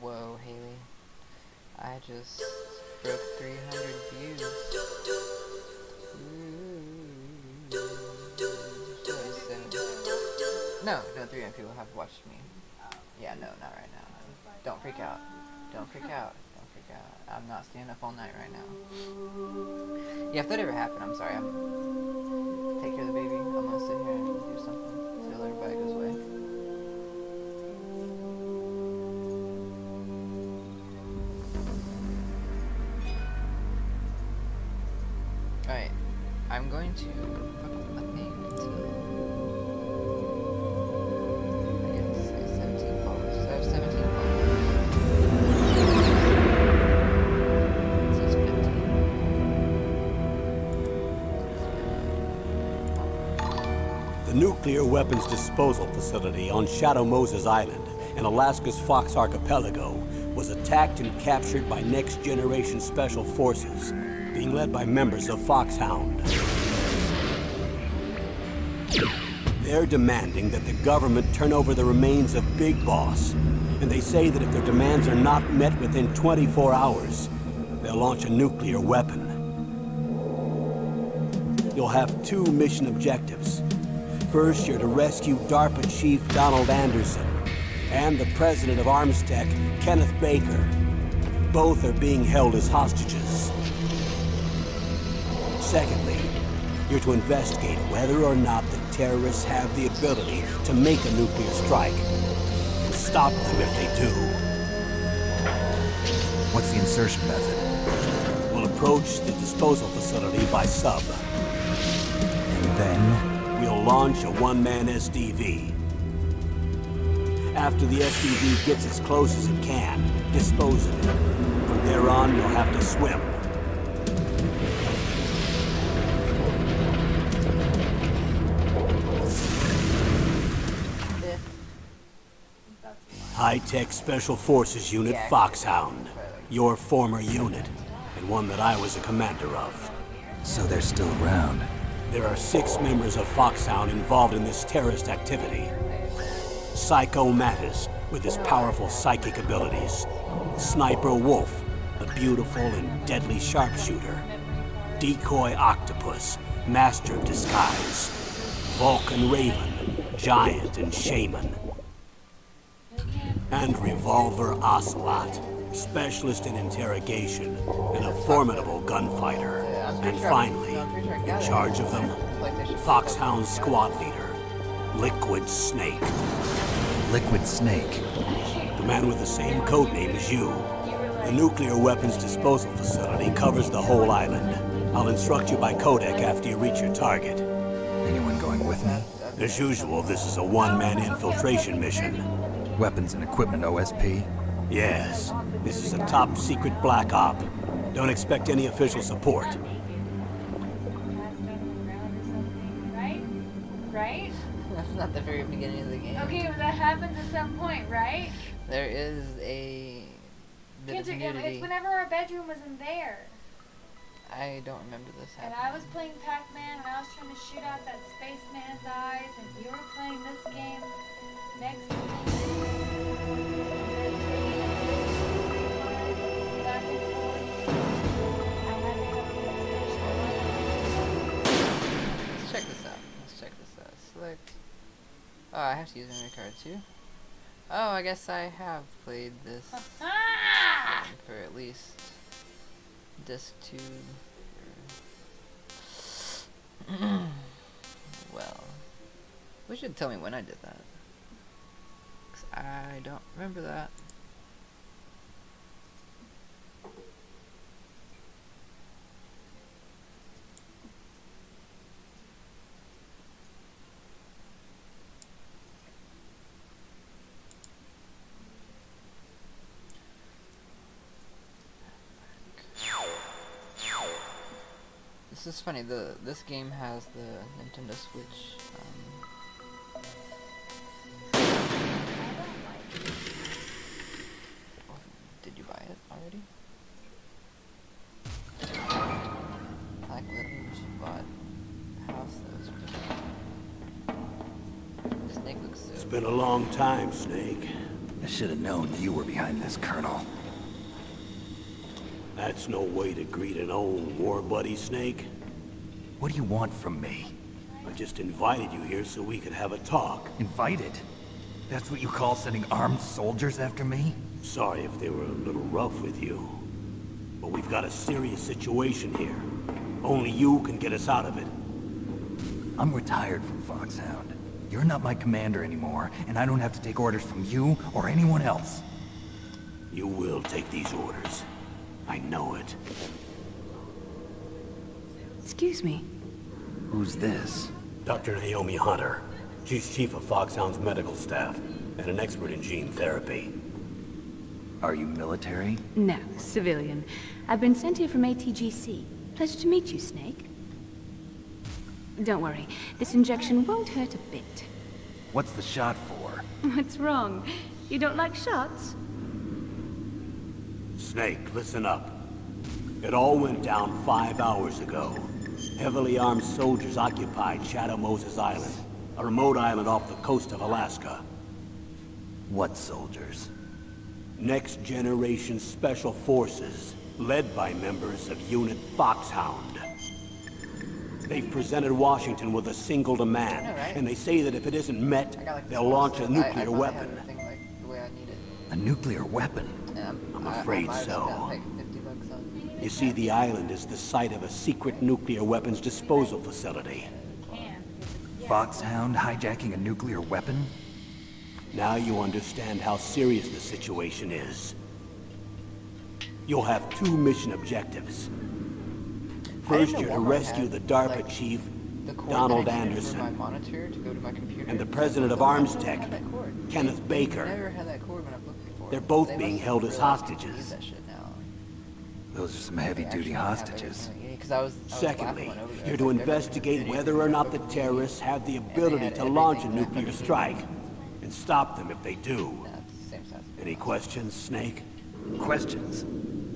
Whoa, Haley. I just broke 300 views. No, 300 people have watched me. Yeah, no, not right now. Don't freak out. Don't freak out. Don't freak out. I'm not staying up all night right now. Yeah, if that ever happened, I'm sorry. Take care of the baby. I'm gonna sit here and do something till everybody goes away. Alright, I'm going to fuck with my thing until I get to say 17 followers. So I have 17 followers. It says 15. The nuclear weapons disposal facility on Shadow Moses Island in Alaska's Fox Archipelago was attacked and captured by Next Generation Special Forces, being led by members of Foxhound. They're demanding that the government turn over the remains of Big Boss, and they say that if their demands are not met within 24 hours, they'll launch a nuclear weapon. You'll have two mission objectives. First, you're to rescue DARPA Chief Donald Anderson and the president of Armstech, Kenneth Baker. Both are being held as hostages. Secondly, you're to investigate whether or not the terrorists have the ability to make a nuclear strike, and stop them if they do. What's the insertion method? We'll approach the disposal facility by sub. And then? We'll launch a one-man SDV. After the SDV gets as close as it can, dispose of it. From there on, you'll have to swim. High-Tech Special Forces Unit Foxhound. Your former unit, and one that I was a commander of. So they're still around. There are 6 members of Foxhound involved in this terrorist activity. Psycho Mattis, with his powerful psychic abilities. Sniper Wolf, the beautiful and deadly sharpshooter. Decoy Octopus, master of disguise. Vulcan Raven, giant and shaman. And Revolver Ocelot, specialist in interrogation and a formidable gunfighter. And finally, in charge of them, Foxhound squad leader, Liquid Snake. Liquid Snake? The man with the same code name as you. The nuclear weapons disposal facility covers the whole island. I'll instruct you by codec after you reach your target. Anyone going with me? As usual, this is a one-man infiltration mission. Weapons and equipment OSP? Yes. This is a top-secret black op. Don't expect any official support. Right? That's not the very beginning of the game. Okay, but that happens at some point, right? There is a bit of nudity. It's whenever our bedroom was in there. I don't remember this And happening. I was playing Pac-Man and I was trying to shoot out that spaceman's eyes, and you were playing this game next to me. Back and forth. I had to have Let's check this out. Select. Oh, I have to use memory card too. Oh, I guess I have played this for at least disc 2. Well, we should tell me when I did that, 'cause I don't remember that. This is funny. This game has the Nintendo Switch. Did you buy it already? I like letters, but house that was pretty. Snake looks so. been a long time, Snake. I should have known you were behind this, Colonel. That's no way to greet an old war buddy, Snake. What do you want from me? I just invited you here so we could have a talk. Invited? That's what you call sending armed soldiers after me? Sorry if they were a little rough with you. But we've got a serious situation here. Only you can get us out of it. I'm retired from Foxhound. You're not my commander anymore, and I don't have to take orders from you or anyone else. You will take these orders. I know it. Excuse me. Who's this? Dr. Naomi Hunter. She's chief of Foxhound's medical staff, and an expert in gene therapy. Are you military? No, civilian. I've been sent here from ATGC. Pleasure to meet you, Snake. Don't worry, this injection won't hurt a bit. What's the shot for? What's wrong? You don't like shots? Snake, listen up. It all went down 5 hours ago. Heavily armed soldiers occupied Shadow Moses Island, a remote island off the coast of Alaska. What soldiers? Next Generation Special Forces, led by members of Unit Foxhound. They've presented Washington with a single demand, I know, right? and they say that if it isn't met, I got like this they'll whole launch a set. I nuclear finally have weapon. everything, like, the way I need it. A nuclear weapon? Yeah, I'm I afraid might have so. got, like, $50 on. You see, the island is the site of a secret nuclear weapons disposal facility. Foxhound hijacking a nuclear weapon? Now you understand how serious the situation is. You'll have 2 mission objectives. First, know you're to Walmart rescue had, the DARPA like, chief, The cord Donald that I needed Anderson, for my monitor to go to my computer. and the president of I Arms never Tech, had that cord. Kenneth Baker. Never had that cord when I've looked before. They're both They being must held as realize we can hostages. use that shit now. Those are some They heavy-duty actually have hostages. everything. Yeah, 'cause I was laughing Secondly, when over there. you're It's to like, they're investigate gonna whether or not the terrorists have the ability had to launch a everything back nuclear up. strike, and stop them if they do. Nah, it's the same size. Any questions, Snake? Questions?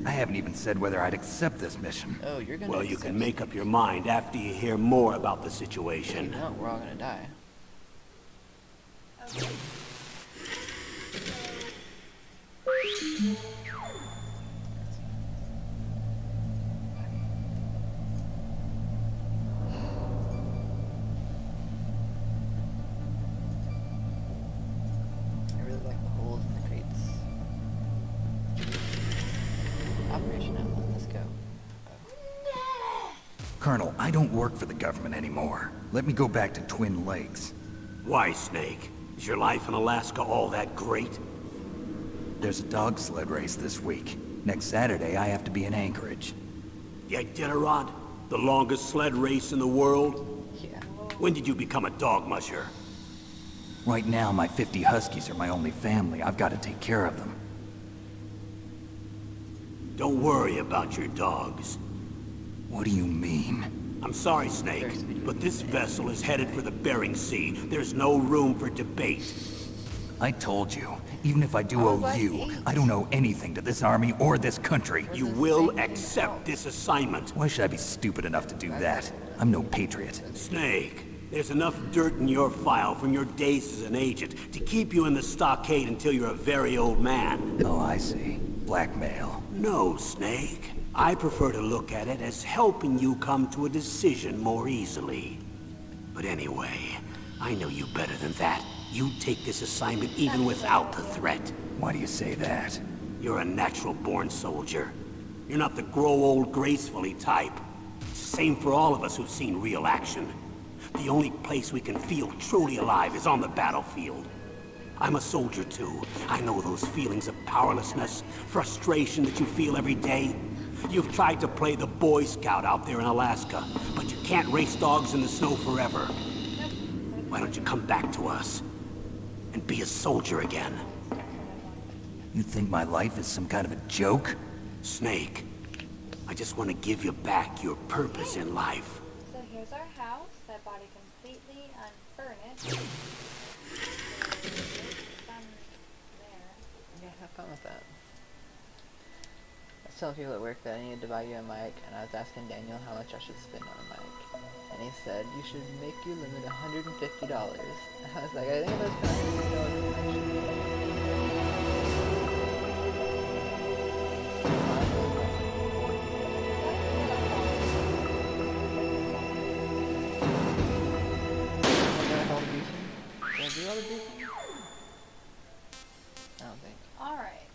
I haven't even said whether I'd accept this mission. Oh, you're gonna. Well, you accept can make up your mind after you hear more about the it. situation. No, we're all gonna die. I really like the holes in the crates. Operation Outlaw, let's go. Colonel, I don't work for the government anymore. Let me go back to Twin Lakes. Why, Snake? Is your life in Alaska all that great? There's a dog sled race this week. Next Saturday, I have to be in Anchorage. The Iditarod? The longest sled race in the world? Yeah. When did you become a dog musher? Right now, my 50 Huskies are my only family. I've got to take care of them. Don't worry about your dogs. What do you mean? I'm sorry, Snake, but this vessel is headed for the Bering Sea. There's no room for debate. I told you, even if I do I was owe like you, 8. I don't owe anything to this army or this country. You will accept this assignment. Why should I be stupid enough to do that? I'm no patriot. Snake, there's enough dirt in your file from your days as an agent to keep you in the stockade until you're a very old man. Oh, I see. Blackmail. No, Snake. I prefer to look at it as helping you come to a decision more easily. But anyway, I know you better than that. You take this assignment even without the threat. Why do you say that? You're a natural-born soldier. You're not the grow old gracefully type. It's the same for all of us who've seen real action. The only place we can feel truly alive is on the battlefield. I'm a soldier too. I know those feelings of powerlessness, frustration that you feel every day. You've tried to play the Boy Scout out there in Alaska, but you can't race dogs in the snow forever. Why don't you come back to us and be a soldier again? You think my life is some kind of a joke? Snake, I just want to give you back your purpose in life. So here's our house. I bought it completely unfurnished. Some there. Yeah, have fun with that. I was telling people at work that I needed to buy you a mic, and I was asking Daniel how much I should spend on a mic. And he said, you should make your limit $150. I was like, I think it was $150. another beacon? I don't think. Alright.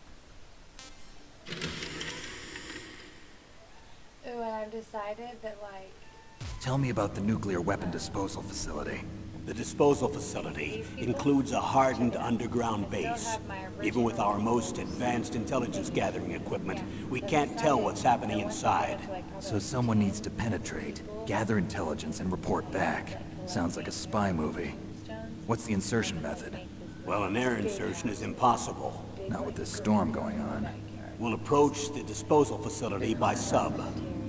Ooh, and I've decided that, like... Tell me about the nuclear weapon disposal facility. The disposal facility includes a hardened underground base. Even with our most advanced intelligence gathering equipment, we can't tell what's happening inside. So someone needs to penetrate, gather intelligence, and report back. Sounds like a spy movie. What's the insertion method? Well, an air insertion is impossible. Not with this storm going on. We'll approach the disposal facility by sub.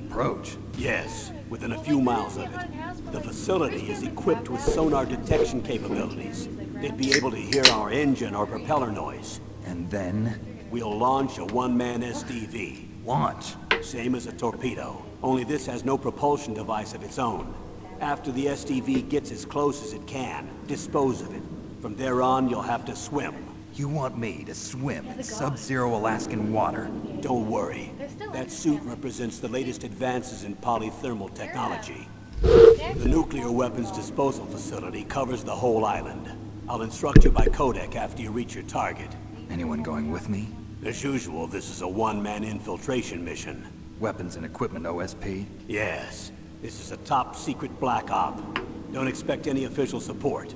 Approach? Yes, within a few miles of it. The facility is equipped with sonar detection capabilities. They'd be able to hear our engine or propeller noise. And then? We'll launch a one-man SDV. Launch? Same as a torpedo, only this has no propulsion device of its own. After the SDV gets as close as it can, dispose of it. From there on, you'll have to swim. You want me to swim in sub-zero Alaskan water? Don't worry. That suit represents the latest advances in polythermal technology. The nuclear weapons disposal facility covers the whole island. I'll instruct you by codec after you reach your target. Anyone going with me? As usual, this is a one-man infiltration mission. Weapons and equipment OSP? Yes. This is a top-secret black op. Don't expect any official support.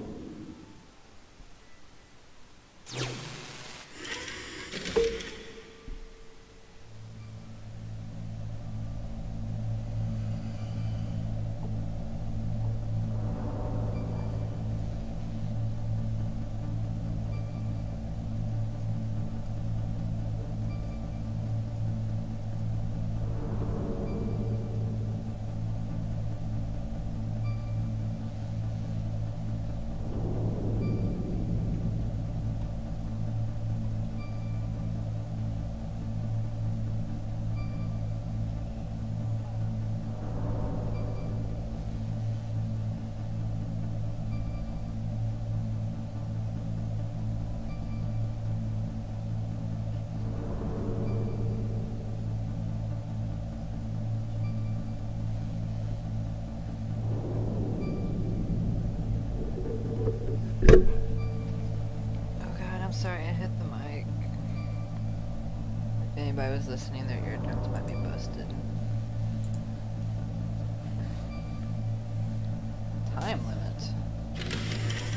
Sorry, I hit the mic. If anybody was listening, their eardrums might be busted. Time limit?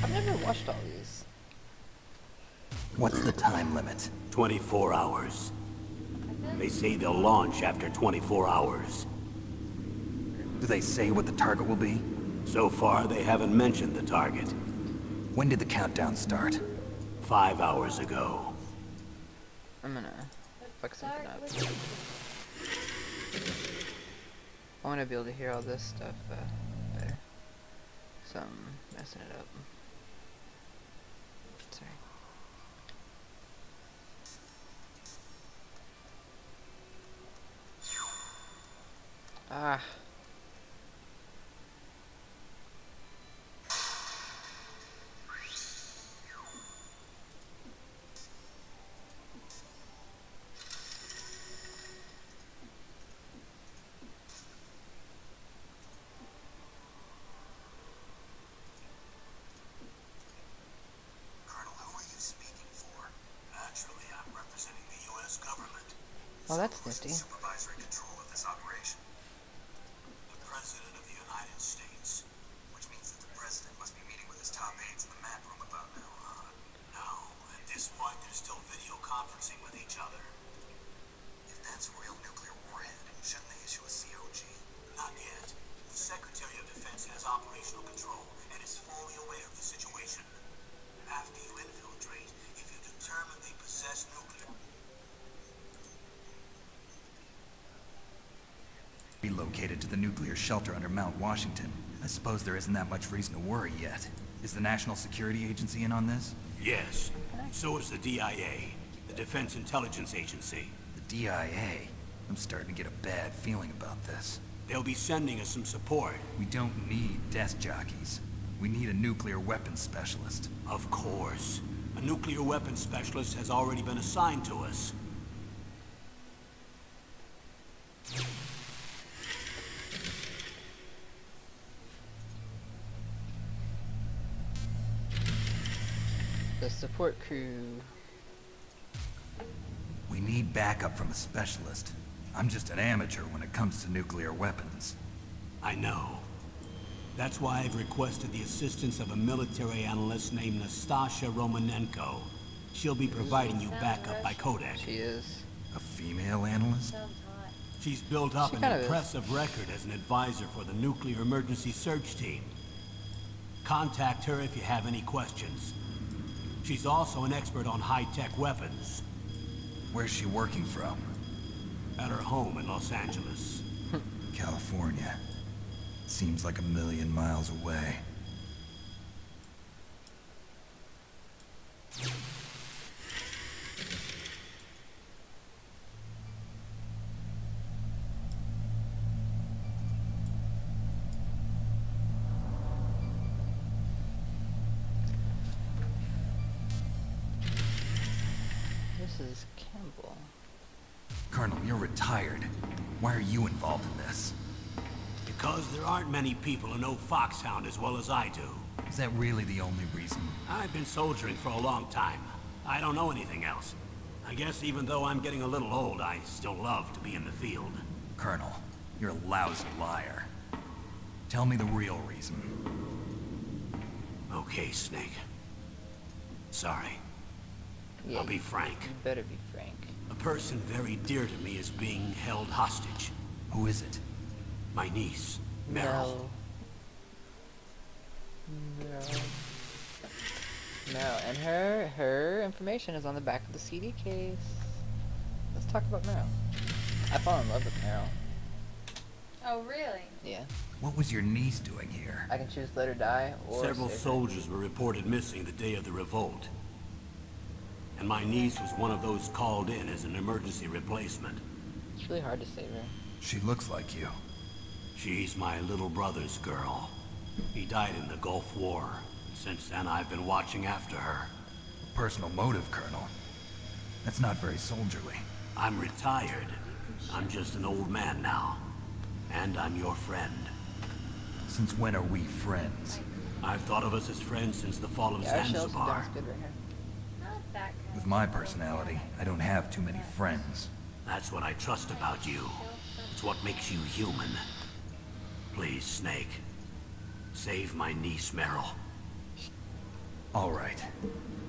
I've never watched all these. What's the time limit? 24 hours. They say they'll launch after 24 hours. Do they say what the target will be? So far, they haven't mentioned the target. When did the countdown start? 5 hours ago. I'm gonna fuck something up. I want to be able to hear all this stuff better. So I'm messing it up. Sorry. Ah. Oh, that's nifty. Supervisory control of this operation. The President of the United States. Which means that the President must be meeting with his top aides in the map room about now, huh? No, at this point they're still video conferencing with each other. If that's a real nuclear warhead, shouldn't they issue a COG? Not yet. The Secretary of Defense has operational control and is fully aware of the situation. After you infiltrate, if you determine they possess nuclear... Relocated to the nuclear shelter under Mount Washington. I suppose there isn't that much reason to worry yet. Is the National Security Agency in on this? Yes. So is the DIA, the Defense Intelligence Agency. The DIA? I'm starting to get a bad feeling about this. They'll be sending us some support. We don't need desk jockeys. We need a nuclear weapons specialist. Of course. A nuclear weapons specialist has already been assigned to us. support crew. We need backup from a specialist. I'm just an amateur when it comes to nuclear weapons. I know. That's why I've requested the assistance of a military analyst named Nastasha Romanenko. She'll be providing you backup by Kodak. She is. A female analyst? Sounds hot. She's built up She an kind of is. impressive record as an advisor for the Nuclear Emergency Search Team. Contact her if you have any questions. She's also an expert on high-tech weapons. Where's she working from? At her home in Los Angeles. California. Seems like a million miles away. This is Campbell. Colonel, you're retired. Why are you involved in this? Because there aren't many people who know Foxhound as well as I do. Is that really the only reason? I've been soldiering for a long time. I don't know anything else. I guess even though I'm getting a little old, I still love to be in the field. Colonel, you're a lousy liar. Tell me the real reason. Okay, Snake. Sorry. Yeah, I'll be frank. You better be frank. A person very dear to me is being held hostage. Who is it? My niece, Meryl. No. No, and her information is on the back of the CD case. Let's talk about Meryl. I fall in love with Meryl. Oh, really? Yeah. What was your niece doing here? I can choose let her die or Several save her. soldiers were reported missing the day of the revolt. And my niece was one of those called in as an emergency replacement. It's really hard to save her. She looks like you. She's my little brother's girl. He died in the Gulf War. Since then, I've been watching after her. Personal motive, Colonel. That's not very soldierly. I'm retired. I'm just an old man now. And I'm your friend. Since when are we friends? I've thought of us as friends since the fall of Yeah, our shells Zanzibar. down good right here. Not that kind. With my personality, I don't have too many friends. That's what I trust about you. It's what makes you human. Please, Snake. Save my niece, Meryl. All right.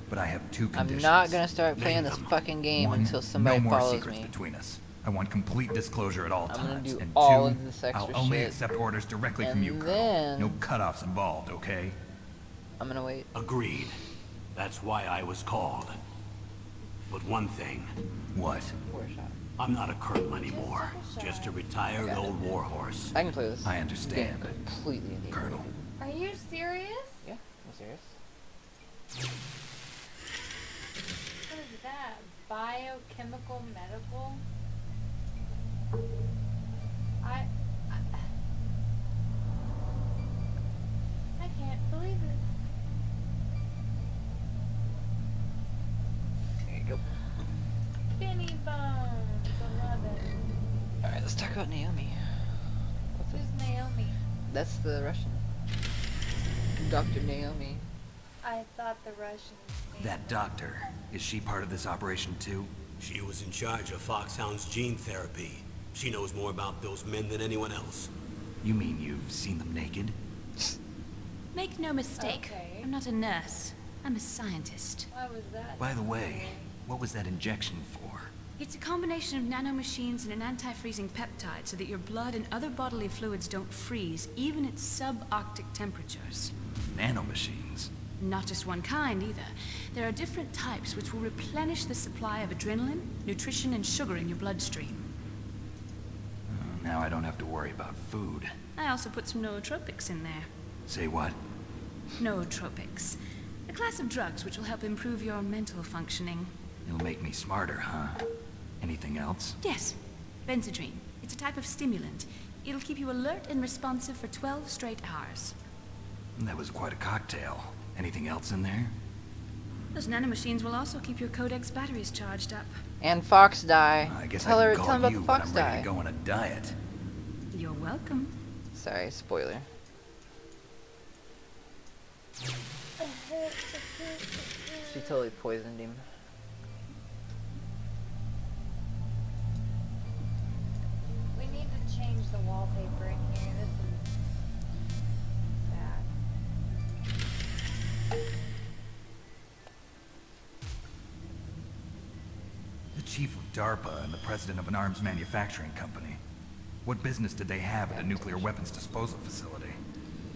But I have two I'm conditions. not gonna start playing Name this them. fucking game One, until somebody no more follows secrets me. between us. I want complete disclosure at all I'm gonna times. do And all two, of this extra I'll only shit. accept orders directly And from you, Colonel. then- No cutoffs involved, okay? I'm gonna wait. Agreed. That's why I was called. But one thing, What? For a shot. I'm not a colonel anymore. Just a retired Got it. old warhorse. I can play this. I understand. Game completely inebriated. Colonel. Are you serious? Yeah, I'm serious. What is that? Biochemical medical? I can't believe it. There you go. Benny Bones, I love it. Alright, let's talk about Naomi. What's Who's this? Naomi? That's the Russian. Dr. Naomi. I thought the Russians. That doctor, is she part of this operation too? She was in charge of Foxhound's gene therapy. She knows more about those men than anyone else. You mean you've seen them naked? Make no mistake. Okay. I'm not a nurse. I'm a scientist. Why was that? By the way, what was that injection for? It's a combination of nanomachines and an anti-freezing peptide so that your blood and other bodily fluids don't freeze, even at subarctic temperatures. Nanomachines. Not just one kind, either. There are different types which will replenish the supply of adrenaline, nutrition, and sugar in your bloodstream. Now I don't have to worry about food. I also put some nootropics in there. Say what? Nootropics. A class of drugs which will help improve your mental functioning. It'll make me smarter, huh? Anything else? Yes, Benzedrine. It's a type of stimulant. It'll keep you alert and responsive for 12 straight hours. That was quite a cocktail. Anything else in there? Those nanomachines will also keep your Codex batteries charged up. And Fox die. I guess tell I her, can tell him call about you the when Fox I'm ready die. to go on a diet. You're welcome. Sorry, spoiler. She totally poisoned him. We need to change the wallpaper in here. This is bad. The chief of DARPA and the president of an arms manufacturing company. What business did they have at a nuclear weapons disposal facility?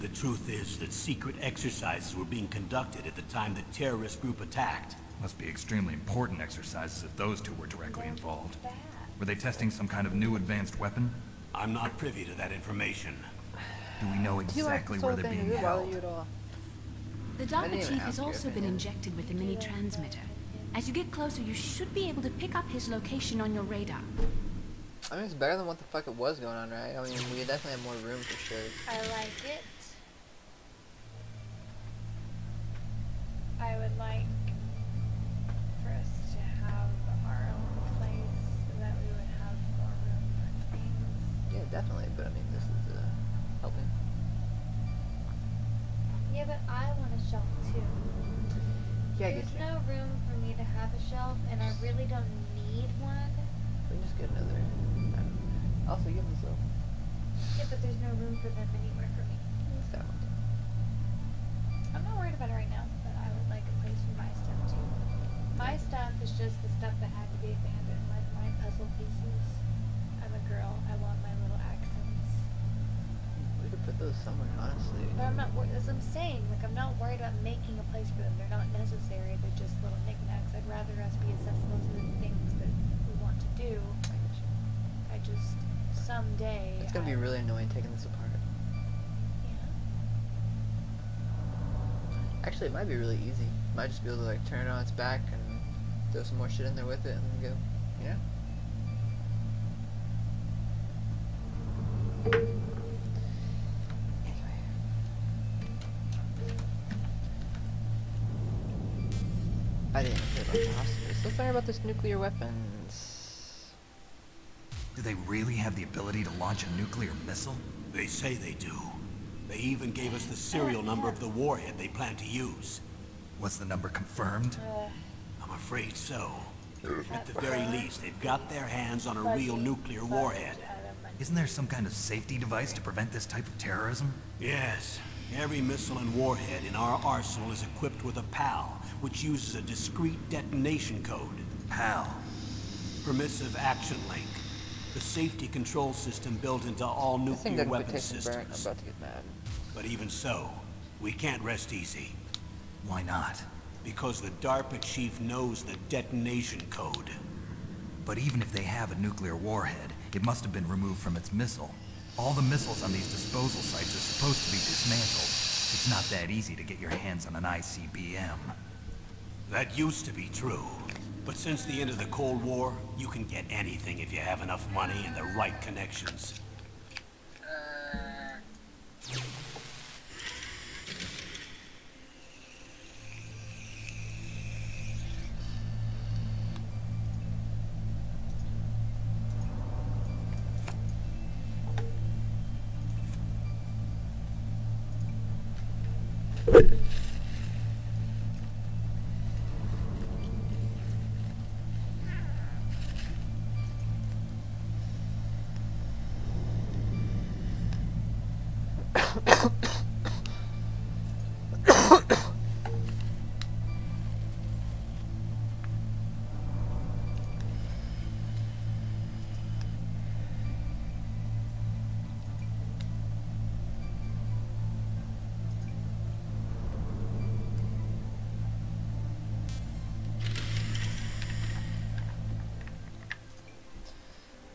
The truth is that secret exercises were being conducted at the time the terrorist group attacked. Must be extremely important exercises if those two were directly involved. Bad. Were they testing some kind of new advanced weapon? I'm not privy to that information. Do we know exactly where they're being held? The didn't DARPA even chief ask has your also been opinion. injected with a mini transmitter. As you get closer, you should be able to pick up his location on your radar. I mean, it's better than what the fuck it was going on, right? I mean, we definitely have more room for sure. I like it. I would like for us to have our own place so that we would have more room for things. Yeah, definitely. But I mean, this is helping. Yeah, but I want a shelf too. Yeah, I There's get you. no room for me to have a shelf, and I really don't need one. We can just get another. Also, give this up. Yeah, but there's no room for them anywhere for me. I'm not worried about it right now, but I would like a place for my stuff too. My stuff is just the stuff that had to be abandoned, like my puzzle pieces. I'm a girl. I want my little accents. We could put those somewhere, honestly. But I'm not worried. That's what I'm saying. Like, I'm not worried about making a place for them. They're not necessary. They're just little knickknacks. I'd rather us be accessible to the things that we want to do. I get you. I just someday. It's gonna be really annoying taking this apart. Yeah. Actually, it might be really easy. Might just be able to like turn it on its back and throw some more shit in there with it and go. Yeah. Anyway. I didn't hear about the hospital. Let's learn about this nuclear weapons. Do they really have the ability to launch a nuclear missile? They say they do. They even gave us the serial number of the warhead they plan to use. Was the number confirmed? I'm afraid so. At the very least, they've got their hands on a real nuclear warhead. Isn't there some kind of safety device to prevent this type of terrorism? Yes. Every missile and warhead in our arsenal is equipped with a PAL, which uses a discrete detonation code. PAL. Permissive Action Link. The safety control system built into all This thing nuclear didn't weapon quit taking burnt. I'm systems. about to get mad. But even so, we can't rest easy. Why not? Because the DARPA chief knows the detonation code. But even if they have a nuclear warhead, it must have been removed from its missile. All the missiles on these disposal sites are supposed to be dismantled. It's not that easy to get your hands on an ICBM. That used to be true. But since the end of the Cold War, you can get anything if you have enough money and the right connections.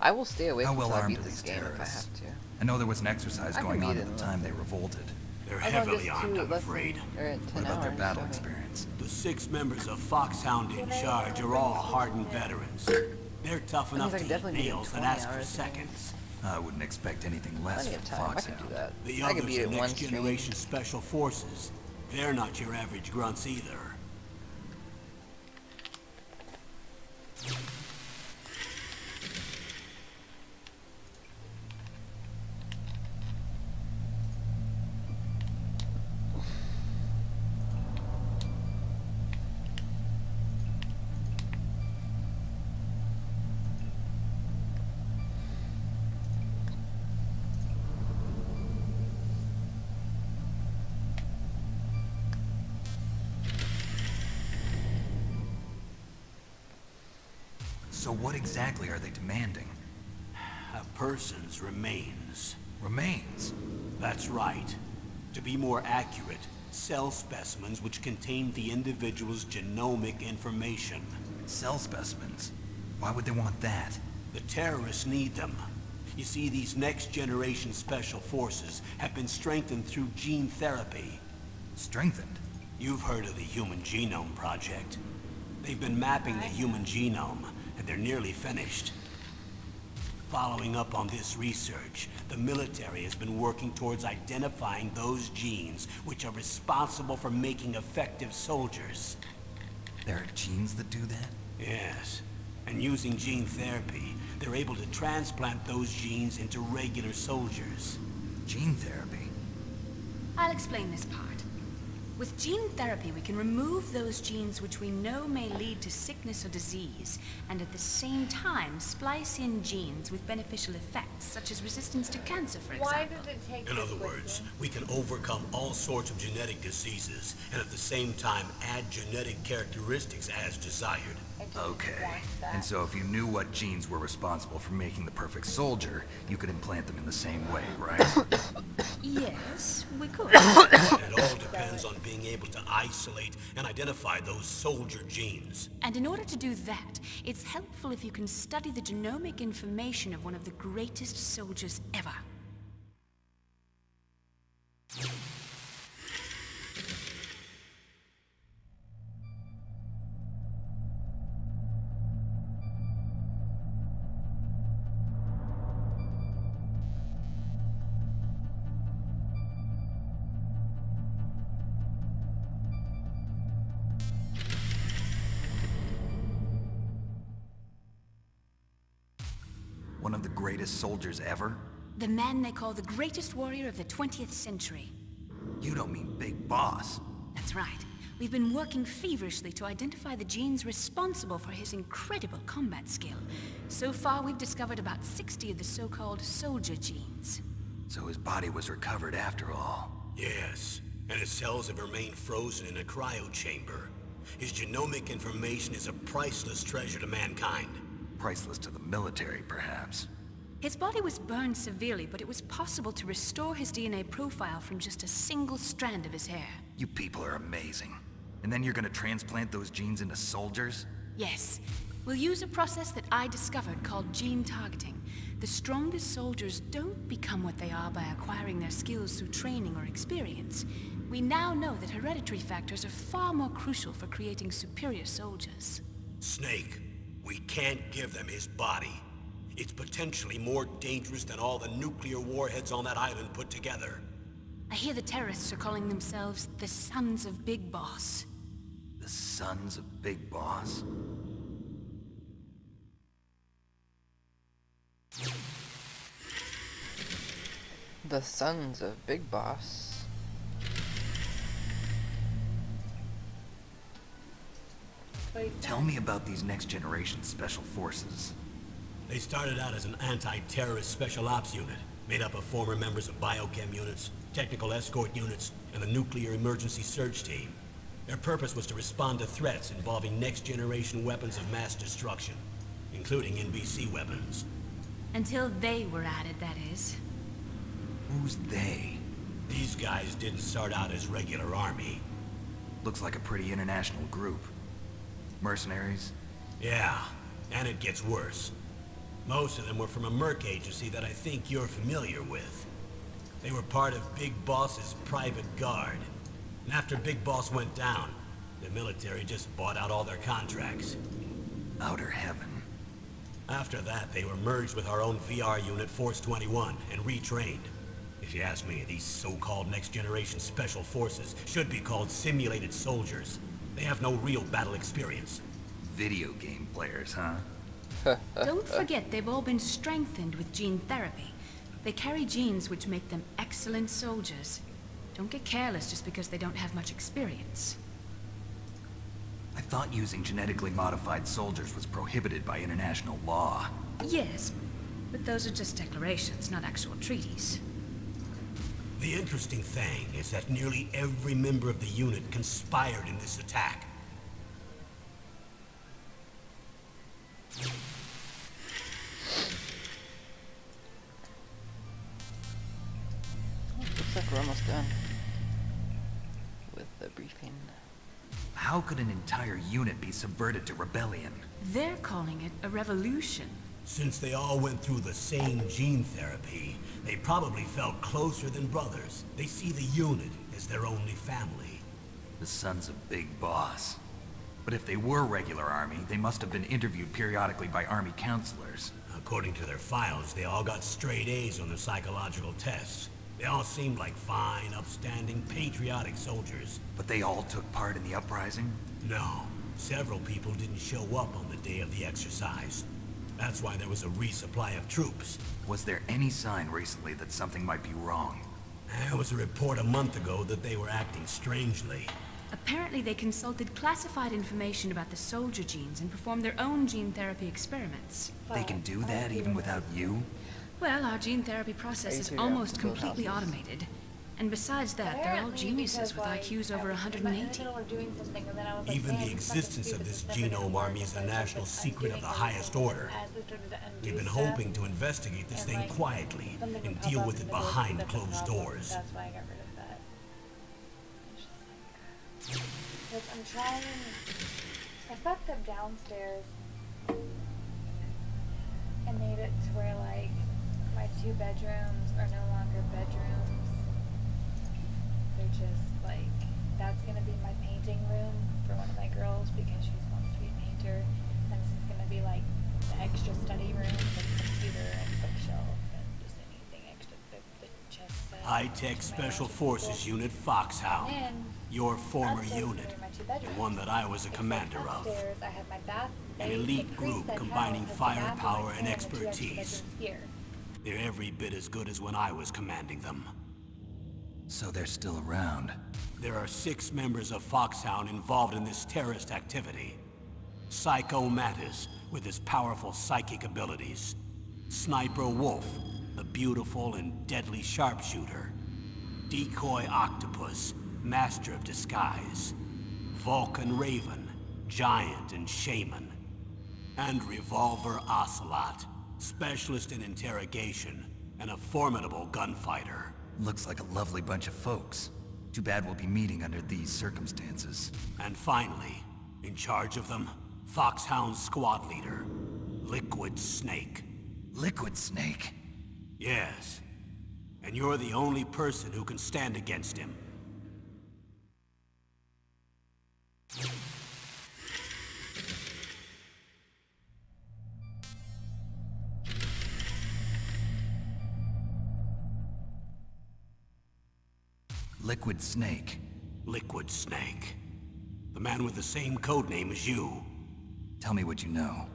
I will stay awake How well until I armed beat are this these game if I terrorists? have to. I know there was an exercise I can going beat on it at the in time less they revolted. They're I know heavily just armed, two I'm less afraid. Or at 10 What about their hours, battle so- experience? The 6 members of Foxhound in charge are all hardened veterans. They're tough That means enough I to can eat definitely beat it in nails and 20 ask for hours. seconds. I wouldn't expect anything less Plenty of from time. I can do Foxhound. that. The I can others beat are it one next stream. generation special forces. They're not your average grunts either. So what exactly are they demanding? A person's remains. Remains? That's right. To be more accurate, cell specimens which contain the individual's genomic information. Cell specimens? Why would they want that? The terrorists need them. You see, these next-generation special forces have been strengthened through gene therapy. Strengthened? You've heard of the Human Genome Project. They've been mapping the human genome, and they're nearly finished. Following up on this research, the military has been working towards identifying those genes which are responsible for making effective soldiers. There are genes that do that? Yes, and using gene therapy, they're able to transplant those genes into regular soldiers. Gene therapy? I'll explain this part. With gene therapy, we can remove those genes which we know may lead to sickness or disease, and at the same time splice in genes with beneficial effects, such as resistance to cancer, for example. Why does it take In this other with words, you? we can overcome all sorts of genetic diseases, and at the same time add genetic characteristics as desired. It just Okay. wants that. And so if you knew what genes were responsible for making the perfect soldier, you could implant them in the same way, right? Yes, we could. It all depends on being able to isolate and identify those soldier genes. And in order to do that, it's helpful if you can study the genomic information of one of the greatest soldiers ever. One of the greatest soldiers ever? The man they call the greatest warrior of the 20th century. You don't mean Big Boss. That's right. We've been working feverishly to identify the genes responsible for his incredible combat skill. So far, we've discovered about 60 of the so-called soldier genes. So his body was recovered after all. Yes, and his cells have remained frozen in a cryo chamber. His genomic information is a priceless treasure to mankind. Priceless to the military, perhaps. His body was burned severely, but it was possible to restore his DNA profile from just a single strand of his hair. You people are amazing. And then you're gonna transplant those genes into soldiers? Yes. We'll use a process that I discovered called gene targeting. The strongest soldiers don't become what they are by acquiring their skills through training or experience. We now know that hereditary factors are far more crucial for creating superior soldiers. Snake, we can't give them his body. It's potentially more dangerous than all the nuclear warheads on that island put together. I hear the terrorists are calling themselves the Sons of Big Boss. The Sons of Big Boss? The Sons of Big Boss. Tell me about these next-generation special forces. They started out as an anti-terrorist special ops unit, made up of former members of biochem units, technical escort units, and the nuclear emergency search team. Their purpose was to respond to threats involving next-generation weapons of mass destruction, including NBC weapons. Until they were added, that is. Who's they? These guys didn't start out as regular army. Looks like a pretty international group. Mercenaries? Yeah, and it gets worse. Most of them were from a merc agency that I think you're familiar with. They were part of Big Boss's private guard. And after Big Boss went down, the military just bought out all their contracts. Outer heaven. After that, they were merged with our own VR unit, Force 21, and retrained. If you ask me, these so-called next-generation special forces should be called simulated soldiers. They have no real battle experience. Video game players, huh? Don't forget they've all been strengthened with gene therapy. They carry genes which make them excellent soldiers. Don't get careless just because they don't have much experience. I thought using genetically modified soldiers was prohibited by international law. Yes, but those are just declarations, not actual treaties. The interesting thing is that nearly every member of the unit conspired in this attack. could an entire unit be subverted to rebellion? They're calling it a revolution. Since they all went through the same gene therapy, they probably felt closer than brothers. They see the unit as their only family. The sons of Big Boss. But if they were regular army, they must have been interviewed periodically by army counselors. According to their files, they all got straight A's on their psychological tests. They all seemed like fine, upstanding, patriotic soldiers. But they all took part in the uprising? No, several people didn't show up on the day of the exercise. That's why there was a resupply of troops. Was there any sign recently that something might be wrong? There was a report a month ago that they were acting strangely. Apparently they consulted classified information about the soldier genes and performed their own gene therapy experiments. They can do that even without you? Well, our gene therapy process is Are you almost figuring out the completely houses? automated. And besides that, they're all geniuses with IQs over 180. Even the existence of this genome army is a national secret of the highest order. We've been hoping to investigate this thing quietly and deal with it behind closed doors. That's why I got rid of that. It's just like, because I'm trying. I fucked up downstairs and made it to where like my 2 bedrooms are no longer bedrooms. They're just like, that's gonna be my painting room for one of my girls because she wants to be a painter. And this is gonna be like the extra study room with computer and bookshelf and just anything extra, the chest set. High-Tech Special Forces Unit Foxhound. And Your former upstairs is unit. gonna be my 2 The bedrooms. one that I was a commander of. Upstairs, I have my bath. An the elite group preset combining house has the bathroom firepower and and the 2 extra expertise. bedrooms here. They're every bit as good as when I was commanding them. So they're still around. There are 6 members of Foxhound involved in this terrorist activity. Psycho Mattis, with his powerful psychic abilities. Sniper Wolf, the beautiful and deadly sharpshooter. Decoy Octopus, master of disguise. Vulcan Raven, giant and shaman. And Revolver Ocelot, specialist in interrogation and a formidable gunfighter. Looks like a lovely bunch of folks. Too bad we'll be meeting under these circumstances. And finally, in charge of them, Foxhound's squad leader, Liquid Snake. Liquid Snake? Yes. And you're the only person who can stand against him. Liquid Snake. Liquid Snake. The man with the same code name as you. Tell me what you know.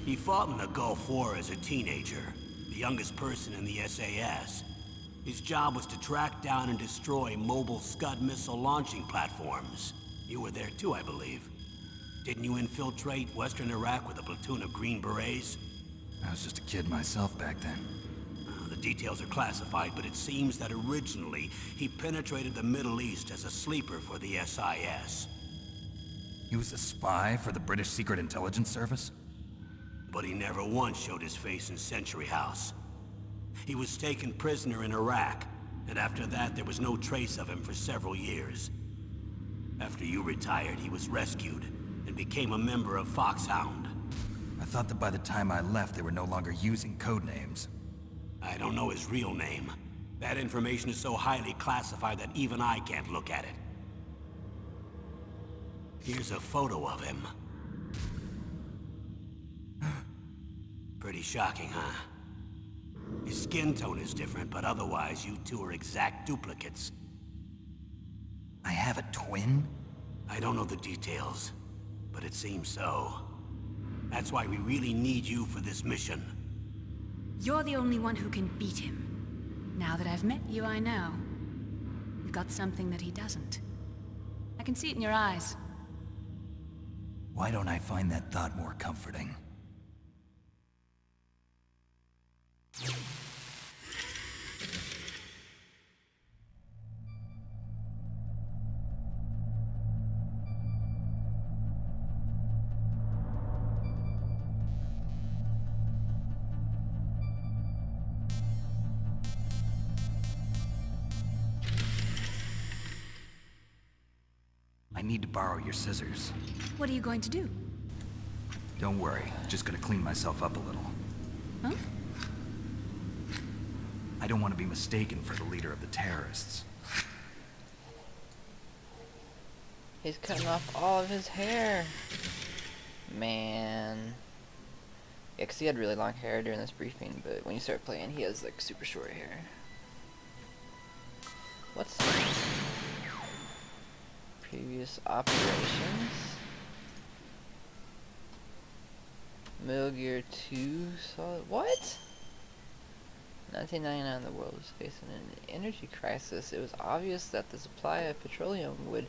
He fought in the Gulf War as a teenager, the youngest person in the SAS. His job was to track down and destroy mobile Scud missile launching platforms. You were there too, I believe. Didn't you infiltrate Western Iraq with a platoon of Green Berets? I was just a kid myself back then. The details are classified, but it seems that originally he penetrated the Middle East as a sleeper for the SIS. He was a spy for the British Secret Intelligence Service? But he never once showed his face in Century House. He was taken prisoner in Iraq, and after that there was no trace of him for several years. After you retired, he was rescued and became a member of Foxhound. I thought that by the time I left, they were no longer using code names. I don't know his real name. That information is so highly classified that even I can't look at it. Here's a photo of him. Pretty shocking, huh? His skin tone is different, but otherwise you two are exact duplicates. I have a twin? I don't know the details, but it seems so. That's why we really need you for this mission. You're the only one who can beat him. Now that I've met you, I know. You've got something that he doesn't. I can see it in your eyes. Why don't I find that thought more comforting? I need to borrow your scissors. What are you going to do? Don't worry, just gonna clean myself up a little. Huh? I don't want to be mistaken for the leader of the terrorists. He's cutting off all of his hair. Man. Yeah, 'cause he had really long hair during this briefing, but when you start playing, he has like super short hair. What's previous operations? Metal Gear 2 solid. What? 1999, the world was facing an energy crisis. It was obvious that the supply of petroleum would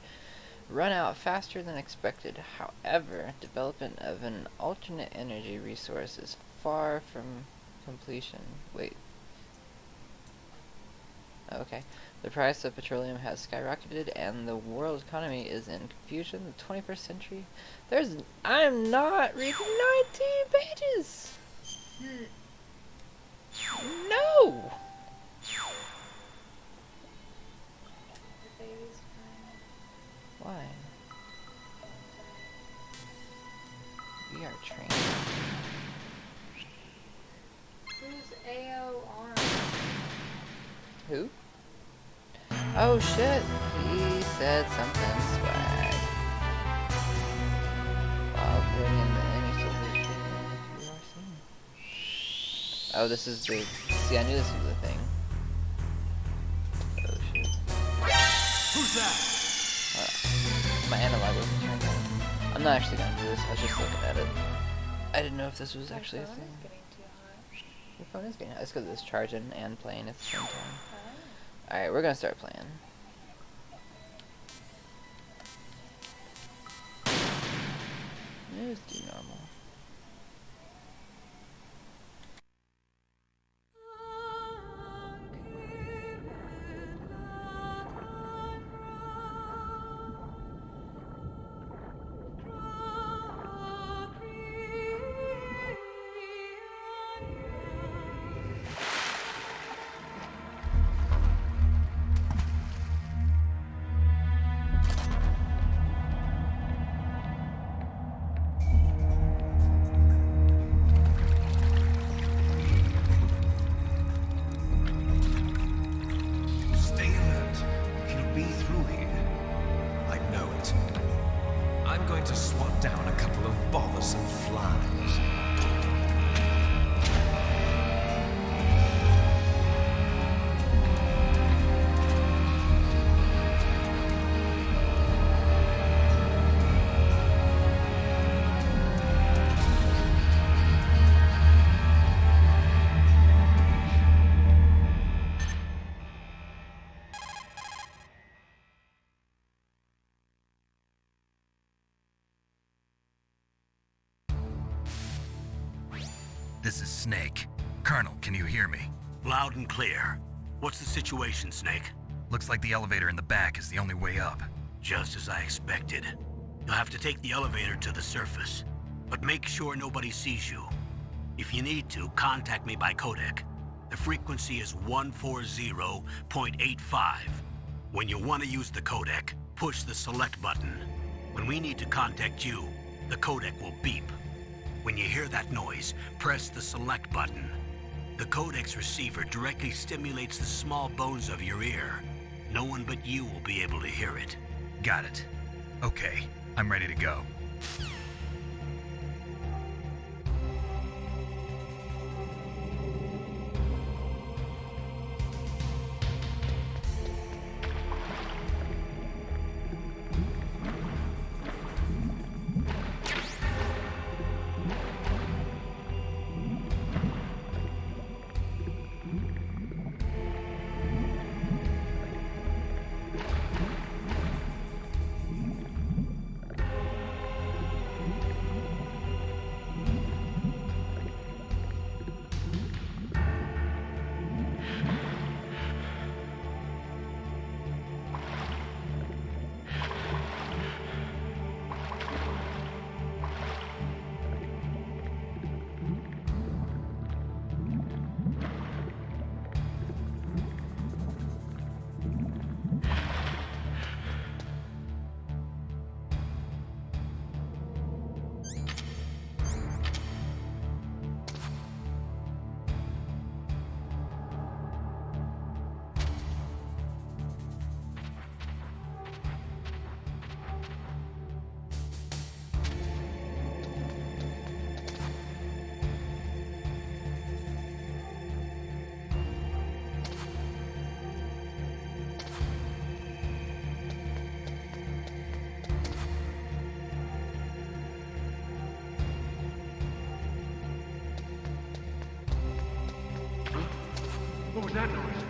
run out faster than expected. However, development of an alternate energy resource is far from completion. Wait. Okay. The price of petroleum has skyrocketed and the world economy is in confusion. The 21st century. I'm not reading 19 pages! No! The baby's crying. Why? We are trained. Who's AO arm? Who? Oh shit! He said something swag. While bringing the enemy soldiers to our scene. Oh, this is the. See, I knew this was the thing. Oh shit. Who's that? My analog wasn't turned on. I'm not actually gonna do this, I was just looking at it. I didn't know if this was actually a My phone thing. is getting too hot. Your phone is getting hot. It's because it's charging and playing at the same time. Oh. Alright, we're gonna start playing. Let's do normal. Stay alert. He'll be through here. I know it. I'm going to swat down a couple of bothersome flies. This is Snake. Colonel, can you hear me? Loud and clear. What's the situation, Snake? Looks like the elevator in the back is the only way up. Just as I expected. You'll have to take the elevator to the surface, but make sure nobody sees you. If you need to, contact me by codec. The frequency is 140.85. When you want to use the codec, push the select button. When we need to contact you, the codec will beep. When you hear that noise, press the select button. The codec's receiver directly stimulates the small bones of your ear. No one but you will be able to hear it. Got it. Okay, I'm ready to go. What was that noise?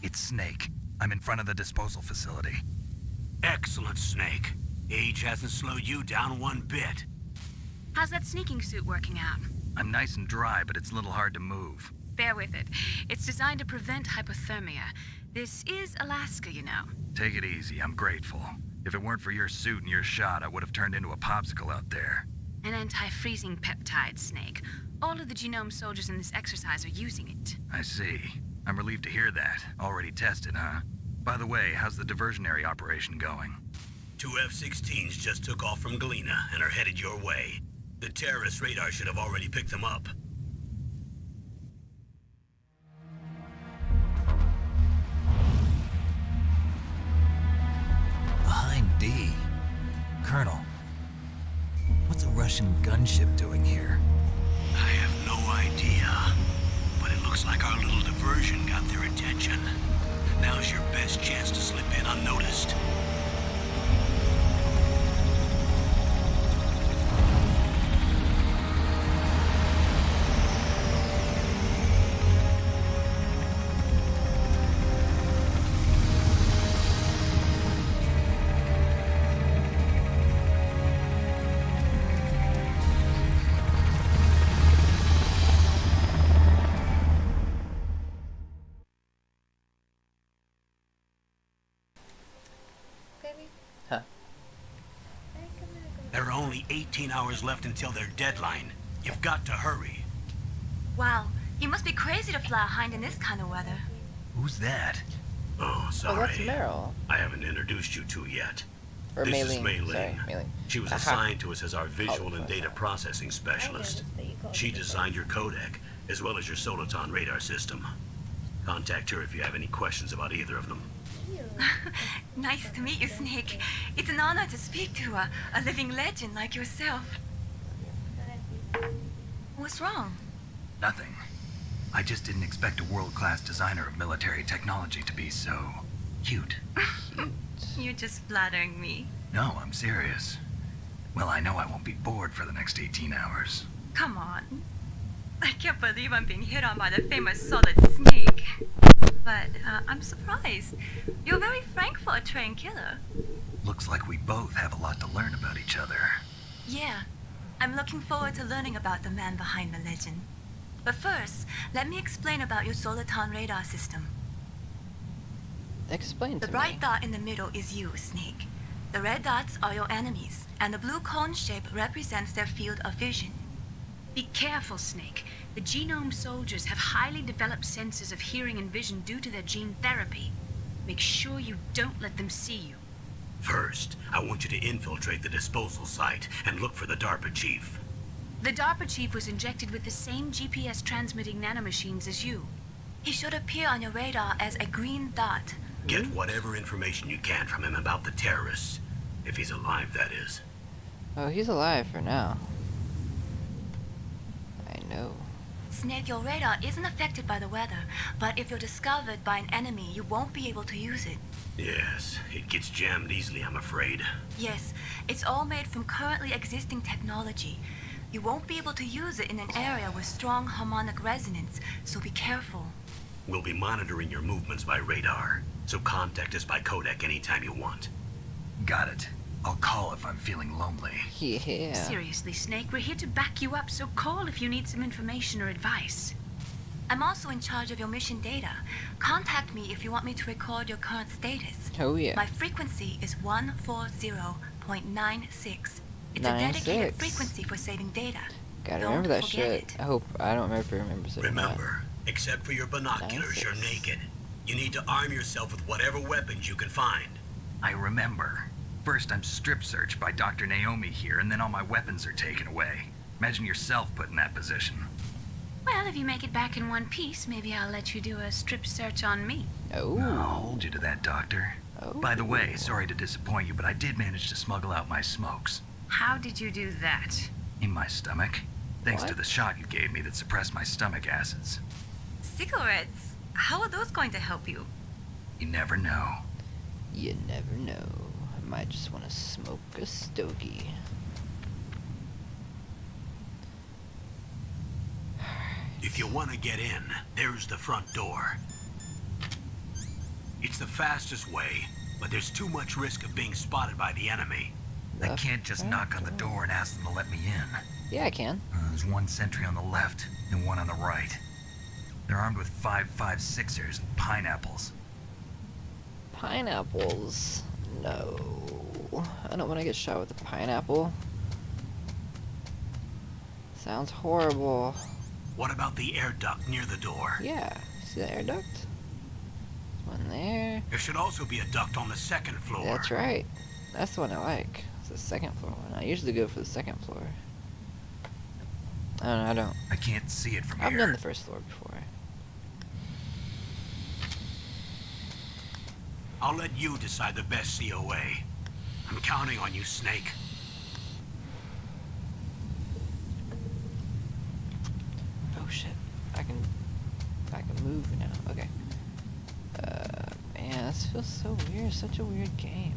It's Snake. I'm in front of the disposal facility. Excellent, Snake. Age hasn't slowed you down one bit. How's that sneaking suit working out? I'm nice and dry, but it's a little hard to move. Bear with it. It's designed to prevent hypothermia. This is Alaska, you know. Take it easy, I'm grateful. If it weren't for your suit and your shot, I would have turned into a popsicle out there. An anti-freezing peptide, Snake. All of the genome soldiers in this exercise are using it. I see. I'm relieved to hear that. Already tested, huh? By the way, how's the diversionary operation going? 2 F-16s just took off from Galena and are headed your way. The terrorist radar should have already picked them up. Behind D. Colonel, what's a Russian gunship doing here? I have no idea. But it looks like our little diversion got their attention. Now's your best chance to slip in unnoticed. Baby, Huh. I think I'm gonna go. There are only 18 hours left until their deadline. You've got to hurry. Wow, you must be crazy to fly a hind in this kind of weather. Who's that? Oh, Oh, sorry. that's Meryl. I haven't introduced you two yet. Or This is Maylene. Maylene. Sorry, Maylene. She was Aha. assigned to us as our visual and Apologize. data processing specialist. noticed that you called She it designed your codec, as well as your Soliton radar system. Contact her if you have any questions about either of them. Nice to meet you, Snake. It's an honor to speak to a living legend like yourself. What's wrong? Nothing. I just didn't expect a world-class designer of military technology to be so cute. You're just flattering me. No, I'm serious. Well, I know I won't be bored for the next 18 hours. Come on. I can't believe I'm being hit on by the famous Solid Snake. But I'm surprised. You're very frank for a trained killer. Looks like we both have a lot to learn about each other. Yeah. I'm looking forward to learning about the man behind the legend. But first, let me explain about your Soliton radar system. Explain The to bright me. dot in the middle is you, Snake. The red dots are your enemies, and the blue cone shape represents their field of vision. Be careful, Snake. The genome soldiers have highly developed senses of hearing and vision due to their gene therapy. Make sure you don't let them see you. First, I want you to infiltrate the disposal site and look for the DARPA chief. The DARPA chief was injected with the same GPS transmitting nanomachines as you. He should appear on your radar as a green dot. Get whatever information you can from him about the terrorists. If he's alive, that is. Oh, he's alive for now. I know. Snake, your radar isn't affected by the weather, but if you're discovered by an enemy, you won't be able to use it. Yes, it gets jammed easily, I'm afraid. Yes, it's all made from currently existing technology. You won't be able to use it in an area with strong harmonic resonance, so be careful. We'll be monitoring your movements by radar, so contact us by codec anytime you want. Got it. I'll call if I'm feeling lonely. Yeah. Seriously, Snake, we're here to back you up, so call if you need some information or advice. I'm also in charge of your mission data. Contact me if you want me to record your current status. Oh yeah. My frequency is 140.96. It's a 96. dedicated frequency for saving data. Gotta Don't remember that forget shit. it. I hope I don't remember if he remembers it or not. Remember, except for your binoculars, you're 96. naked. You need to arm yourself with whatever weapons you can find. I remember. First, I'm strip searched by Dr. Naomi here, and then all my weapons are taken away. Imagine yourself put in that position. Well, if you make it back in one piece, maybe I'll let you do a strip search on me. Oh. I'll hold you to that, Doctor. Oh. By the way, sorry to disappoint you, but I did manage to smuggle out my smokes. How did you do that? In my stomach. Thanks to What? the shot you gave me that suppressed my stomach acids. Cigarettes? How are those going to help you? You never know. You never know. I might just want to smoke a stogie. If you want to get in, there's the front door. It's the fastest way, but there's too much risk of being spotted by the enemy. I The can't just front knock on the door and ask them to let me in. Yeah, I can. There's one sentry on the left and one on the right. They're armed with 5.56ers and pineapples. Pineapples. No. I don't want to get shot with a pineapple. Sounds horrible. What about the air duct near the door? Yeah. See the air duct? There's one there. There should also be a duct on the second floor. That's right. That's the one I like. It's the second floor one. I usually go for the second floor. I don't know, I don't. I can't see it from I've here. done the first floor before. I'll let you decide the best COA. I'm counting on you, Snake. Oh shit. I can move now. Okay. Man, this feels so weird. Such a weird game.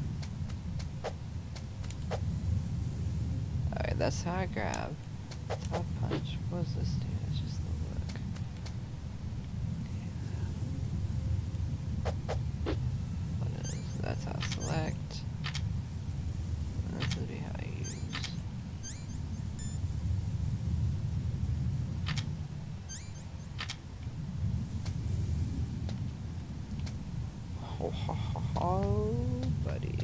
Alright, that's how I grab. That's how I punch. What does this do? It's just the look. What is, that's how I select. And this would be how I use. Ho ho ho ho, buddy.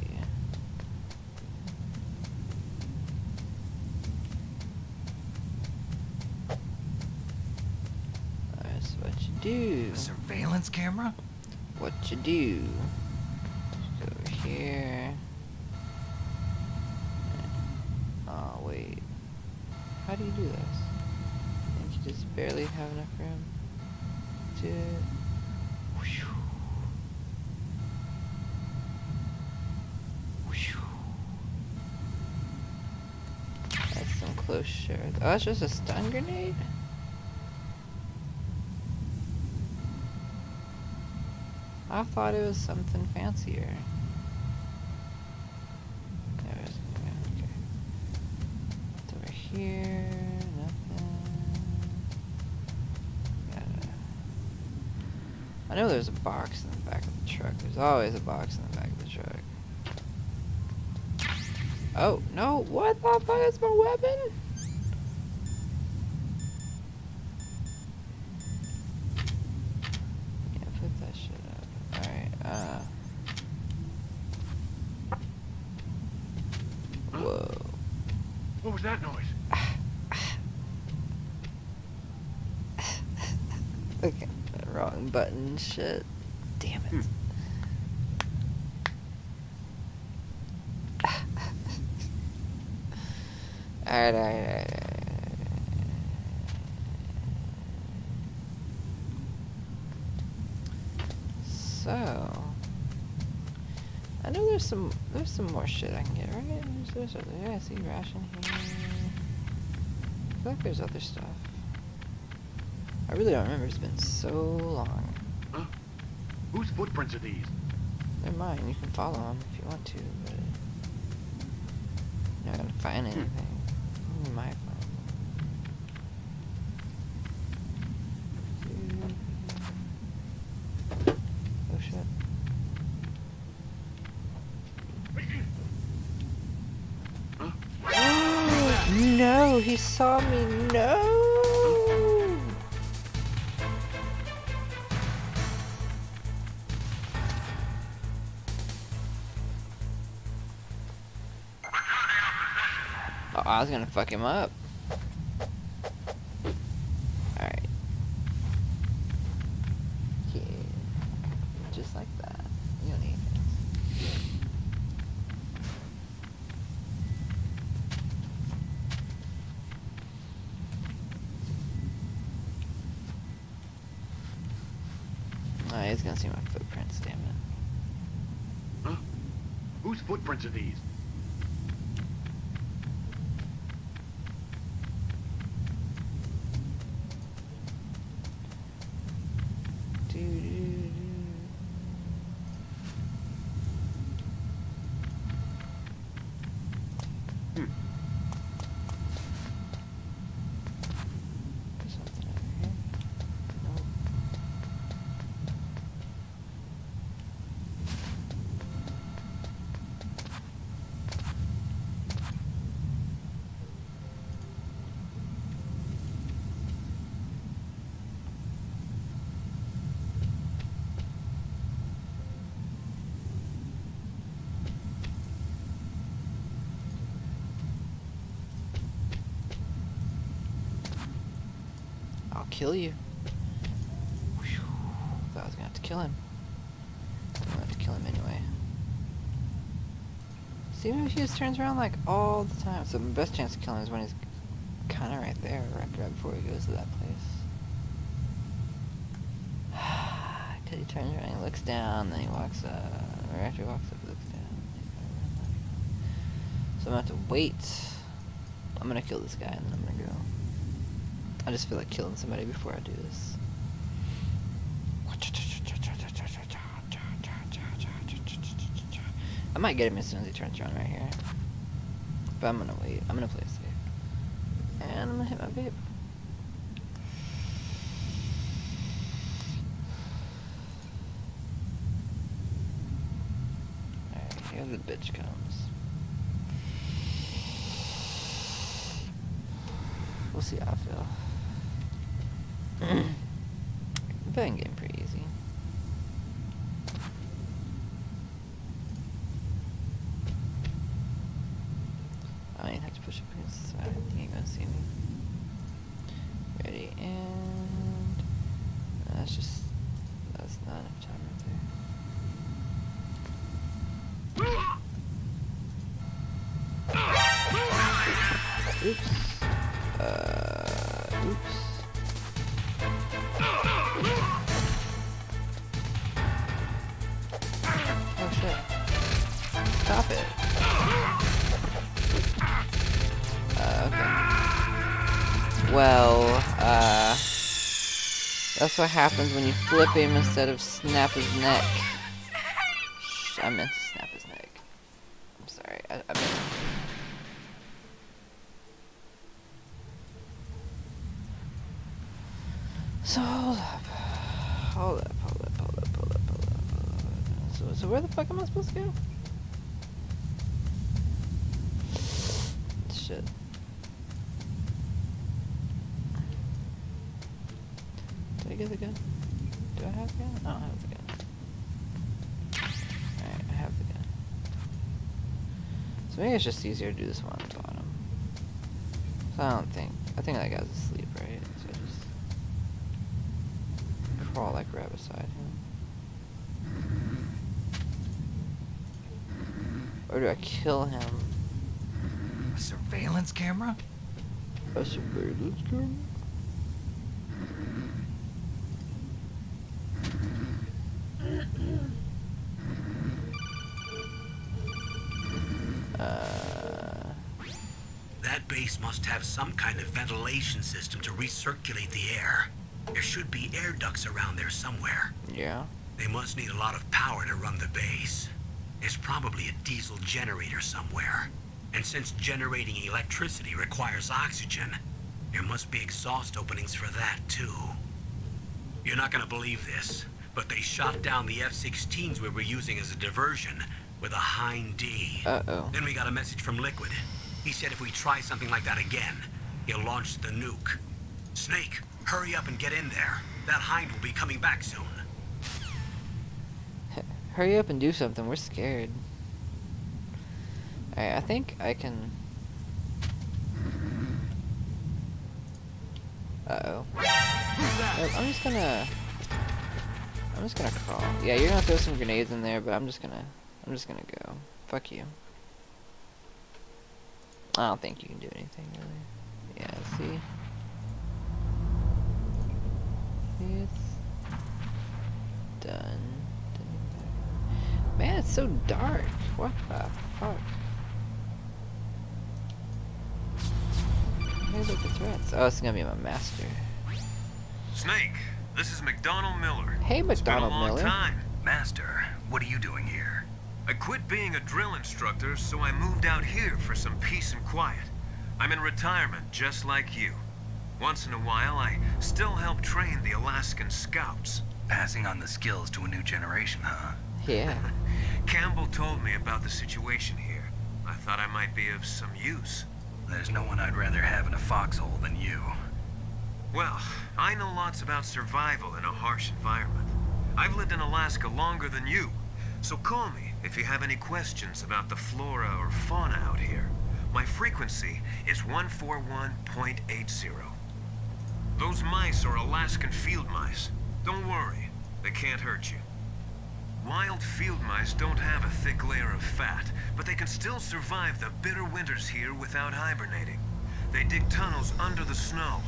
That's what you do. A surveillance camera? What you do. Just go over here. wait. How do you do this? Don't you just barely have enough room to... Whew. Whew. That's some close shit. Oh, that's just a stun grenade? I thought it was something fancier. There it is. Okay. It's over here. Nothing. I know there's a box in the back of the truck. There's always a box in the back of the truck. Oh, no. What the fuck is my weapon? Yeah, put that shit up. Alright, whoa. What was that noise? Okay, wrong button, shit. Damn it. Alright. So, I know there's some more shit I can get, right? There's other, yeah, I see ration here. I feel like there's other stuff. I really don't remember, it's been so long. Huh? Whose footprints are these? They're mine, you can follow them if you want to, but you're not gonna find anything. You might find them. Oh shit. No, he saw me, no! Oh, I was gonna fuck him up. Alright. Yeah. Just like that. You don't need it. Oh, he's gonna see my footprints, damn it. Huh? Whose footprints are these? Something over here. Nope. I'll kill you. Whew. Thought I was gonna have to kill him. I'm gonna have to kill him anyway. See, maybe he just turns around like all the time. So the best chance to kill him is when he's kind of right there, right before he goes to that place. Cause he turns around, he looks down, then he walks up. Or after he walks up, he looks down. So I'm gonna have to wait. I'm gonna kill this guy and then I'm gonna go. I just feel like killing somebody before I do this. I might get him as soon as he turns around right here. But I'm gonna wait. I'm gonna play it safe. And I'm gonna hit my vape. Alright, here the bitch comes. We'll see how I feel. Betting game pretty easy. I don't even have to push up against the side. He ain't gonna see me. Ready, and that's not enough time right there. shit. Stop it. Okay. Well, that's what happens when you flip him instead of snap his neck. I meant to snap his neck. I'm sorry. I meant to. So, hold up. So where the fuck am I supposed to go? Shit. Did I get the gun? Do I have the gun? I don't have the gun. Alright, I have the gun. So maybe it's just easier to do this one on the bottom. So I think that guy's asleep, right? So I just crawl like right beside him. Or do I kill him? A surveillance camera? A surveillance camera? That base must have some kind of ventilation system to recirculate the air. There should be air ducts around there somewhere. Yeah. They must need a lot of power to run the base. There's probably a diesel generator somewhere. And since generating electricity requires oxygen, there must be exhaust openings for that too. You're not gonna believe this, but they shot down the F-16s we were using as a diversion with a Hind D. Uh-oh. Then we got a message from Liquid. He said if we try something like that again, he'll launch the nuke. Snake, hurry up and get in there. That Hind will be coming back soon. Hurry up and do something. We're scared. Alright, I think I can... Uh-oh. Nope, I'm just gonna crawl. Yeah, you're gonna throw some grenades in there, but I'm just gonna go. Fuck you. I don't think you can do anything, really. Yeah, see? It's done. Man, it's so dark. What the fuck? Hey, look, the threats. Oh, it's gonna be my master. Snake, this is McDonald Miller. Hey, It's been a McDonald long Miller. time. Master, what are you doing here? I quit being a drill instructor, so I moved out here for some peace and quiet. I'm in retirement, just like you. Once in a while, I still help train the Alaskan Scouts. Passing on the skills to a new generation, huh? Yeah. Campbell told me about the situation here. I thought I might be of some use. There's no one I'd rather have in a foxhole than you. Well, I know lots about survival in a harsh environment. I've lived in Alaska longer than you, so call me if you have any questions about the flora or fauna out here. My frequency is 141.80. Those mice are Alaskan field mice. Don't worry, they can't hurt you. Wild field mice don't have a thick layer of fat, but they can still survive the bitter winters here without hibernating. They dig tunnels under the snow.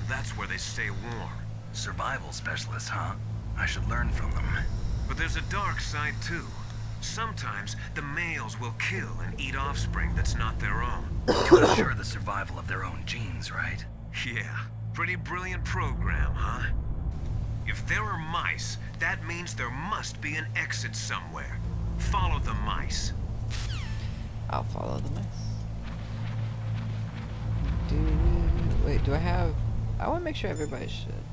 That's where they stay warm. Survival specialists, huh? I should learn from them. But there's a dark side too. Sometimes the males will kill and eat offspring that's not their own. To ensure the survival of their own genes, right? Yeah, pretty brilliant program, huh? If there are mice, that means there must be an exit somewhere. Follow the mice. I'll follow the mice. Wait, do I have... I want to make sure everybody should.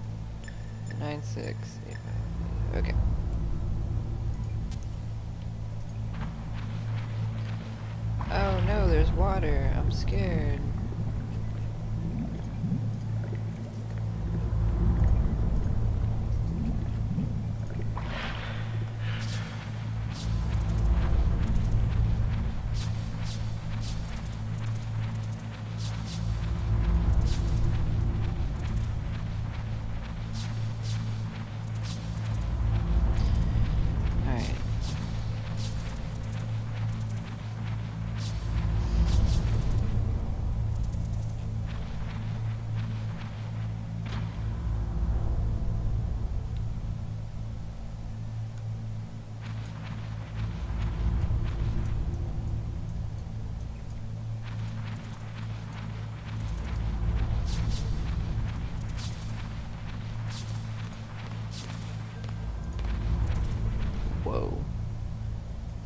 9685. Okay. Oh no, there's water. I'm scared.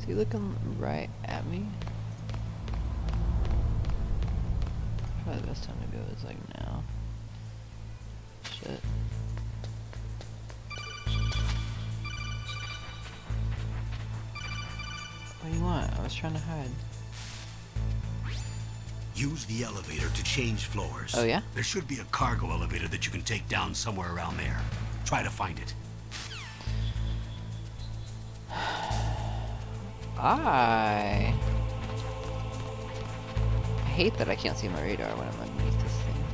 Is he looking right at me? Probably the best time to go is like now. Shit. What do you want? I was trying to hide. Use the elevator to change floors. Oh, yeah? There should be a cargo elevator that you can take down somewhere around there. Try to find it. I hate that I can't see my radar when I'm underneath this thing.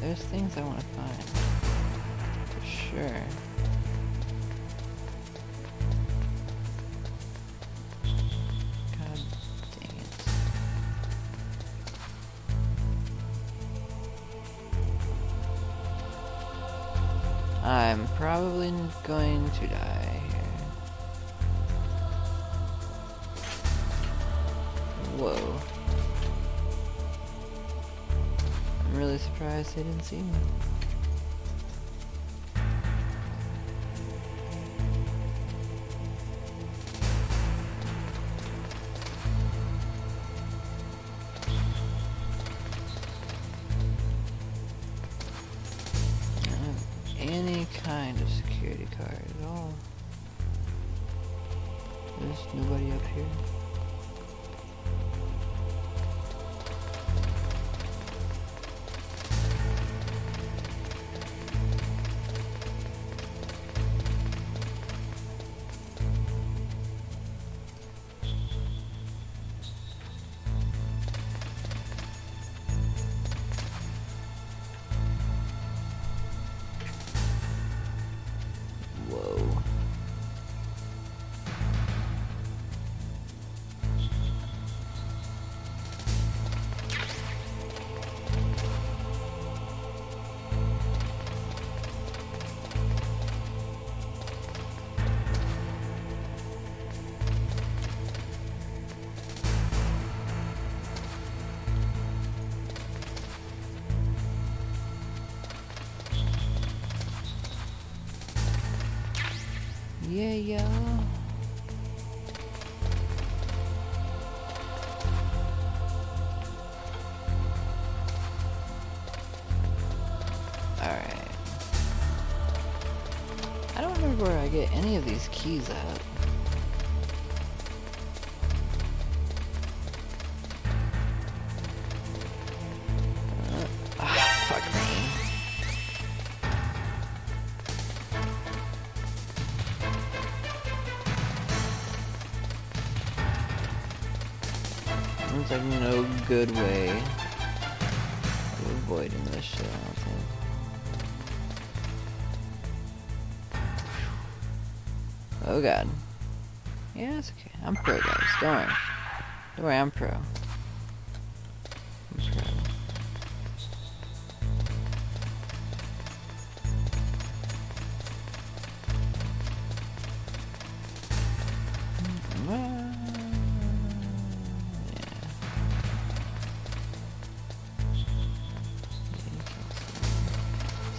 There's things I want to find. For sure. God dang it. I'm probably going to die here. Whoa. I'm really surprised they didn't see me. Any kind of security card at all. There's nobody up here. Whoa. Yeah, yeah. Alright. I don't remember where I get any of these keys at. Fuck me. There's like no good way of avoiding this shit, I don't think. Oh god. Yeah, it's okay. I'm pro, guys. Don't worry. Don't worry, I'm pro. I'm pro.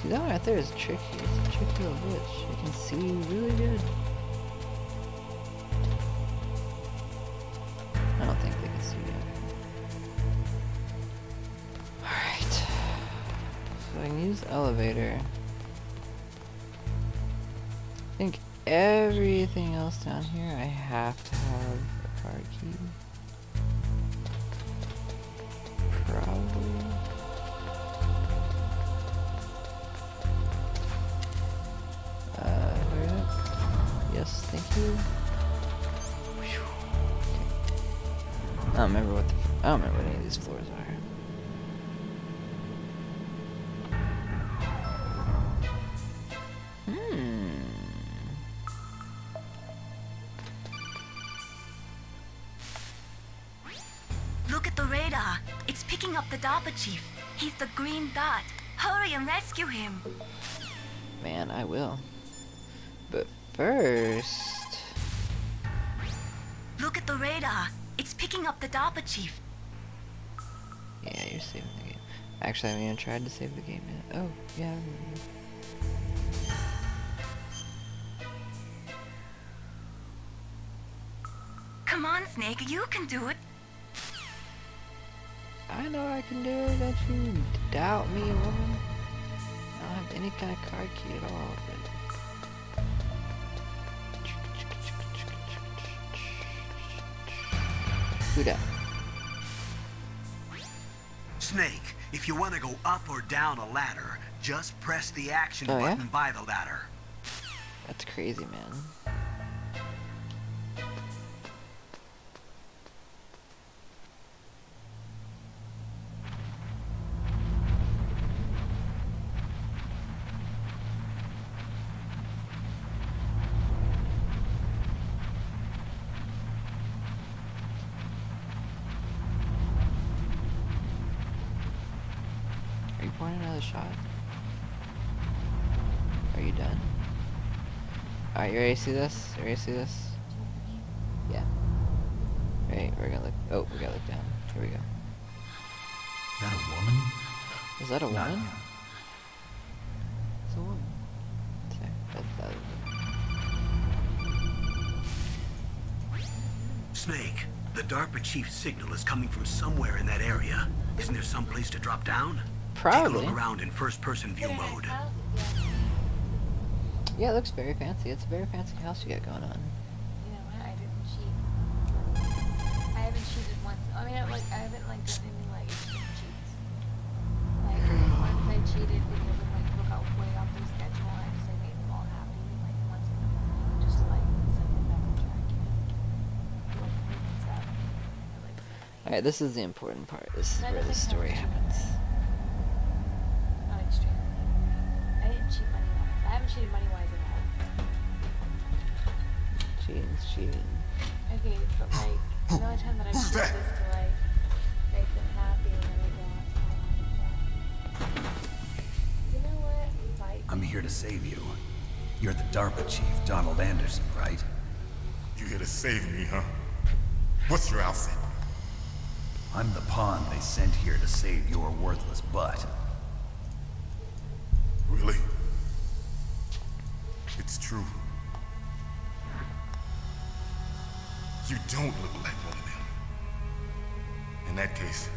See, that one right there is tricky. It's a tricky little bitch. You can see really good. I don't think they can see yet. Alright. So I can use the elevator. I think everything else down here I have to have a card key. Probably. Hurry up. Yes, thank you. Whew. Okay. I don't remember what any of these floors are. Look at the radar. It's picking up the DARPA chief. He's the green dot. Hurry and rescue him. Man, I will. But first... Look at the radar. It's picking up the DARPA chief. Yeah, you're saving the game. Actually, I haven't even tried to save the game yet. Oh, yeah. I remember. Come on, Snake, you can do it. I know I can do it. Don't you doubt me, woman? I don't have any kind of card key at all, but... Who dat? Snake, if you want to go up or down a ladder, just press the action Oh, yeah? button by the ladder. That's crazy, man. Are you pouring another shot? Are you done? Alright, you ready to see this? You ready to see this? Yeah. Right, we're gonna look. Oh, we gotta look down. Here we go. Is that a woman? Is that a Not woman? yet. It's a woman. Okay, that Snake, the DARPA chief's signal is coming from somewhere in that area. Isn't there some place to drop down? Probably. Take a look around in first-person view mode. Yeah, it looks very fancy. It's a very fancy house you got going on. You know what? I didn't cheat. I haven't cheated once. I mean, I haven't done any extreme cheats. Once I cheated because of book out way off their schedule, and I just made them all happy once in the morning, just to send them back on track. Alright, this is the important part. This is That where the doesn't story count. happens. Not extremely. I didn't cheat money wise. I haven't cheated money wise at all. Cheating's cheating. Okay, but the only time that I've cheated is to make them happy and then you know what? Fight. I'm here to save you. You're the DARPA chief, Donald Anderson, right? You here to save me, huh? What's your outfit? I'm the pawn they sent here to save your worthless butt. Really? It's true. You don't look like one of them. In that case,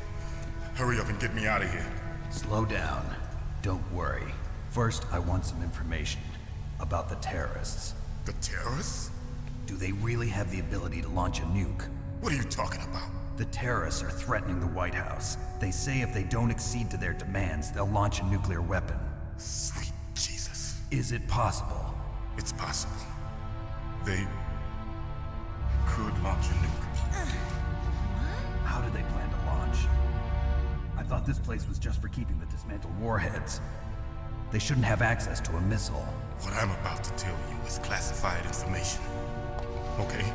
hurry up and get me out of here. Slow down. Don't worry. First, I want some information about the terrorists. The terrorists? Do they really have the ability to launch a nuke? What are you talking about? The terrorists are threatening the White House. They say if they don't accede to their demands, they'll launch a nuclear weapon. Sweet Jesus. Is it possible? It's possible. They could launch a nuke. How do they plan to launch? I thought this place was just for keeping the dismantled warheads. They shouldn't have access to a missile. What I'm about to tell you is classified information. Okay?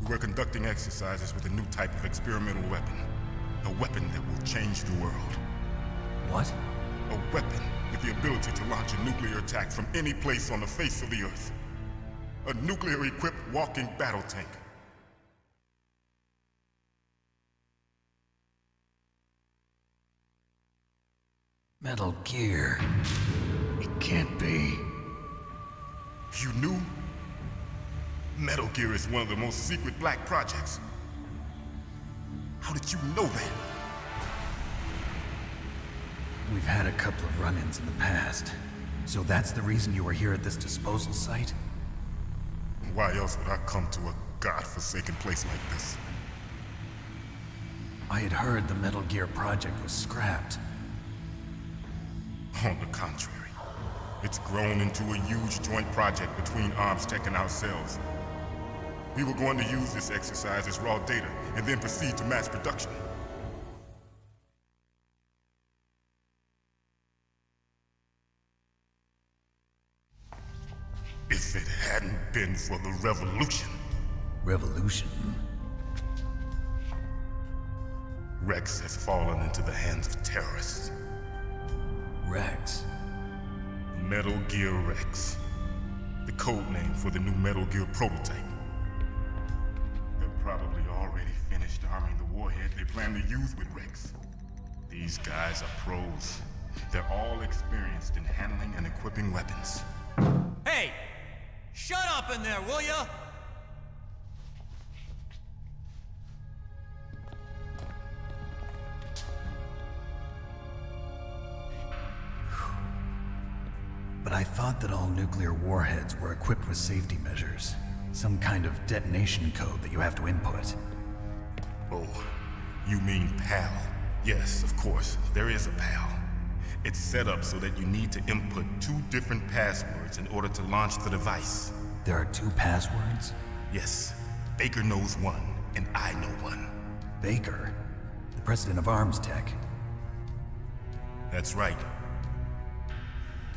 We were conducting exercises with a new type of experimental weapon. A weapon that will change the world. What? A weapon with the ability to launch a nuclear attack from any place on the face of the Earth. A nuclear-equipped walking battle tank. Metal Gear. It can't be. You knew? Metal Gear is one of the most secret black projects. How did you know that? We've had a couple of run-ins in the past. So that's the reason you were here at this disposal site? Why else would I come to a godforsaken place like this? I had heard the Metal Gear project was scrapped. On the contrary, it's grown into a huge joint project between ArmsTech and ourselves. We were going to use this exercise as raw data and then proceed to mass production. If it hadn't been for the revolution, Revolution? Rex has fallen into the hands of terrorists. Rex? Metal Gear Rex. The code name for the new Metal Gear prototype. They're probably already finished arming the warhead they plan to use with Rex. These guys are pros. They're all experienced in handling and equipping weapons. Hey! Shut up in there, will ya? thought that all nuclear warheads were equipped with safety measures. Some kind of detonation code that you have to input. Oh, you mean PAL? Yes, of course, there is a PAL. It's set up so that you need to input 2 different passwords in order to launch the device. There are 2 passwords? Yes, Baker knows one, and I know one. Baker? The president of Arms Tech. That's right.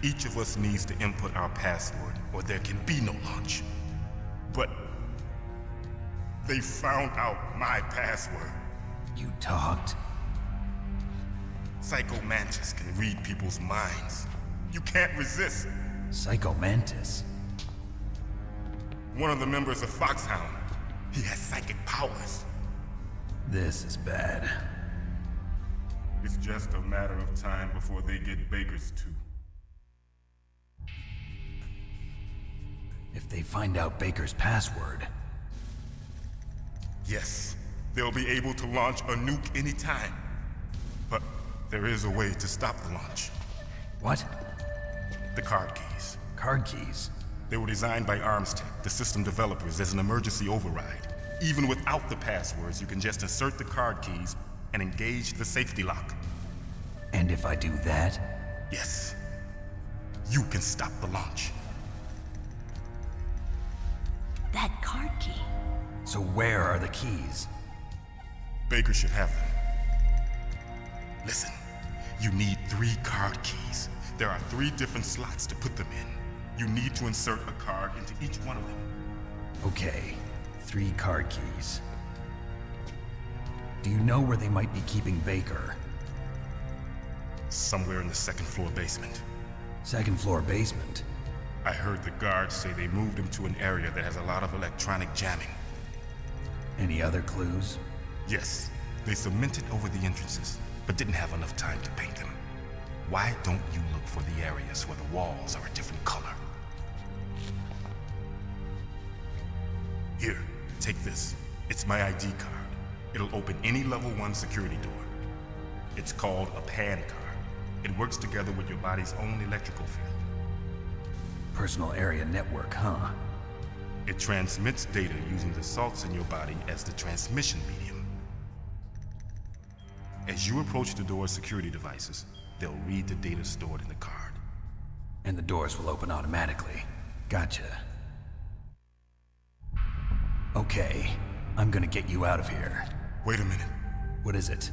Each of us needs to input our password, or there can be no launch. But they found out my password. You talked? Psycho Mantis can read people's minds. You can't resist. Psycho Mantis? One of the members of Foxhound. He has psychic powers. This is bad. It's just a matter of time before they get Baker's too. If they find out Baker's password... Yes, they'll be able to launch a nuke anytime. But there is a way to stop the launch. What? The card keys. Card keys? They were designed by Arms Tech, the system developers, as an emergency override. Even without the passwords, you can just insert the card keys and engage the safety lock. And if I do that? Yes. You can stop the launch. That card key. So where are the keys? Baker should have them. Listen, you need 3 card keys. There are 3 different slots to put them in. You need to insert a card into each one of them. Okay, 3 card keys. Do you know where they might be keeping Baker? Somewhere in the 2nd floor basement. 2nd floor basement? I heard the guards say they moved him to an area that has a lot of electronic jamming. Any other clues? Yes, they cemented over the entrances, but didn't have enough time to paint them. Why don't you look for the areas where the walls are a different color? Here, take this. It's my ID card. It'll open any level 1 security door. It's called a PAN card. It works together with your body's own electrical field. Personal area network, huh? It transmits data using the salts in your body as the transmission medium. As you approach the door's security devices, they'll read the data stored in the card. And the doors will open automatically. Gotcha. Okay, I'm gonna get you out of here. Wait a minute. What is it?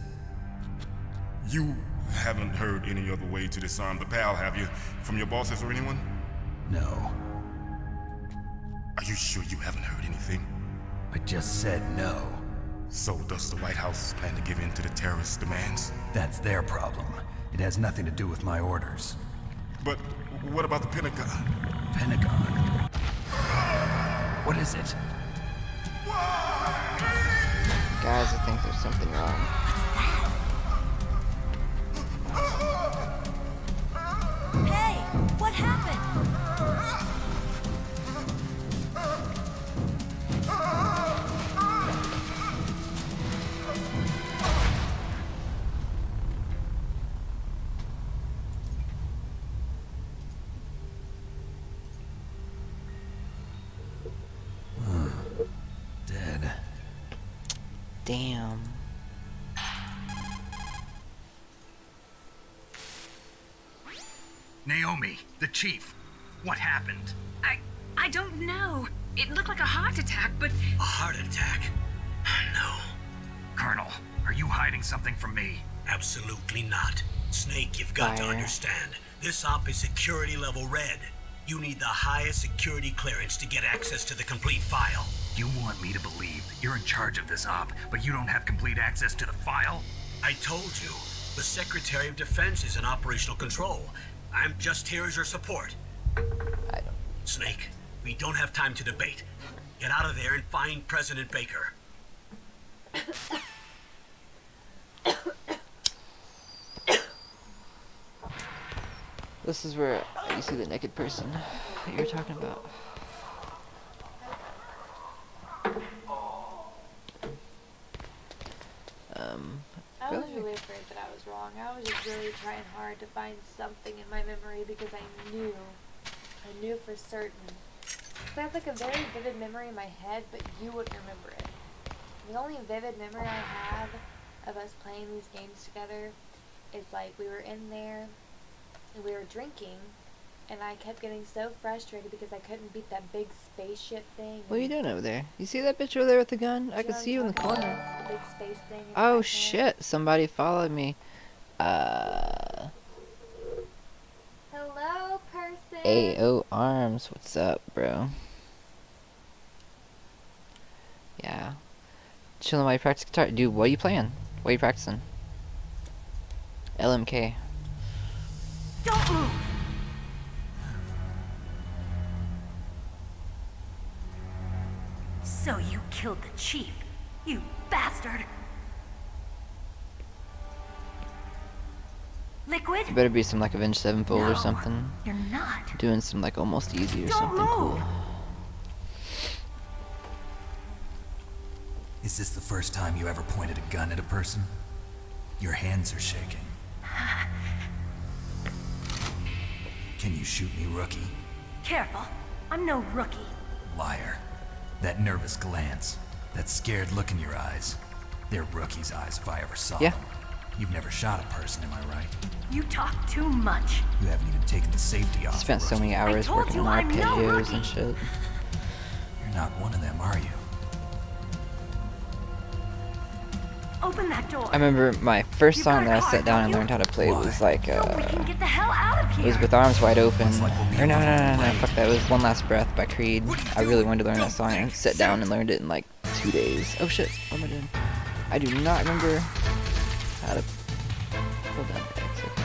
You haven't heard any other way to disarm the PAL, have you? From your bosses or anyone? No. Are you sure you haven't heard anything? I just said no. So does the White House plan to give in to the terrorists' demands? That's their problem. It has nothing to do with my orders. But what about the Pentagon? Pentagon? What is it? Guys, I think there's something wrong. Hey, what happened? Dead. Damn. Naomi, the chief. What happened? I don't know. It looked like a heart attack, but... A heart attack? No, Colonel, are you hiding something from me? absolutely not. Snake, you've got to Fire. understand. This op is security level red. You need the highest security clearance to get access to the complete file. You want me to believe that you're in charge of this op, but you don't have complete access to the file? I told you, the Secretary of Defense is in operational control. I'm just here as your support. I don't. Snake, we don't have time to debate. Get out of there and find President Baker. This is where you see the naked person that you're talking about. I was Really? really afraid that I was wrong. I was just really trying hard to find something in my memory because I knew I knew for certain. So I have like a very vivid memory in my head, but you wouldn't remember it. The only vivid memory I have of us playing these games together is like we were in there and we were drinking, and I kept getting so frustrated because I couldn't beat that big spaceship thing. What are you doing over there? You see that bitch over there with the gun? I can see you in the corner. The big space thing. Oh shit, somebody followed me. Hello, person. AO Arms, what's up, bro? Yeah. Chilling while you practice guitar. Dude, what are you playing? What are you practicing? LMK. Don't move! So you killed the chief, you bastard! Liquid? You better be some like Avenged Sevenfold or No, something. you're not. Doing some like almost easy or Don't something cool. move. Is this the first time you ever pointed a gun at a person? Your hands are shaking. Can you shoot me, rookie? Careful, I'm no rookie. Liar. That nervous glance, that scared look in your eyes. They're rookie's eyes if I ever saw Yeah. them. You've never shot a person, am I right? You talk too much. You haven't even taken the safety off. Spent so many rookie. hours told working you on I'm no arpeggios rookie. and shit. You're not one of them, are you? Open that door. I remember my first You song got a that I car, sat down don't and you? learned how to play was like So we can get the hell out of it here. was With Arms Wide Open. Looks like we'll be Or no, a no, no, no, no, little fuck that. It was One Last Breath by Creed. I really wanted to learn that song and sat down and learned it in like 2 days. Oh shit, what am I doing? I do not remember how to... Hold on, X, okay.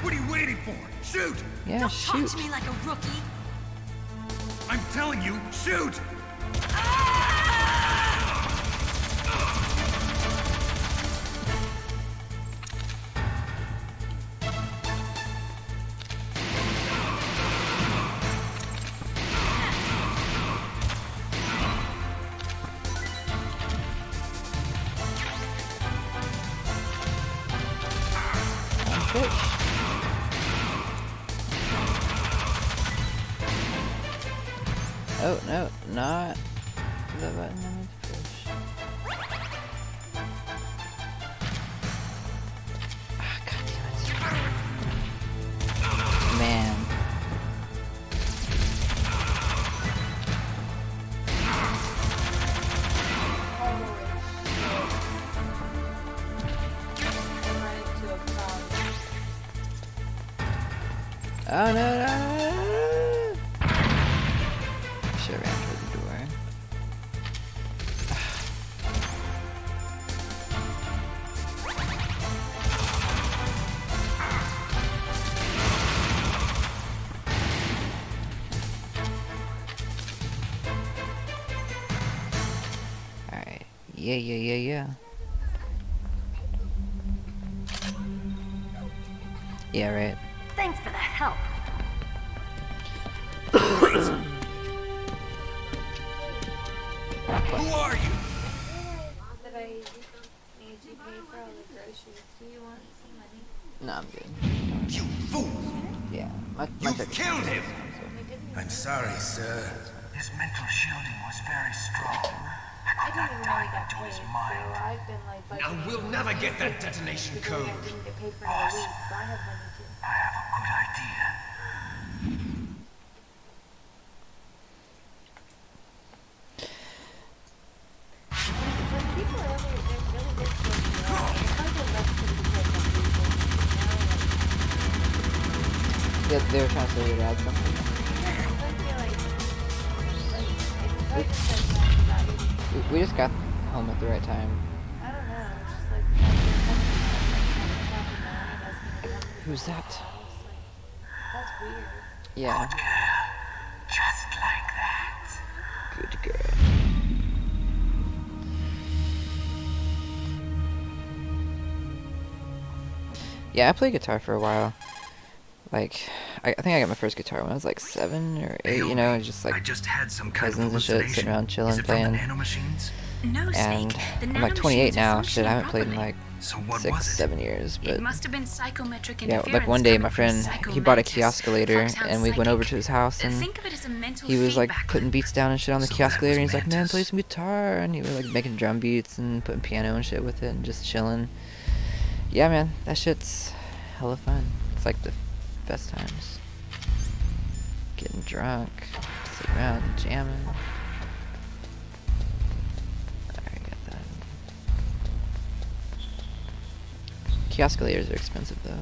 What are you waiting for? Shoot! Yeah, Don't shoot. talk to me like a rookie. I'm telling you, shoot! Bitch. Oh, no, not the button I need to push. Ah, god damn it. Man. Oh no, no, no, no, no. Should have ran toward the door. Alright. Yeah. Yeah, right. Thanks for the help. Who are you? That I need to pay for all the groceries. Do you want some money? No, I'm good. You fool! Yeah, my You've check is killed him! I'm sorry, sir. His mental shielding was very strong. I didn't even know he got paid, so I've been like Now budgeting we'll never get that detonation because code. I didn't get paid for another week, so I have money too. I have a good idea. When people are over, they're really good to me. It's hard to love them because of people, Yeah, they were trying to say your dad something. I feel like it's hard to spend time without you. We just got home at the right time. I don't know, it's just like the fact that you're coming Who's that? That's weird. Yeah. Just like that. Good girl. Yeah, I played guitar for a while. Like, I think I got my first guitar when I was like 7 or 8. You know, just I like just had some kind of cousins and shit sitting around chilling, Is it from the playing. nanomachines? No, And Snake. The I'm like 28 nanomachines are now. Shit, I haven't played in functioning like So what was 6, it? 7 years. It But must have been psychometric yeah, interference like one day coming my from friend, Psycho he bought a Mantis, kioskulator, Foxhound and we went over Psychic. to his house, and Think of it as a mental he was like feedback putting loop. beats down and shit on the So that kioskulator, was and he's like, man, Mantis. play some guitar, and he was like making drum beats and putting piano and shit with it and just chilling. Yeah, man, that shit's hella fun. It's like the best times. Getting drunk, sitting around jamming. Alright, got that. Kioskulators are expensive though.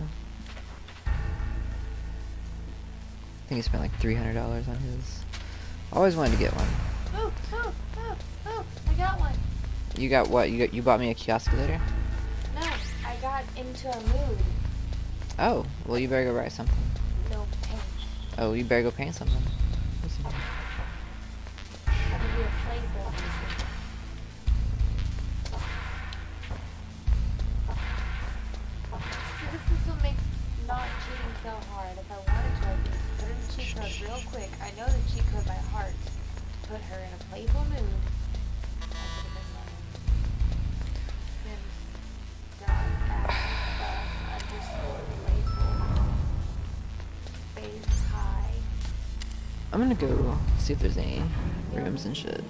I think he spent like $300 on his. Always wanted to get one. Oh, I got one. You got what? You bought me a kioskulator? No, I got into a mood. Oh, well you better go write something. No paint. Oh, you better go paint something. I'm gonna do a playboy. See, this is what makes not cheating so hard. If I wanted to, I could just put in the cheat code real quick. I know the cheat code by heart. Put her in a playful mood. I could have been running. Sims.add_playful space high. I'm gonna go see if there's any rooms and shit.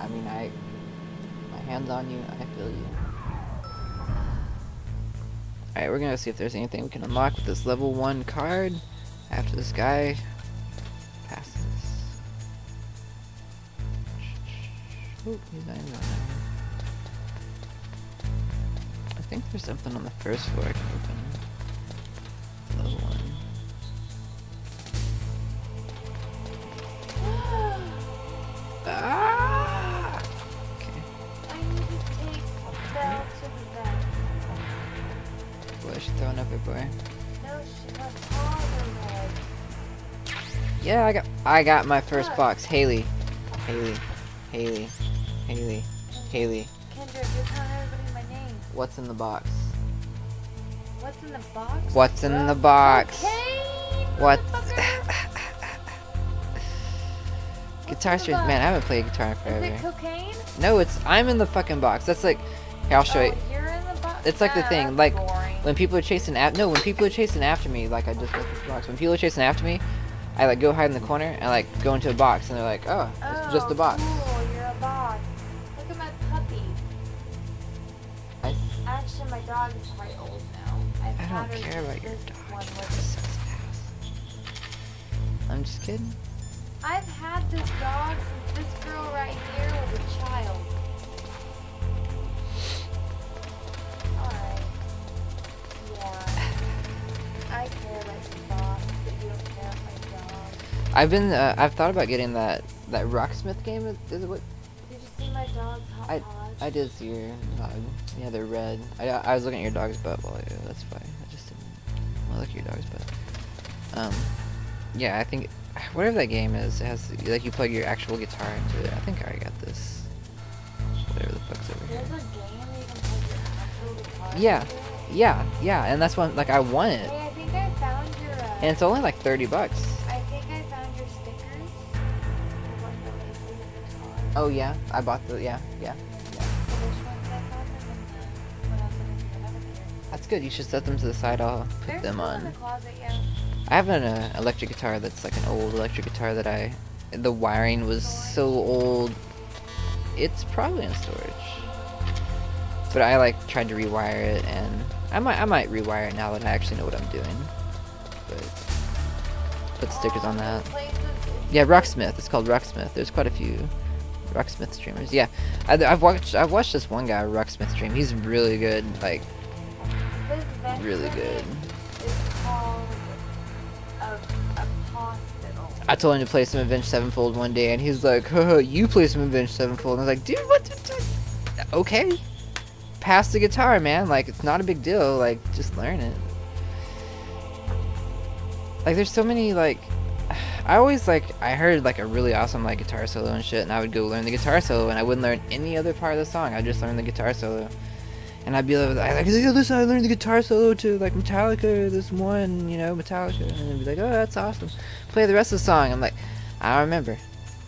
I mean, my hand's on you, I feel you. Alright, we're gonna see if there's anything we can unlock with this level 1 card after this guy passes. Oh, he's not even on there. I think there's something on the first floor I can open. Level 1. Ah! Okay. I need to take Belle to the vet. What is she throwing up her boy? No, she has paws on leg. Yeah, I got my first box. Haley. Haley. Haley. Haley. Haley. Kendra, you're telling everybody my name. What's in the box? What's in the box? What's in the box? Cocaine, What? motherfucker. Guitar in the strings. box? Man, I haven't played guitar in Is forever. it cocaine? No, I'm in the fucking box. That's like, here, I'll show you. Oh, you're in the box? It's like the Ah, thing, that's like boring. when people are chasing when people are chasing after me, like I just left this box. When people are chasing after me, I like go hide in the corner and like go into a box, and they're like, oh, it's just a box. Cool, you're a box. Look at my puppy. I Actually, my dog is quite old now. I've I had don't her care about your this dog. one You with- fucking sus ass. I'm just kidding. I've had this dog since this girl right here was a child. Alright. Yeah. I care about your box, but you don't care about my dog. I've thought about getting that Rocksmith game. Is it what? Did you see my dog's hot paws? I did see your dog. Yeah, they're red. I was looking at your dog's butt while that's fine. I just didn't look at your dog's butt. Yeah, I think whatever that game is, it has like you plug your actual guitar into it. I think I already got this. Whatever the fuck's over here. There's a game where you can plug your actual guitar Yeah, into it. yeah, and that's one like I want it, Hey, I think I found your, and it's only like $30. I think I found your stickers. The one that labels your guitar. Oh yeah, I bought the yeah. So which ones I found them and what else I didn't even have in here. That's good. You should set them to the side. I'll put There's them some on. in the closet, yeah. I have an electric guitar that's like an old electric guitar that the wiring was so old. It's probably in storage. But I like tried to rewire it, and I might rewire it now that I actually know what I'm doing. But put stickers on that. Yeah, Rocksmith. It's called Rocksmith. There's quite a few Rocksmith streamers. Yeah, I've watched this one guy Rocksmith stream. He's really good. Like This really good. is called a hospital. I told him to play some Avenged Sevenfold one day, and he's like, "Haha, you play some Avenged Sevenfold." And I was like, "Dude, what? Okay, pass the guitar, man. Like, it's not a big deal. Like, just learn it." Like, there's so many like, I heard like a really awesome like guitar solo and shit, and I would go learn the guitar solo, and I wouldn't learn any other part of the song. I'd just learn the guitar solo, And I'd be like, listen, I learned the guitar solo to like Metallica, this one, you know, Metallica, and they'd be like, oh, that's awesome. Play the rest of the song. I'm like, I don't remember.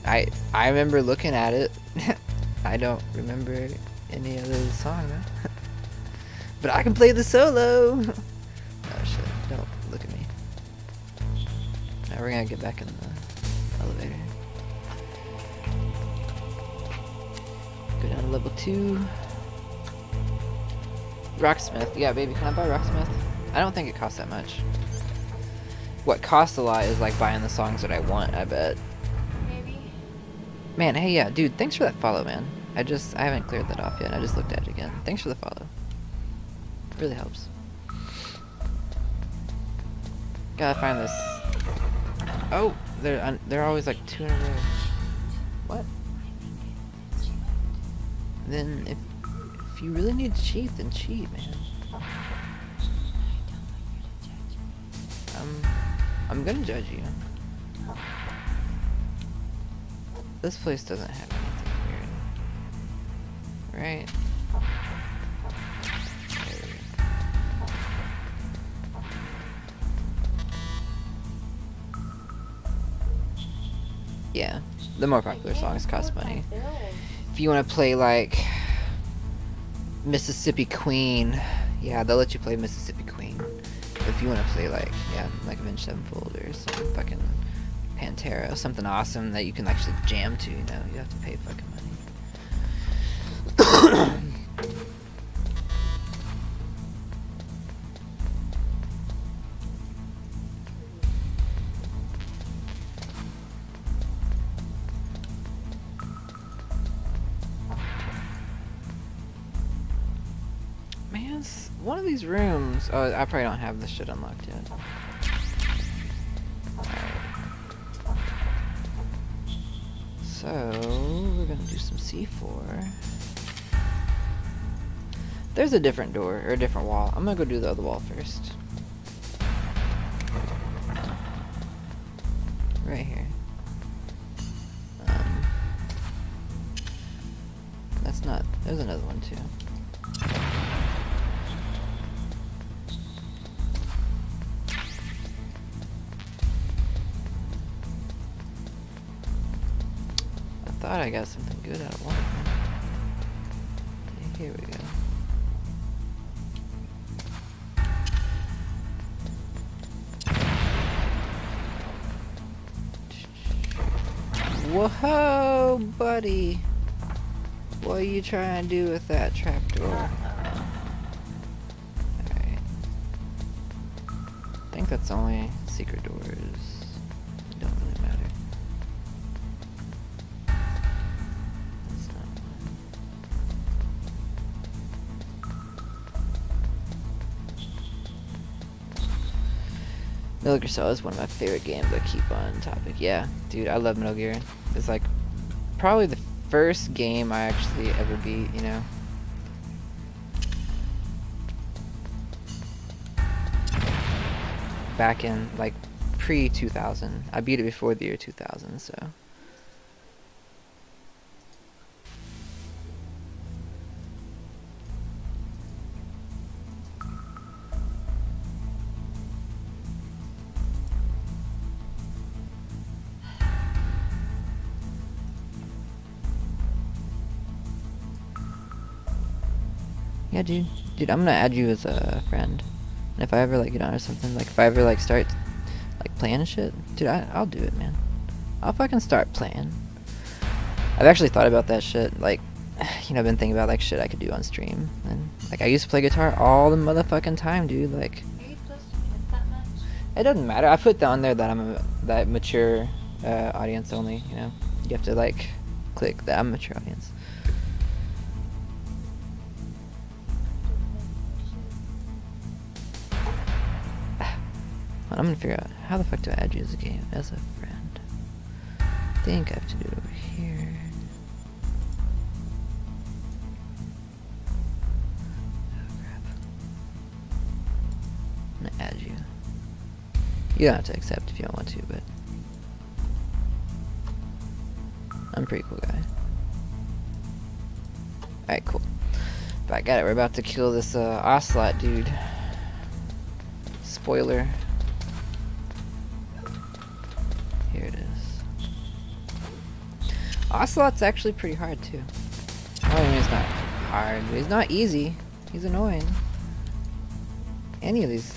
I remember looking at it. I don't remember any other song, man. But I can play the solo. Oh shit! Don't look at me. Now we're gonna get back in the elevator. Go down to level 2. Rocksmith. Yeah, baby, can I buy Rocksmith? I don't think it costs that much. What costs a lot is like buying the songs that I want, I bet. Maybe. Man, hey, yeah, dude, thanks for that follow, man. I haven't cleared that off yet. I just looked at it again. Thanks for the follow. It really helps. Gotta find this. Oh, they're always like 2 in a row. What? Then if you really need to cheat, then cheat, man. I'm gonna judge you. This place doesn't have anything weird. Right? Yeah, the more popular songs cost money. If you want to play like Mississippi Queen, yeah, they'll let you play Mississippi Queen. If you want to play like, yeah, like Avenged Sevenfold or some fucking Pantera, something awesome that you can actually jam to, you know, you have to pay fucking money. Man, one of these rooms. Oh, I probably don't have this shit unlocked yet. So, we're gonna do some C4. There's a different door, or a different wall. I'm gonna go do the other wall first. Right here. That's not... There's another one, too. I thought I got something good out of one of them. Okay, here we go. Whoa, buddy. What are you trying to do with that trapdoor? Alright. I think that's only secret doors. It don't really matter. That's not one. Metal Gear Solid is one of my favorite games that keep on topic. Yeah, dude, I love Metal Gear. It's like probably the first game I actually ever beat, you know? Back in, like, pre-2000. I beat it before the year 2000, so... Yeah, dude, I'm gonna add you as a friend. And if I ever like get on or something, like if I ever like start like playing shit, dude, I'll do it, man. I'll fucking start playing. I've actually thought about that shit, like, you know, I've been thinking about like shit I could do on stream. And like I used to play guitar all the motherfucking time, dude. Like, Are you supposed to miss that much? it doesn't matter. I put down there that I'm that mature audience only. You know, you have to like click that I'm a mature audience. I'm gonna figure out how the fuck do I add you as a game as a friend. I think I have to do it over here. Oh crap. I'm gonna add you. You don't have to accept if you don't want to, but I'm a pretty cool guy. Alright, cool. Back at it. We're about to kill this ocelot dude. Spoiler. Here it is. Ocelot's actually pretty hard too. I mean, it's not hard, but he's not easy. He's annoying. Any of these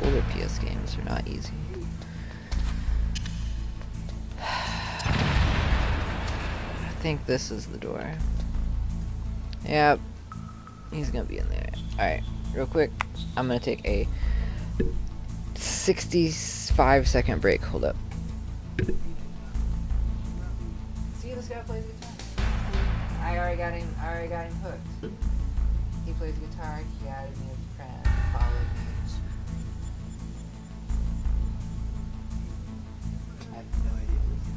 older PS games are not easy. I think this is the door. Yep. He's gonna be in there. Alright, real quick. I'm gonna take a 65-second break. Hold up. See, this guy plays guitar. I already got him hooked. He plays guitar, he added me as a friend, followed me. I have no idea who this is.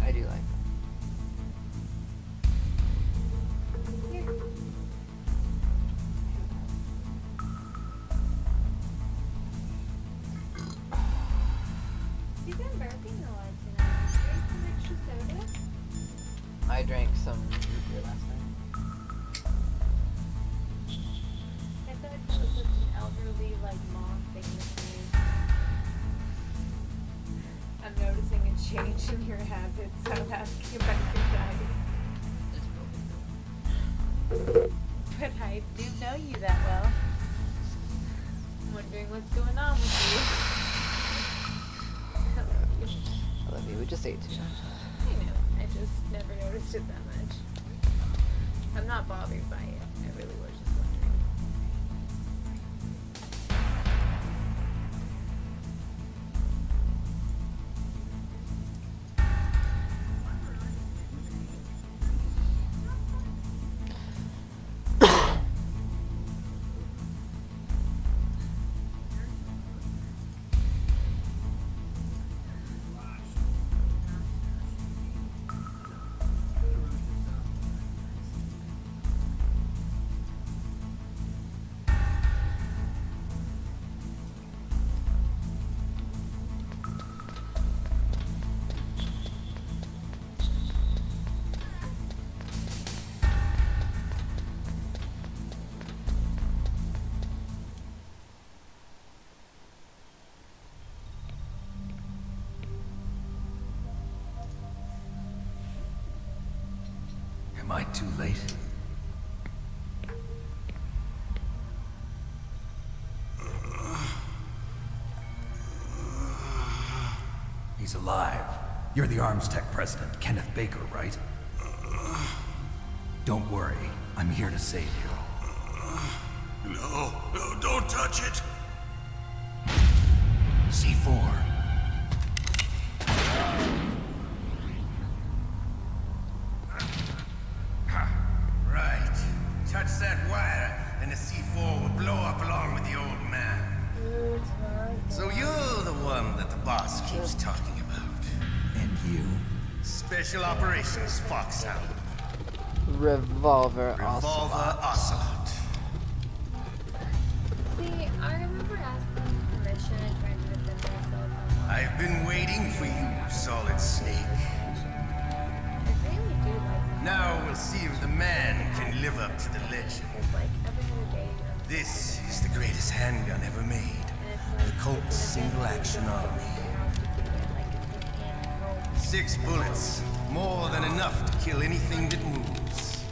I do like him. Here. You've been burping a lot tonight. Drink some extra soda? I drank some root beer last night. I feel like that was such an elderly, like, mom thing to do. I'm noticing a change in your habits, so I'm asking about your diet. But I do know you that well. I'm wondering what's going on with you. I love you. I love you. We just ate too. I know. I just never noticed it that much. I'm not bothered by it. I really was just wondering. Am I too late? He's alive. You're the Arms Tech president, Kenneth Baker, right? Don't worry. I'm here to save you. No, don't touch it. C4. Right. Touch that wire, and the C4 will blow up along with the old man. So you're the one that the boss keeps talking about. And you? Special Operations Foxhound. Revolver Revolver Ocelot. See, I remember asking permission and trying to defend myself online. I've been waiting for you, Solid Snake. I really do like that. Now we'll see if the man can live up to the legend. It's like every other day you're on the This is the greatest handgun ever made. and it's like The Colt's Single Action Army. 6 bullets, more than enough to kill anything that moves.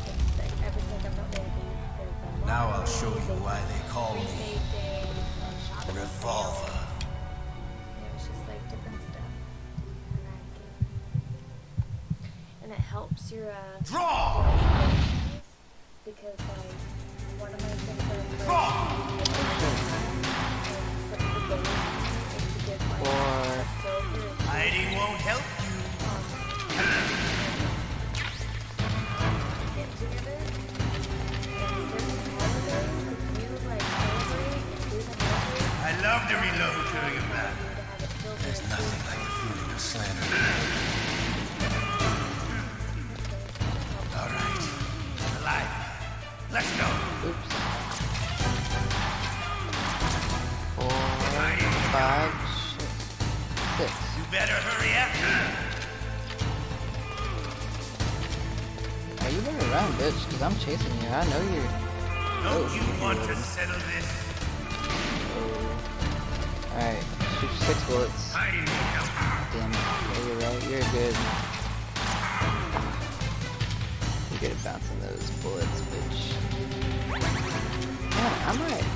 Now I'll show you why they call me Revolver. It's just like different stuff. And it helps your Draw! because like one of my things that I'm Hiding won't help you. I love to reload during a battle. There's nothing like the feeling of slander. All right, alive. Let's go. Oops. 4, 5, 6. You better hurry up. I Well, you better run, bitch, because I'm chasing you. I know you're... Don't you want to settle this? Alright, shoot 6 bullets. I didn't help. Damn it. Yeah, you're right. You're good. You're good at bouncing those bullets, bitch. Yeah, I'm right.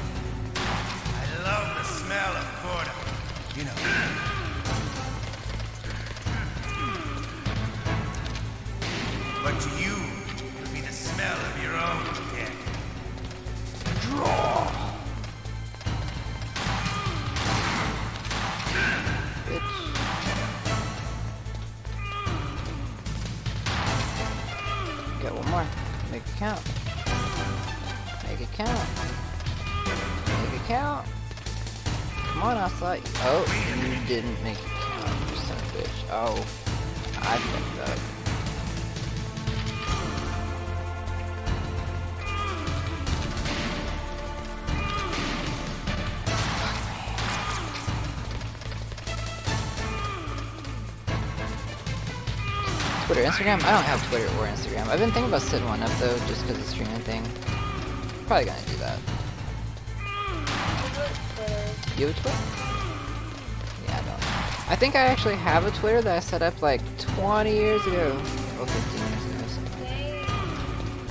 I love the smell of Porter. You know. But to you, it'll be the smell of your own death. Draw! Bitch. Got one more. Make it count. Make it count. Make it count. Come on, I saw you. Oh, you didn't make it count, you son of a bitch. Oh, I fucked up. Twitter, Instagram? I don't have Twitter or Instagram. I've been thinking about setting one up though, just because of the streaming thing. Probably gonna do that. You have a Twitter? Yeah, I don't. I think I actually have a Twitter that I set up like 20 years ago. Or 15 years ago. So.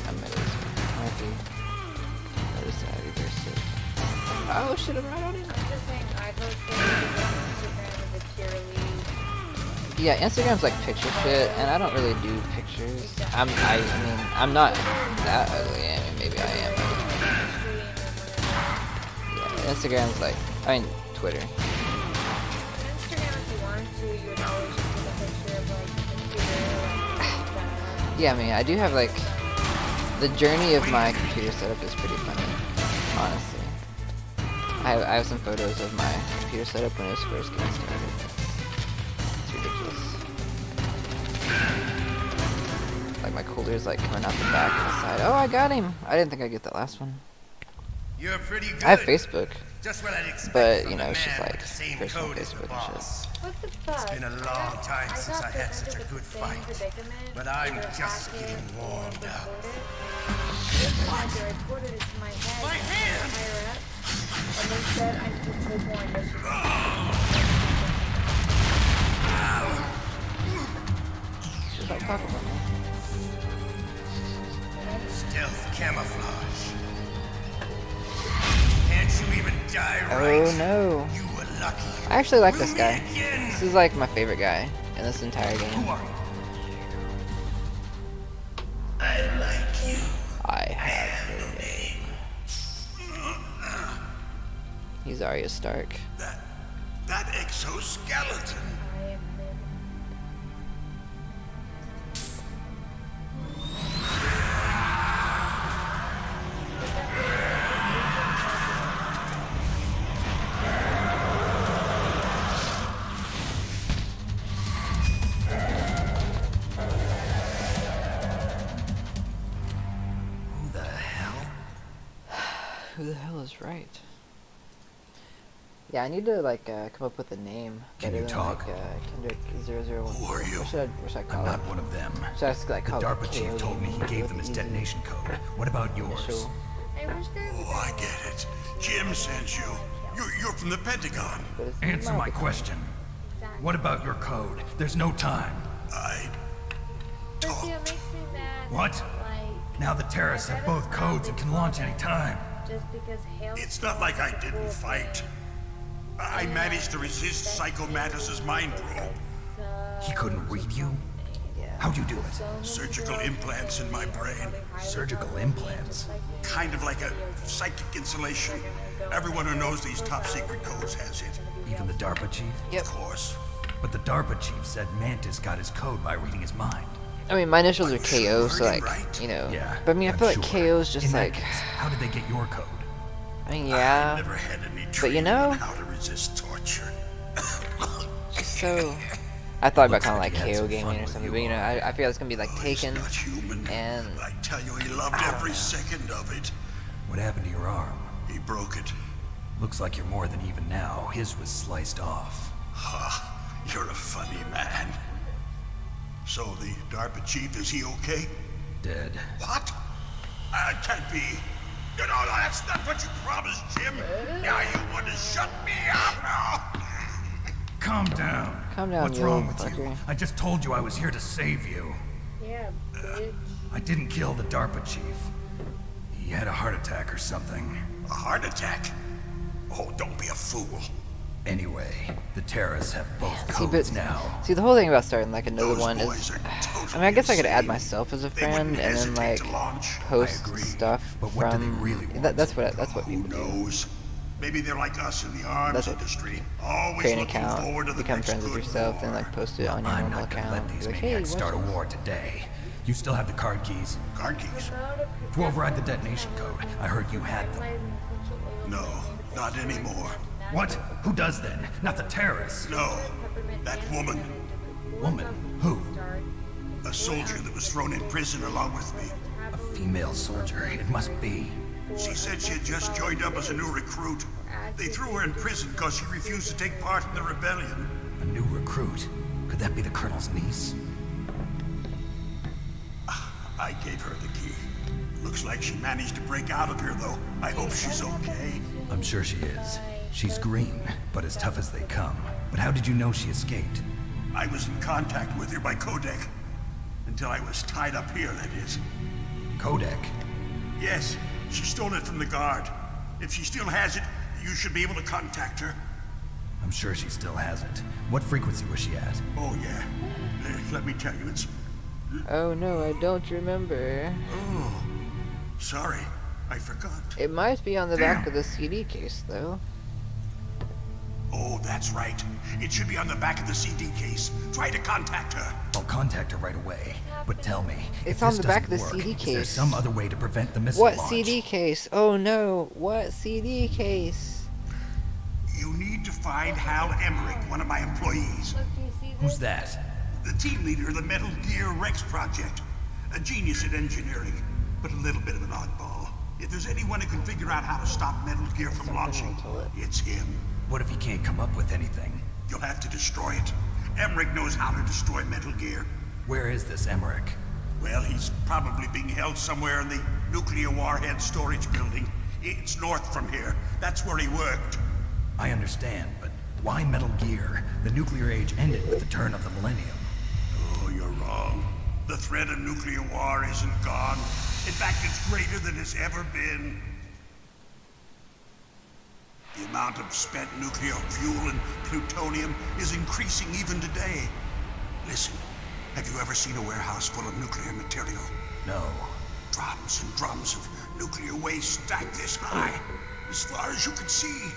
I might be. Notice that either. So. Oh shit, I'm right on it. I'm just saying I go to Instagram as a purely... Yeah, Instagram's like picture shit, and I don't really do pictures. I mean, I'm not that ugly. I mean, maybe I am. Yeah, Instagram's like, I mean, Twitter. Instagram, if you wanted to, you would always just take a picture of like the computer, like, Yeah, I mean, I do have like, the journey of my computer setup is pretty funny, honestly. I have some photos of my computer setup when it was first getting started. Like my cooler's like coming out the back and the side. Oh, I got him! I didn't think I'd get that last one. You're pretty good. I have Facebook, Just what I'd expect but from you know, the it's just man like with the same personal code as the Facebook and shit. boss. what the fuck? It's been a long time since I had such a presented good with the same fight. predicament, But I'm either just hack it getting or warmed up. report it. This had to report it to my head, My hand! higher up, and they said I need to take more initiative. Just like talking about me. Stealth camouflage. Can't you even die right? Oh no. You were lucky. I actually like We'll this guy. meet again. This is like my favorite guy in this entire game. Who are you? I like you. I have no name. He's Arya Stark. That exoskeleton. I am mid. Who the hell? Who the hell is right? Yeah, I need to like come up with a name. Can better you than, talk? Like, Kendrick 001. Who are you? What should I call I'm it? not one of them. Should I just like The call DARPA it chief KO told me he with gave them his easy detonation code. What about yours? initial? I wish there was Oh, I get it. Jim sent you. You're from the Pentagon. But it's Answer not my the- question. exactly. What about your code? There's no time. I But see, it makes me mad. What? Like, Now the terrorists have both codes and can launch any time. just because Hale. It's not like I didn't fight. I managed to resist Psycho Mantis's mind probe. He couldn't read you? Yeah. How'd you do it? Surgical implants in my brain. Surgical implants? Kind of like a psychic insulation. Everyone who knows these top secret codes has it. Even the DARPA chief? Yep. Of course. But the DARPA chief said Mantis got his code by reading his mind. I mean, my initials are Are you sure KO, you so heard like, him right? you know. Yeah. But I mean, I I'm feel like sure. KO is just In that like, case, how did they get your code? I mean, I yeah, never had any but you training know, on how to resist torture. just so. I thought about Looks kind of like like he had KO some gaming fun or with something, you but you know, all. I feel it's gonna be like He's Taken, not human. and I tell you, he loved I don't every know. second of it. What happened to your arm? He broke it. Looks like you're more than even now. His was sliced off. Ha, you're a funny man. So the DARPA chief, is he okay? Dead. What? That can't be. You know, that's not what you promised, Jim. Now you want to shut me up? Calm down. Calm down, What's you wrong old with you? fucker. I just told you I was here to save you. Yeah, bitch. I didn't kill the DARPA chief. He had a heart attack or something. A heart attack? Oh, don't be a fool. Anyway, the terrorists have both See, codes but now. see, the whole thing about starting like another Those one boys is, are totally I mean, I guess I could add insane. myself as a They wouldn't friend and then hesitate like to launch. post agree. stuff But what do from. they really want? That's what Who people do. knows? Maybe they're like us in the arms That's what- industry. Always Create an looking account, forward to the become next friends with good yourself, then war. like post it on your I'm normal not gonna account. let these Be like, hey, maniacs start a watch war today. You still have the card keys? Card keys? To override the detonation code. I heard you had them. No, not anymore. What? Who does then? Not the terrorists. No, that woman. Woman? Who? A soldier that was thrown in prison along with me. A female soldier. It must be. She said she had just joined up as a new recruit. They threw her in prison because she refused to take part in the rebellion. A new recruit. Could that be the colonel's niece? I gave her the key. Looks like she managed to break out of here, though. I hope she's okay. I'm sure she is. She's green, but as tough as they come. But how did you know she escaped? I was in contact with her by codec. Until I was tied up here, that is. Codec. Yes, she stole it from the guard. If she still has it, you should be able to contact her. I'm sure she still has it. What frequency was she at? Oh, yeah. Let me tell you, it's... Oh no, I don't remember. Oh, sorry. I forgot. It might be on the back Damn. of the CD case though. Oh, that's right. It should be on the back of the CD case. Try to contact her. I'll contact her right away. But tell me, It's if on this the back of the doesn't work, CD is there case. some other way to prevent the missile What launch? CD case? Oh no, what CD case? You need to find Hal Emmerich, one of my employees. Look, do you see this? Who's that? The team leader of the Metal Gear Rex project. A genius at engineering, but a little bit of an oddball. If there's anyone who can figure out how to stop Metal Gear from launching, it's him. What if he can't come up with anything? You'll have to destroy it. Emmerich knows how to destroy Metal Gear. Where is this Emmerich? Well, he's probably being held somewhere in the nuclear warhead storage building. It's north from here. That's where he worked. I understand, but why Metal Gear? The nuclear age ended with the turn of the millennium. Oh, you're wrong. The threat of nuclear war isn't gone. In fact, it's greater than it's ever been. The amount of spent nuclear fuel and plutonium is increasing even today. Listen, have you ever seen a warehouse full of nuclear material? No. Drums and drums of nuclear waste stacked this high, as far as you can see.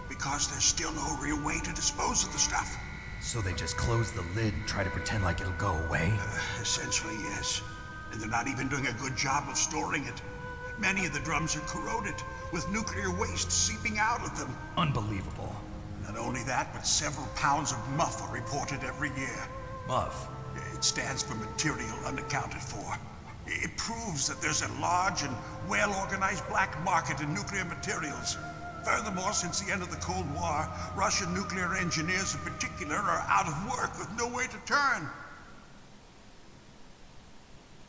Because there's still no real way to dispose of the stuff. So they just close the lid and try to pretend like it'll go away? Essentially, yes. And they're not even doing a good job of storing it. Many of the drums are corroded, with nuclear waste seeping out of them. Unbelievable. Not only that, but several pounds of MUF are reported every year. Muff. It stands for material unaccounted for. It proves that there's a large and well-organized black market in nuclear materials. Furthermore, since the end of the Cold War, Russian nuclear engineers in particular are out of work with no way to turn.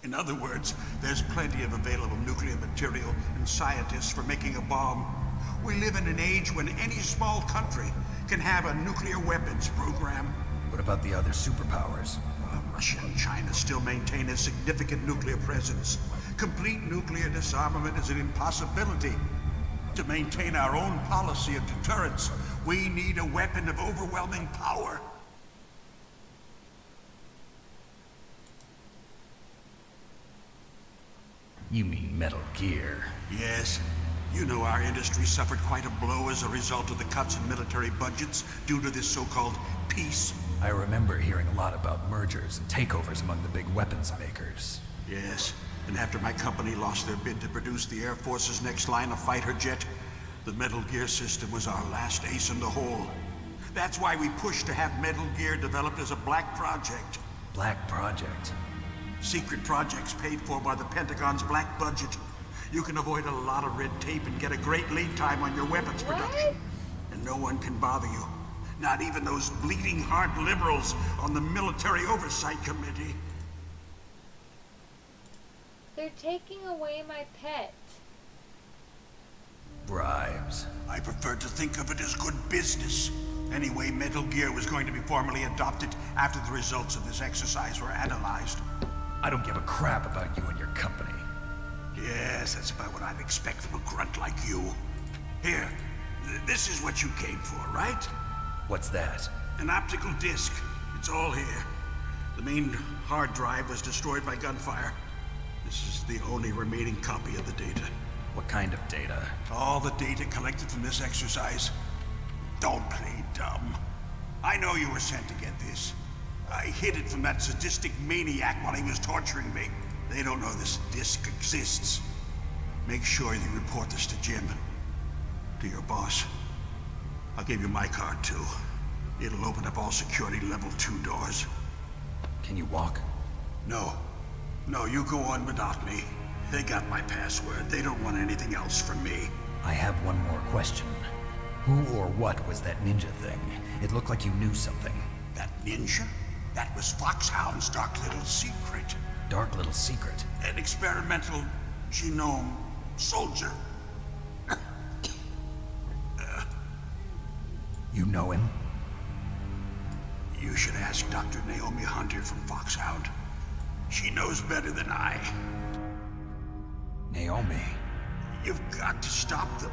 In other words, there's plenty of available nuclear material and scientists for making a bomb. We live in an age when any small country can have a nuclear weapons program. What about the other superpowers? Russia and China still maintain a significant nuclear presence. Complete nuclear disarmament is an impossibility. To maintain our own policy of deterrence, we need a weapon of overwhelming power. You mean Metal Gear. Yes. You know our industry suffered quite a blow as a result of the cuts in military budgets due to this so-called peace. I remember hearing a lot about mergers and takeovers among the big weapons makers. Yes. And after my company lost their bid to produce the Air Force's next line of fighter jet, the Metal Gear system was our last ace in the hole. That's why we pushed to have Metal Gear developed as a black project. Black Project. Secret projects paid for by the Pentagon's black budget. You can avoid a lot of red tape and get a great lead time on your weapons production. And no one can bother you. Not even those bleeding heart liberals on the Military Oversight Committee. They're taking away my pet. Bribes. I prefer to think of it as good business. Anyway, Metal Gear was going to be formally adopted after the results of this exercise were analyzed. I don't give a crap about you and your company. Yes, that's about what I'd expect from a grunt like you. Here, this is what you came for, right? What's that? An optical disc. It's all here. The main hard drive was destroyed by gunfire. This is the only remaining copy of the data. What kind of data? All the data collected from this exercise. Don't play dumb. I know you were sent to get this. I hid it from that sadistic maniac while he was torturing me. They don't know this disc exists. Make sure you report this to Jim. To your boss. I'll give you my card too. It'll open up all security level 2 doors. Can you walk? No. No, you go on without me. They got my password. They don't want anything else from me. I have one more question. Who or what was that ninja thing? It looked like you knew something. That ninja? That was Foxhound's dark little secret. Dark little secret? An experimental genome soldier. You know him? You should ask Dr. Naomi Hunter from Foxhound. She knows better than I. Naomi? You've got to stop them.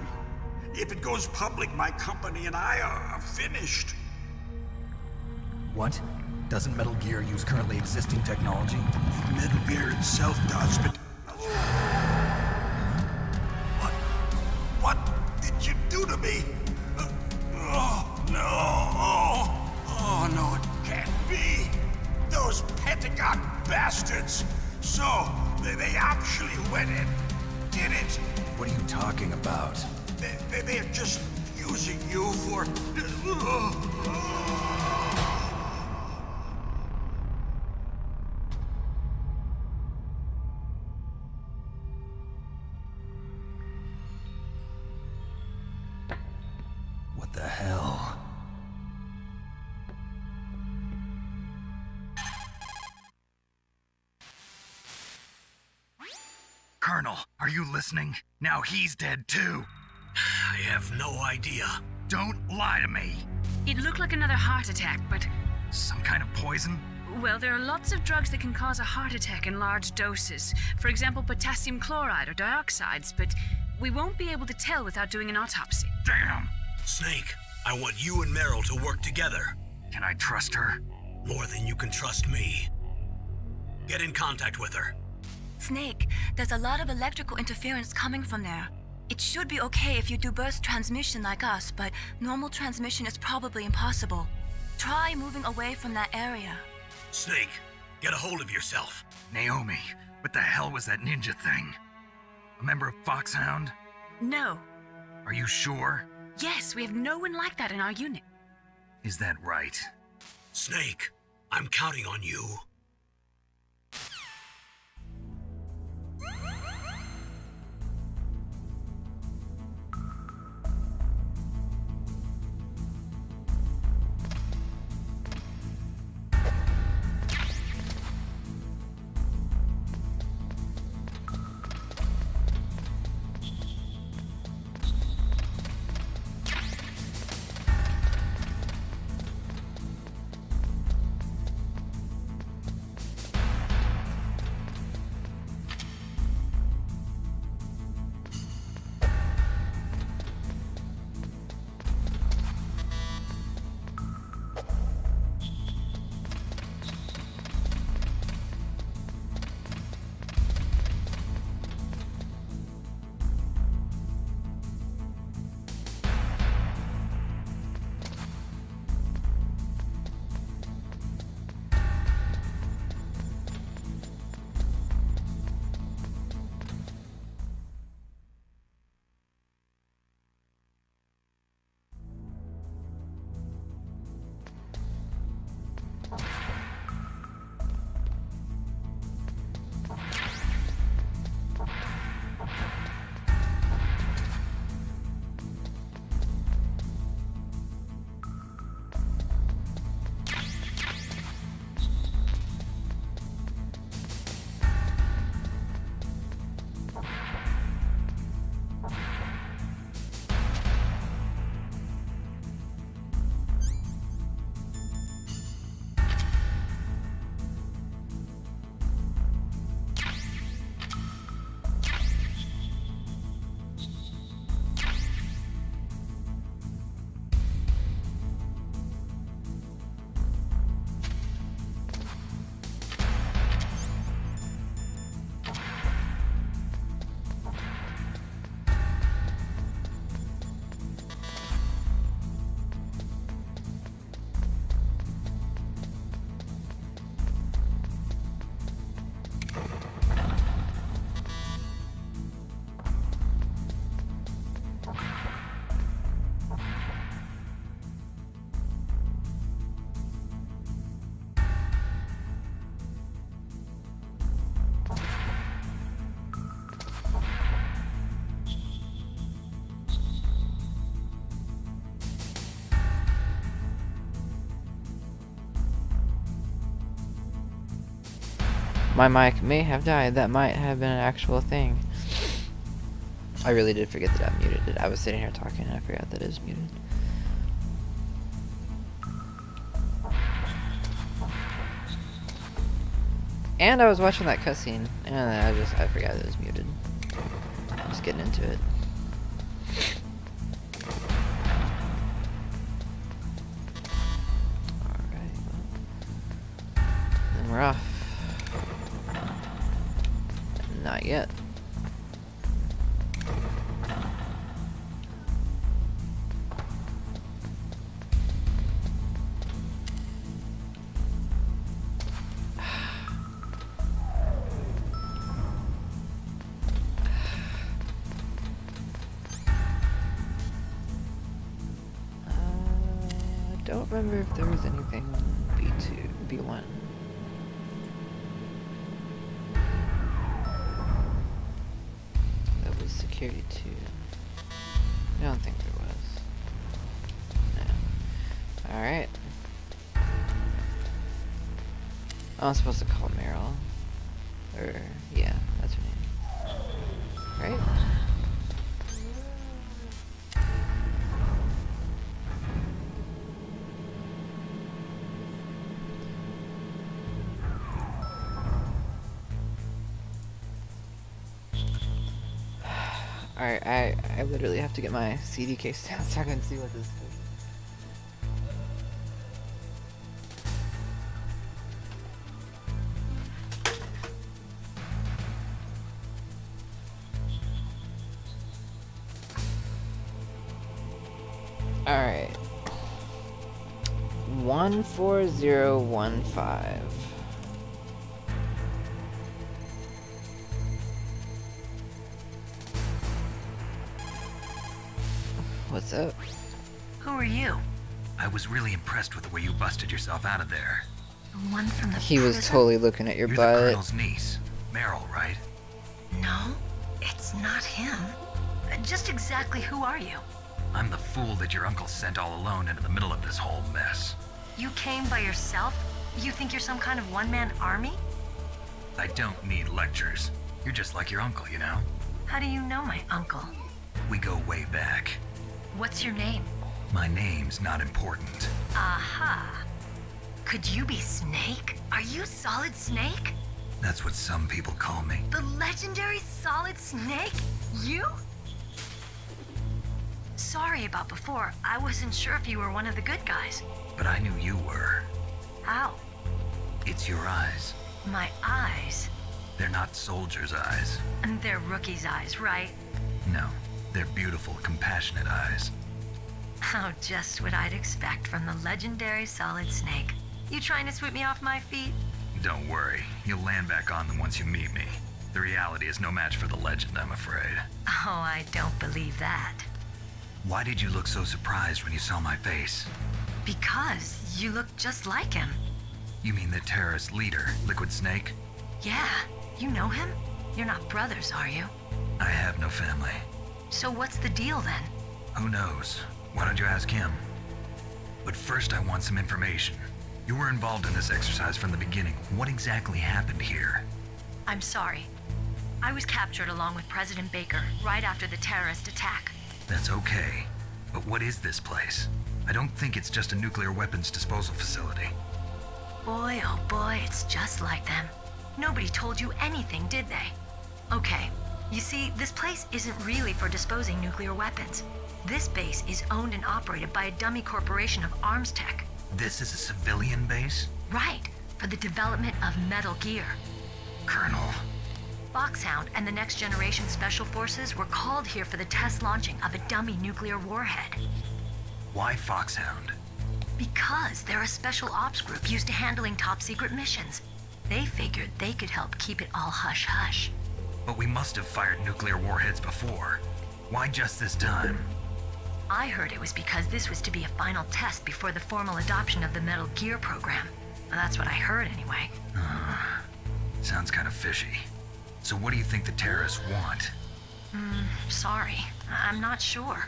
If it goes public, my company and I are finished. What? Doesn't Metal Gear use currently existing technology? Metal Gear itself does, but... What did you do to me? Oh, no. Oh, no, it can't be. Those Pentagon bastards. So, they actually went and did it. What are you talking about? They're just using you for... What the hell? Colonel, are you listening? Now he's dead too. I have no idea. Don't lie to me. It looked like another heart attack, but... Some kind of poison? Well, there are lots of drugs that can cause a heart attack in large doses. For example, potassium chloride or dioxides, but we won't be able to tell without doing an autopsy. Damn! Snake, I want you and Meryl to work together. Can I trust her? More than you can trust me. Get in contact with her. Snake, there's a lot of electrical interference coming from there. It should be okay if you do burst transmission like us, but normal transmission is probably impossible. Try moving away from that area. Snake, get a hold of yourself. Naomi, what the hell was that ninja thing? A member of Foxhound? No. Are you sure? Yes, we have no one like that in our unit. Is that right? Snake, I'm counting on you. My mic may have died. That might have been an actual thing. I really did forget that I muted it. I was sitting here talking and I forgot that it is muted. And I was watching that cutscene, and I forgot it was muted. Just getting into it. Alright, well. Then we're off. Not yet. I don't remember if there was anything B1. That was security 2. I don't think there was. No. Alright. I'm supposed to call Meryl. Or, yeah, that's her name. Right? Alright, I literally have to get my CD case down so I can see what this is. Alright. 14015. What's up? Who are you? I was really impressed with the way you busted yourself out of there. The one from the He was prison? totally looking at your You're the butt. Colonel's niece, Meryl, right? No, it's not him. Just exactly who are you? I'm the fool that your uncle sent all alone into the middle of this whole mess. You came by yourself? You think you're some kind of one-man army? I don't need lectures. You're just like your uncle, you know? How do you know my uncle? We go way back. What's your name? My name's not important. Aha. Could you be Snake? Are you Solid Snake? That's what some people call me. The legendary Solid Snake? You? Sorry about before. I wasn't sure if you were one of the good guys. But I knew you were. How? It's your eyes. My eyes? They're not soldiers' eyes. And they're rookie's eyes, right? No, they're beautiful, compassionate eyes. Oh, just what I'd expect from the legendary Solid Snake. You trying to sweep me off my feet? Don't worry, you'll land back on them once you meet me. The reality is no match for the legend, I'm afraid. Oh, I don't believe that. Why did you look so surprised when you saw my face? Because you look just like him. You mean the terrorist leader, Liquid Snake? Yeah, you know him? You're not brothers, are you? I have no family. So what's the deal then? Who knows? Why don't you ask him? But first I want some information. You were involved in this exercise from the beginning. What exactly happened here? I'm sorry. I was captured along with President Baker right after the terrorist attack. That's okay. But what is this place? I don't think it's just a nuclear weapons disposal facility. Boy, oh boy, it's just like them. Nobody told you anything, did they? Okay, you see, this place isn't really for disposing nuclear weapons. This base is owned and operated by a dummy corporation of arms tech. This is a civilian base? Right, for the development of Metal Gear. Colonel. Foxhound and the Next Generation Special Forces were called here for the test launching of a dummy nuclear warhead. Why Foxhound? Because they're a special ops group used to handling top secret missions. They figured they could help keep it all hush-hush. But we must have fired nuclear warheads before. Why just this time? I heard it was because this was to be a final test before the formal adoption of the Metal Gear program. That's what I heard anyway. Sounds kind of fishy. So what do you think the terrorists want? Sorry. I'm not sure.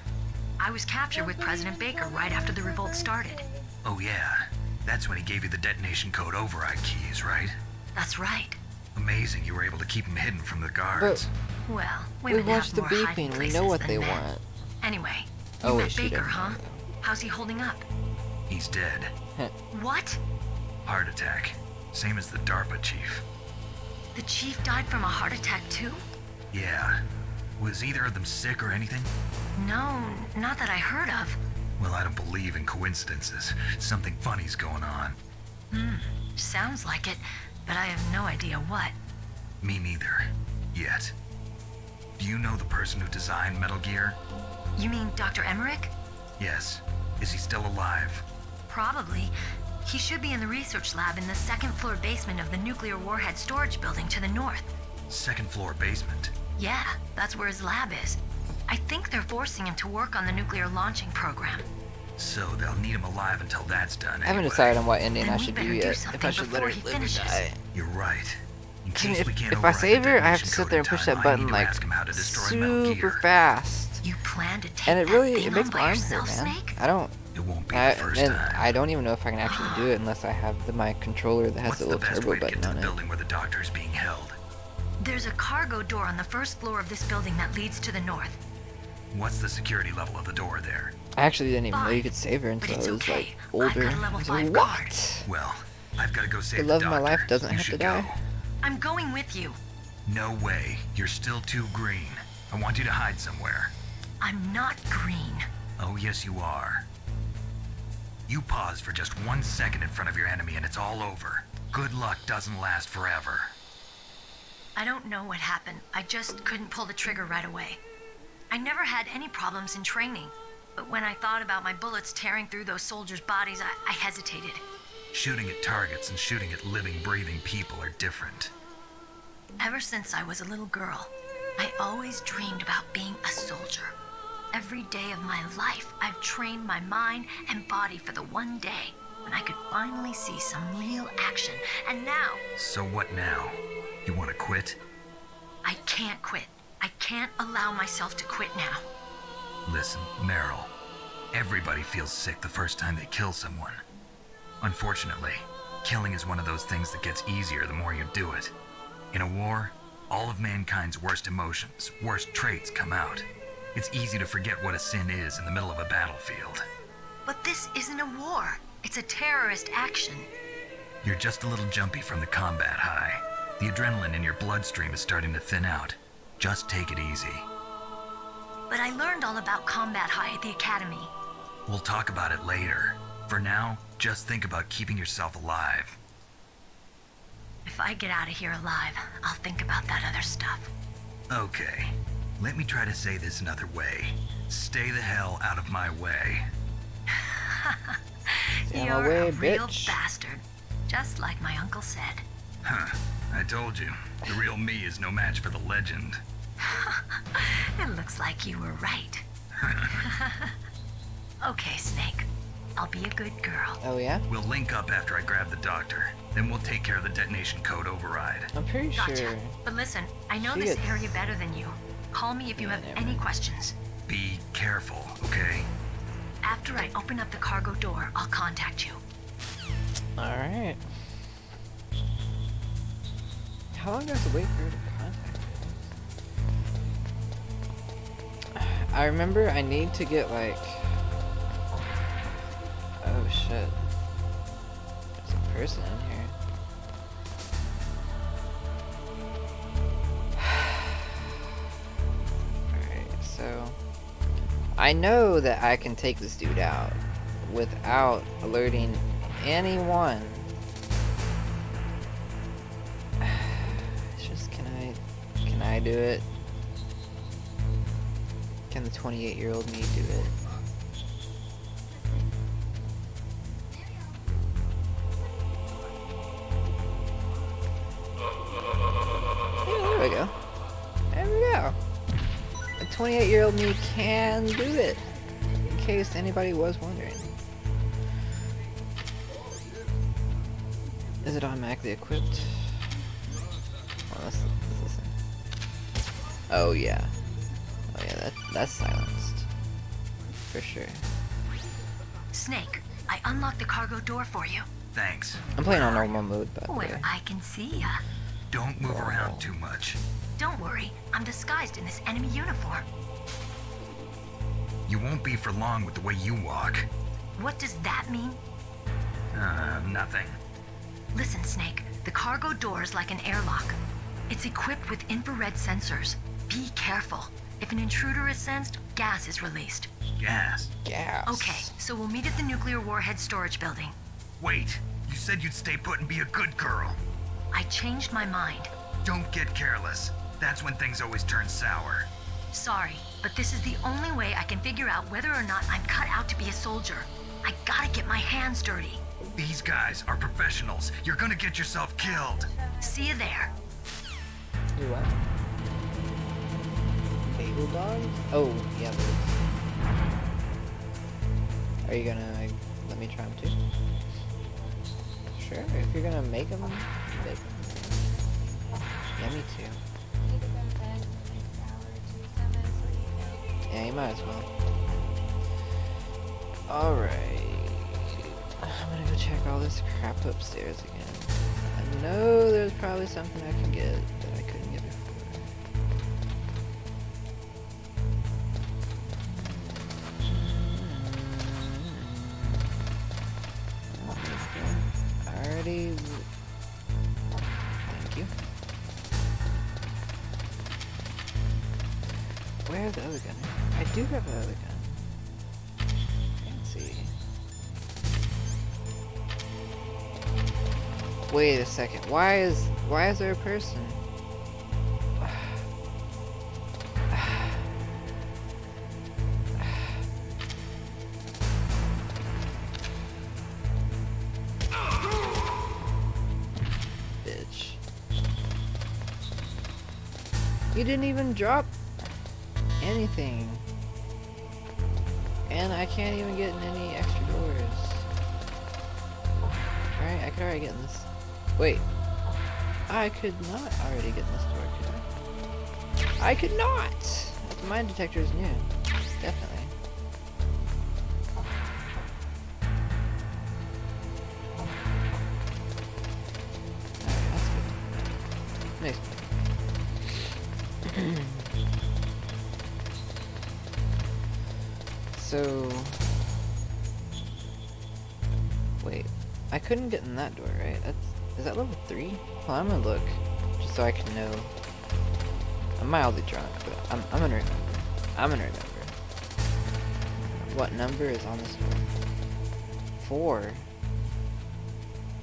I was captured with President Baker right after the revolt started. Oh yeah, that's when he gave you the detonation code override keys, right? That's right. Amazing you were able to keep him hidden from the guards. Well, We women have watched the more hiding beeping. We know places what than they men. want. Anyway, Oh, you wait, met she Baker, doesn't huh? know. How's he holding up? He's dead. What? Heart attack. Same as the DARPA chief. The chief died from a heart attack too? Yeah. Was either of them sick or anything? No, not that I heard of. Well, I don't believe in coincidences. Something funny's going on. Sounds like it, but I have no idea what. Me neither. Yet. Do you know the person who designed Metal Gear? You mean Dr. Emmerich? Yes. Is he still alive? Probably. He should be in the research lab in the second floor basement of the nuclear warhead storage building to the north. Second floor basement. Yeah, that's where his lab is. I think they're forcing him to work on the nuclear launching program. So they'll need him alive until that's done. I haven't anyway. decided on what ending Then I we should better do do yet. If something I should let before her he live or finishes. die. You're right. In Can- case we can't if I override the save her, I have to sit detonation there and code push in that time, I button need to like ask him how to destroy Metal super Gear. fast. You plan to take And it that really, thing it makes on by my arm hurt, yourself, man. Snake? I don't. It won't be the And first time. I don't even know if I can actually do it unless I have my controller that has What's the the little best turbo way to get button to on the it. building where the doctor is being held? There's a cargo door on the first floor of this building that leads to the north. What's the security level of the door there? I actually didn't even know you Fine, could save her but until it's I was okay. like I've older. got a level I was 5 like, card. what? Well, I've got to go save The the love of doctor. my life doesn't You have to should die. go. I'm going with you. No way. You're still too green. I want you to hide somewhere. I'm not green. Oh, yes, you are. You pause for just 1 second in front of your enemy and it's all over. Good luck doesn't last forever. I don't know what happened. I just couldn't pull the trigger right away. I never had any problems in training. But when I thought about my bullets tearing through those soldiers' bodies, I hesitated. Shooting at targets and shooting at living, breathing people are different. Ever since I was a little girl, I always dreamed about being a soldier. Every day of my life, I've trained my mind and body for the one day when I could finally see some real action. And now, So what now? You want to quit? I can't quit. I can't allow myself to quit now. Listen, Meryl. Everybody feels sick the first time they kill someone. Unfortunately, killing is one of those things that gets easier the more you do it. In a war, all of mankind's worst emotions, worst traits come out. It's easy to forget what a sin is in the middle of a battlefield. But this isn't a war. It's a terrorist action. You're just a little jumpy from the combat high. The adrenaline in your bloodstream is starting to thin out. Just take it easy. But I learned all about combat high at the academy. We'll talk about it later. For now, just think about keeping yourself alive. If I get out of here alive, I'll think about that other stuff. Okay, let me try to say this another way. Stay the hell out of my way. Stay out You're of my way, a real bitch. bastard. Just like my uncle said. Huh, I told you. The real me is no match for the legend. It looks like you were right. Okay, Snake. I'll be a good girl. Oh yeah? We'll link up after I grab the doctor. Then we'll take care of the detonation code override. I'm pretty Gotcha. sure. But listen, I know She this gets- area better than you. Call me if you Yeah, have never any mind. questions. Be careful, okay? After I open up the cargo door, I'll contact you. Alright. How long do I have to wait for her to contact me? I remember I need to get like... Oh shit. There's a person in here. Alright, so... I know that I can take this dude out without alerting anyone. It's just, can I do it? Can the 28-year-old me do it? Yeah, there we go. There we go. A 28-year-old me can do it. In case anybody was wondering. Is it automatically equipped? Oh, let's listen. Oh yeah. Oh yeah, that's silenced. For sure. Snake, I unlocked the cargo door for you. Thanks. I'm playing on normal mode, by the way. Where I can see ya. Don't move around too much. Don't worry, I'm disguised in this enemy uniform. You won't be for long with the way you walk. What does that mean? Nothing. Listen, Snake, the cargo door is like an airlock. It's equipped with infrared sensors. Be careful. If an intruder is sensed, gas is released. Gas. Gas. Okay, so we'll meet at the nuclear warhead storage building. Wait, you said you'd stay put and be a good girl. I changed my mind. Don't get careless. That's when things always turn sour. Sorry, but this is the only way I can figure out whether or not I'm cut out to be a soldier. I gotta get my hands dirty. These guys are professionals. You're gonna get yourself killed. See you there. You what? Bagel dogs? Oh, yeah, those. Are you gonna let me try them too? Sure, if you're gonna make them, make them. Yeah, me too. Need to go to bed in the next hour or two, so I might as well eat now. Yeah, you might as well. Alright. I'm gonna go check all this crap upstairs again. I know there's probably something I can get that I couldn't get before. Already. Thank you. Where's the other gun? I do have the other gun. Fancy. Wait a second. Why is there a person? Bitch. You didn't even drop anything. And I can't even get in any extra doors. Alright, I could already get in this. Wait. I could not already get in this door, could I? I could not! The mine detector is new. Definitely. Alright, that's good. Nice. So... Wait. I couldn't get in that door, right? Is that level 3? Well, I'm gonna look, just so I can know. I'm mildly drunk, but I'm gonna remember. I'm gonna remember. What number is on this door? 4. Did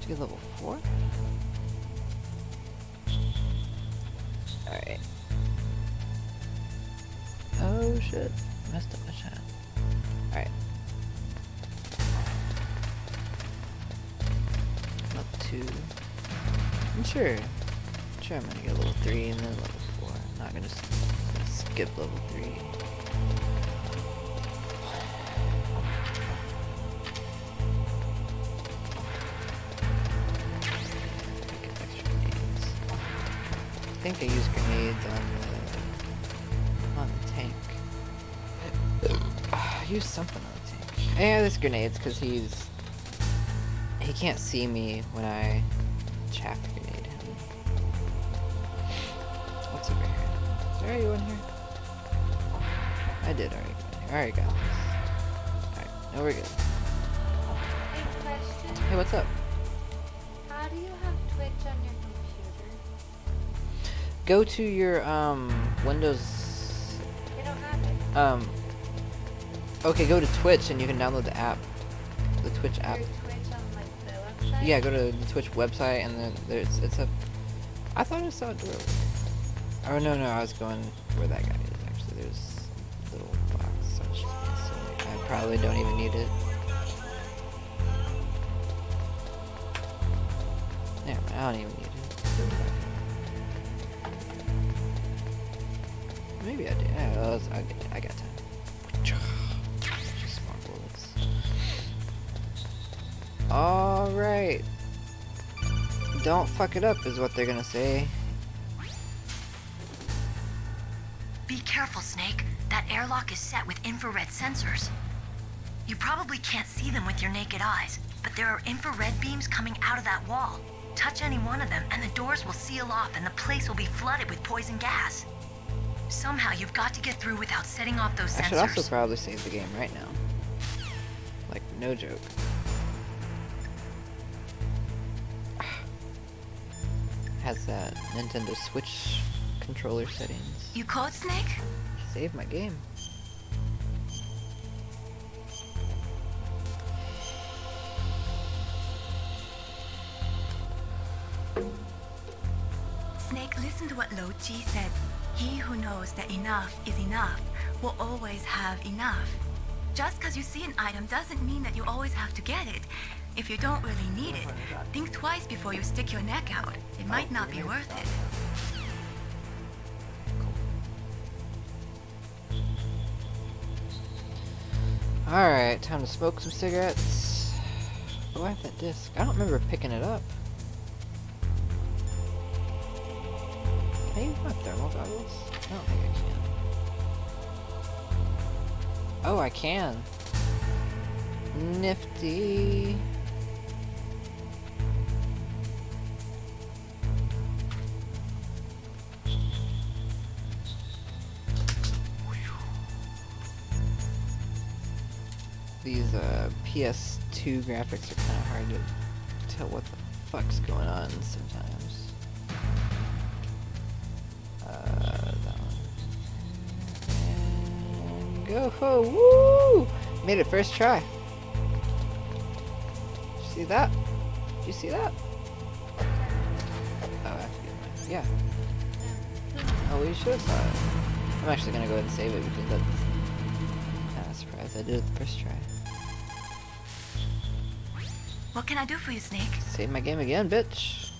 you get level 4? Alright. Oh shit. Messed up my shot. Alright. Level 2. I'm sure I'm gonna get level 3 and then level 4. I'm not gonna skip level 3. Get extra grenades. I think I use grenades on the tank. I use something on the tank. Yeah, there's grenades because he can't see me when I chaff grenade him. What's over here? Is there anyone here? I did already go in here. Alright, got this. Alright, now we're good. Hey, question. Hey, what's up? How do you have Twitch on your computer? Go to your Windows. They don't have it. Okay, go to Twitch and you can download the app. The Twitch app. Your Twitch on like the website? Yeah, go to the Twitch website and then it's a. I thought I saw a door. Oh no, I was going where that guy is. Actually, there's a little box. So I probably don't even need it. Never mind, I don't even need it. Maybe I do. I got time. Just more bullets. Alright. Don't fuck it up is what they're gonna say. Be careful, Snake. That airlock is set with infrared sensors. You probably can't see them with your naked eyes, but there are infrared beams coming out of that wall. Touch any one of them, and the doors will seal off, and the place will be flooded with poison gas. Somehow, you've got to get through without setting off those I sensors. should also probably save the game right now. Like, no joke. Has that Nintendo Switch controller settings. You caught Snake? Save my game. Snake, listen to what Lo Ji said. He who knows that enough is enough will always have enough. Just because you see an item doesn't mean that you always have to get it. If you don't really need it, think twice before you stick your neck out. It might not be worth it. Alright, time to smoke some cigarettes. Oh, I have that disc. I don't remember picking it up. Can I use my thermal goggles? I don't think I can. Oh, I can. Nifty. These PS2 graphics are kind of hard to tell what the fuck's going on sometimes. That one. And go ho! Woo! Made it first try. Did you see that? Did you see that? Oh, I have to get mine. Yeah. Oh, well, you should have saw it. I'm actually gonna go ahead and save it because that's kind of surprised I did it the first try. What can I do for you, Snake? Save my game again, bitch.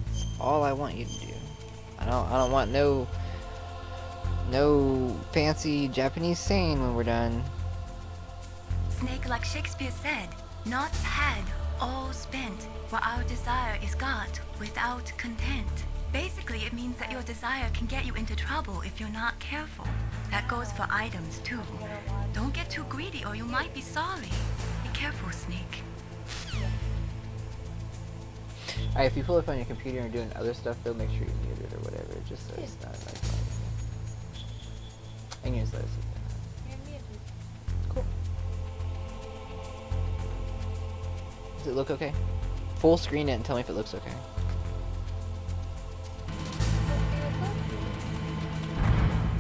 That's all I want you to do. I don't want no fancy Japanese saying when we're done. Snake, like Shakespeare said, not had, all spent, where our desire is got without content. Basically, it means that your desire can get you into trouble if you're not careful. That goes for items, too. Don't get too greedy or you might be sorry. Be careful, Snake. Alright, if you pull up on your computer and doing other stuff, they'll make sure you mute it or whatever, just so it's not like I can just let it sit there. Cool. Does it look okay? Full screen it and tell me if it looks okay.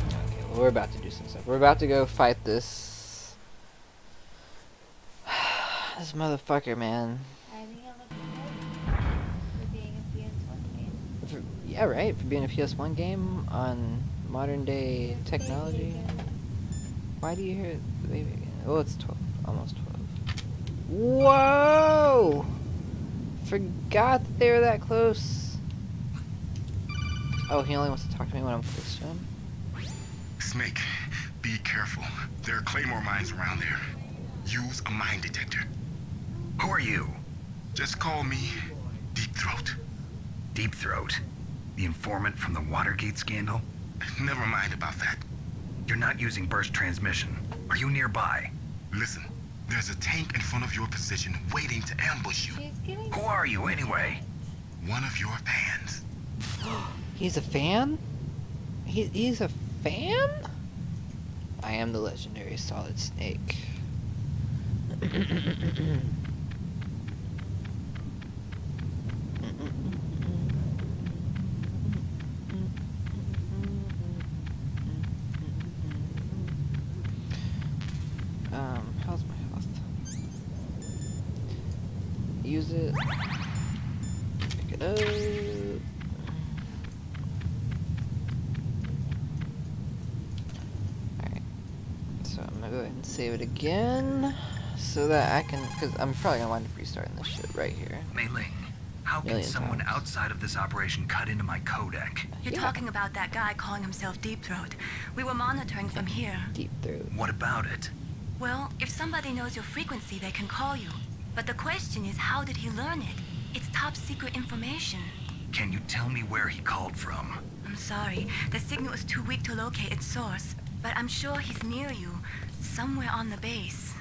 Okay, well, we're about to do some stuff. We're about to go fight this this motherfucker, man. I think it looks good for being a PS1 game. Yeah, right, for being a PS1 game on modern day technology. Why do you hear the baby again? Oh, it's 12. Almost 12. Whoa! Forgot that they were that close. Oh, he only wants to talk to me when I'm close to him? Snake, be careful. There are claymore mines around there. Use a mine detector. Who are you? Just call me Deep Throat. Deep Throat? The informant from the Watergate scandal? Never mind about that. You're not using burst transmission. Are you nearby? Listen, there's a tank in front of your position waiting to ambush you. She's getting Who are you anyway? One of your fans. He's a fan? He's a fan? I am the legendary Solid Snake. How's my health? Use it. Pick it up. Alright. So I'm gonna go ahead and save it again. So that I can, because I'm probably gonna wind up restarting this shit right here. Mei Ling, how can Million someone times. outside of this operation cut into my codec? You're Yeah. talking about that guy calling himself Deep Throat. We were monitoring from here. Deep throat. What about it? Well, if somebody knows your frequency, they can call you. But the question is, how did he learn it? It's top secret information. Can you tell me where he called from? I'm sorry, the signal is too weak to locate its source. But I'm sure he's near you, somewhere on the base.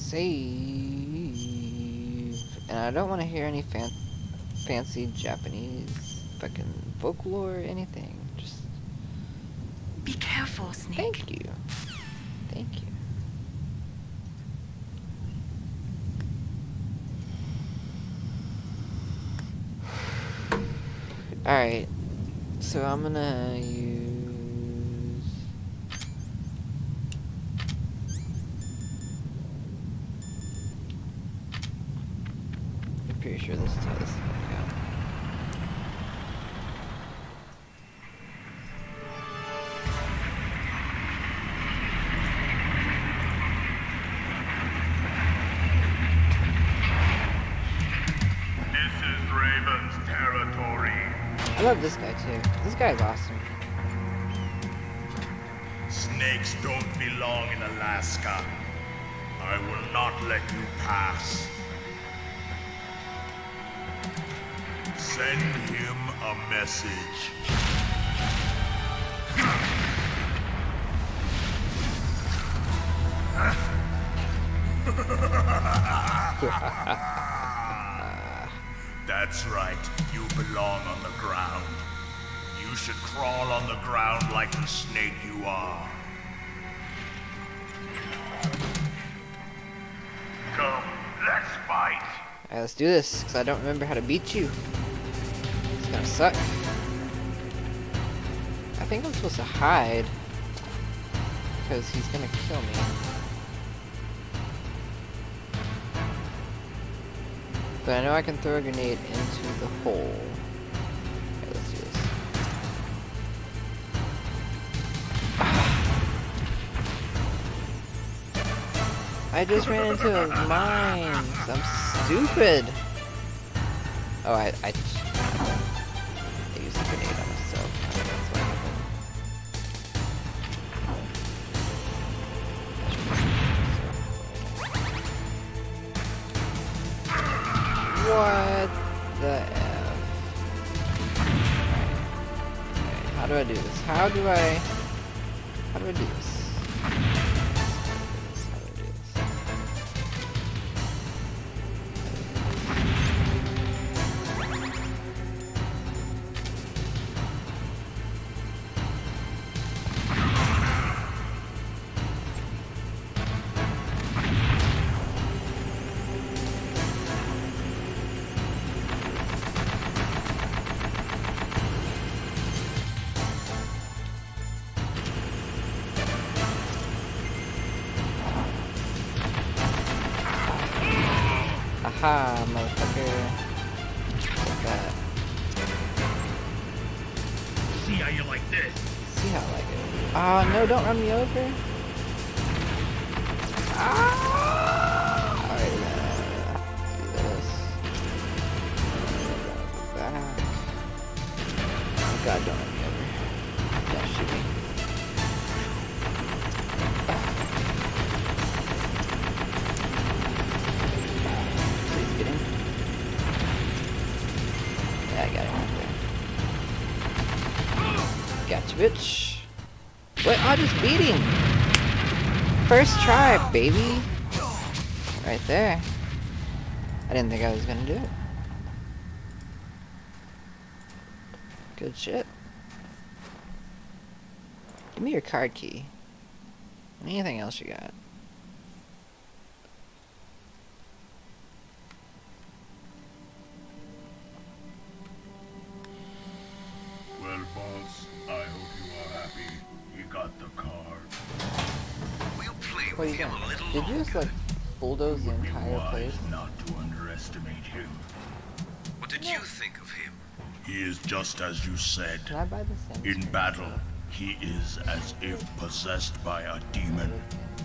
save. And I don't want to hear any fancy Japanese fucking folklore or anything. Just Be careful, Snake. thank you. Thank you. Alright. So I'm gonna use... I'm pretty sure this is how this is gonna go. This is Raven's territory. I love this guy too. This guy's awesome. Snakes don't belong in Alaska. I will not let you pass. Send him a message. That's right. You belong on the ground. You should crawl on the ground like the snake you are. Come, let's fight. Alright, let's do this, because I don't remember how to beat you. It's gonna suck. I think I'm supposed to hide, because he's gonna kill me. But I know I can throw a grenade into the hole. Okay, let's do this. I just ran into mines. I'm stupid. Oh, I used a grenade on myself. That's what happened. What the F? Alright, how do I do this? How do I do this? Aha, motherfucker. Take that. See how you like this? See how I like it. Ah, no, don't run me over. Ah! Alright, do this. Go back. Oh god, don't run me over. Don't shoot me. Please get him. Yeah, I got him right there. Gotcha, bitch. What? I just beat him. First try, baby. Right there. I didn't think I was gonna do it. Good shit. Give me your card key. Anything else you got? Well, boss, I hope you are happy. You got the card. We'll play What are with you him a doing? little Did you just like bulldoze the Would be entire wise place? not to underestimate him. What did you think of him? He is just as you said. Can I buy the same? In battle, he is as if possessed by a demon.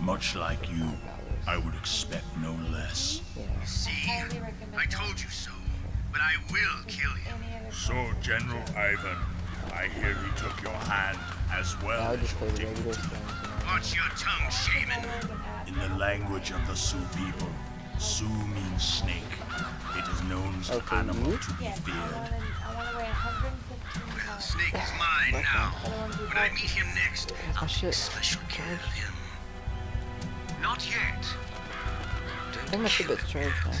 Much like you, I would expect no less. Yeah. See, Highly recommend I told you so, but I will kill him. any other So, General Ivan, I hear he took your hand as I well would as just play your the regular dignity. stones, you know. Watch your tongue, shaman. In the language of the Sioux people, Sioux means snake. It is known as an Okay, animal you? to be Yes, feared. I want to weigh 115 Well, pounds. Snake is mine now. I don't want to be When I meet him next, Oh I'll shit. take special care of him. Not yet. I think my ship's charged now.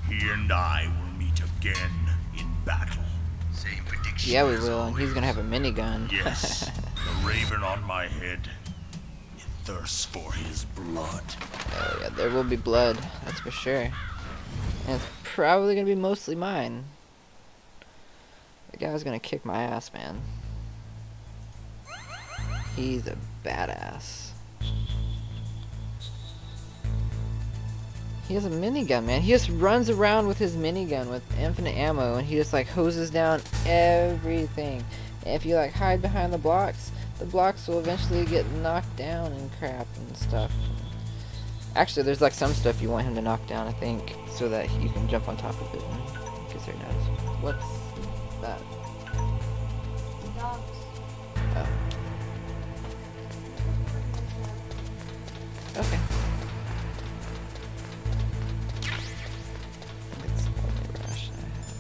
He and I will meet again in battle. Same prediction. Yeah, we as will, and he's always. gonna have a minigun. Yes, the raven on my head. It thirsts for his blood. Oh yeah, there will be blood, that's for sure. And it's probably gonna be mostly mine. The guy's gonna kick my ass, man. He's a badass. He has a minigun, man. He just runs around with his minigun with infinite ammo, and he just like hoses down everything. And if you like hide behind the blocks will eventually get knocked down and crap and stuff. Actually, there's like some stuff you want him to knock down, I think, so that you can jump on top of it and get their nuts. What's that? Dogs. Oh. Okay. I think it's the only ration I have.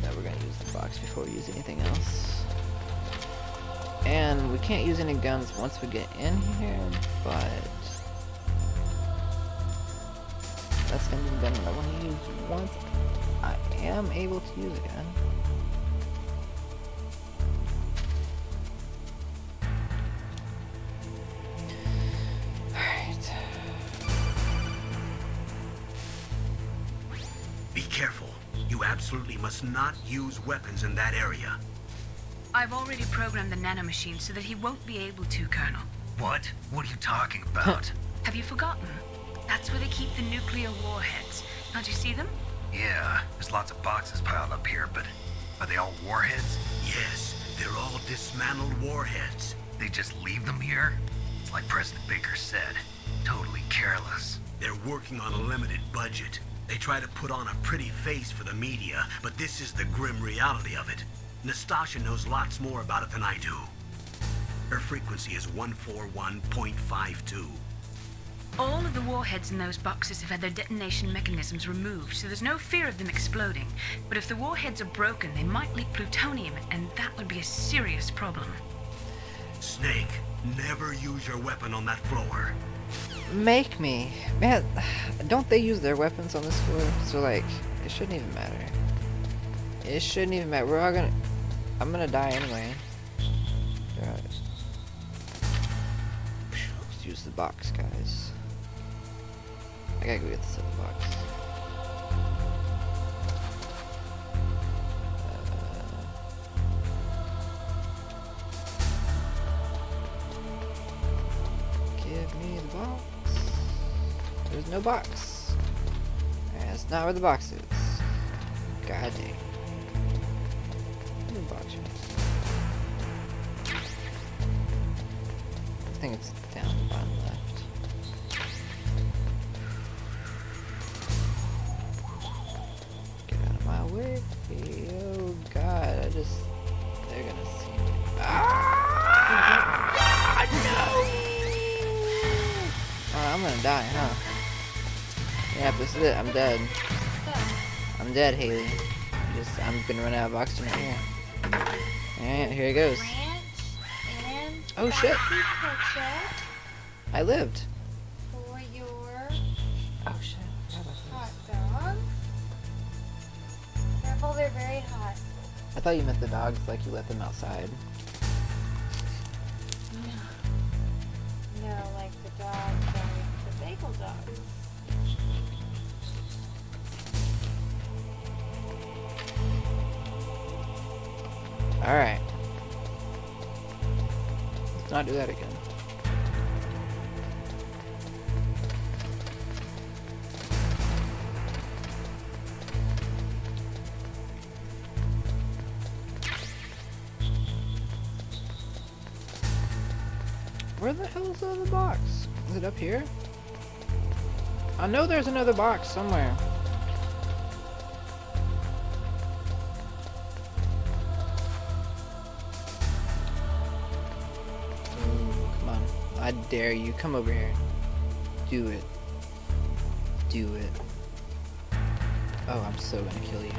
Now we're gonna use the box before we use anything else. And we can't use any guns once we get in here, but that's gonna be the gun that I want to use once I am able to use a gun. Alright. Be careful. You absolutely must not use weapons in that area. I've already programmed the nanomachine so that he won't be able to, Colonel. What? What are you talking about? Have you forgotten? That's where they keep the nuclear warheads. Don't you see them? Yeah, there's lots of boxes piled up here, but are they all warheads? Yes, they're all dismantled warheads. They just leave them here? It's like President Baker said. Totally careless. They're working on a limited budget. They try to put on a pretty face for the media, but this is the grim reality of it. Nastasha knows lots more about it than I do. Her frequency is 141.52. All of the warheads in those boxes have had their detonation mechanisms removed, so there's no fear of them exploding. But if the warheads are broken, they might leak plutonium, and that would be a serious problem. Snake, never use your weapon on that floor. Make me. Man, don't they use their weapons on this floor? So, like, it shouldn't even matter. It shouldn't even matter. We're all gonna... I'm gonna die anyway. Alright. Let's use the box, guys. I gotta go get this other box. Give me the box. There's no box. That's not where the box is. God dang. Where's the box is? I think it's down the bottom left. Get out of my way. Oh god, I just... They're gonna see me. Ah! No! Oh, I'm gonna die, huh? Yeah, this is it. I'm dead. I'm dead, Haley. I'm gonna run out of oxygen right here. Alright, here it goes. Ranch and Oh shit! spicy ketchup I lived. for your Oh shit! I forgot about hot this. dog. Careful, they're very hot. I thought you meant the dogs, like you let them outside. No, like the dogs, like the bagel dogs. Alright. Let's not do that again. Where the hell is the other box? Is it up here? I know there's another box somewhere. Come on. I dare you. Come over here. Do it. Do it. Oh, I'm so gonna kill you.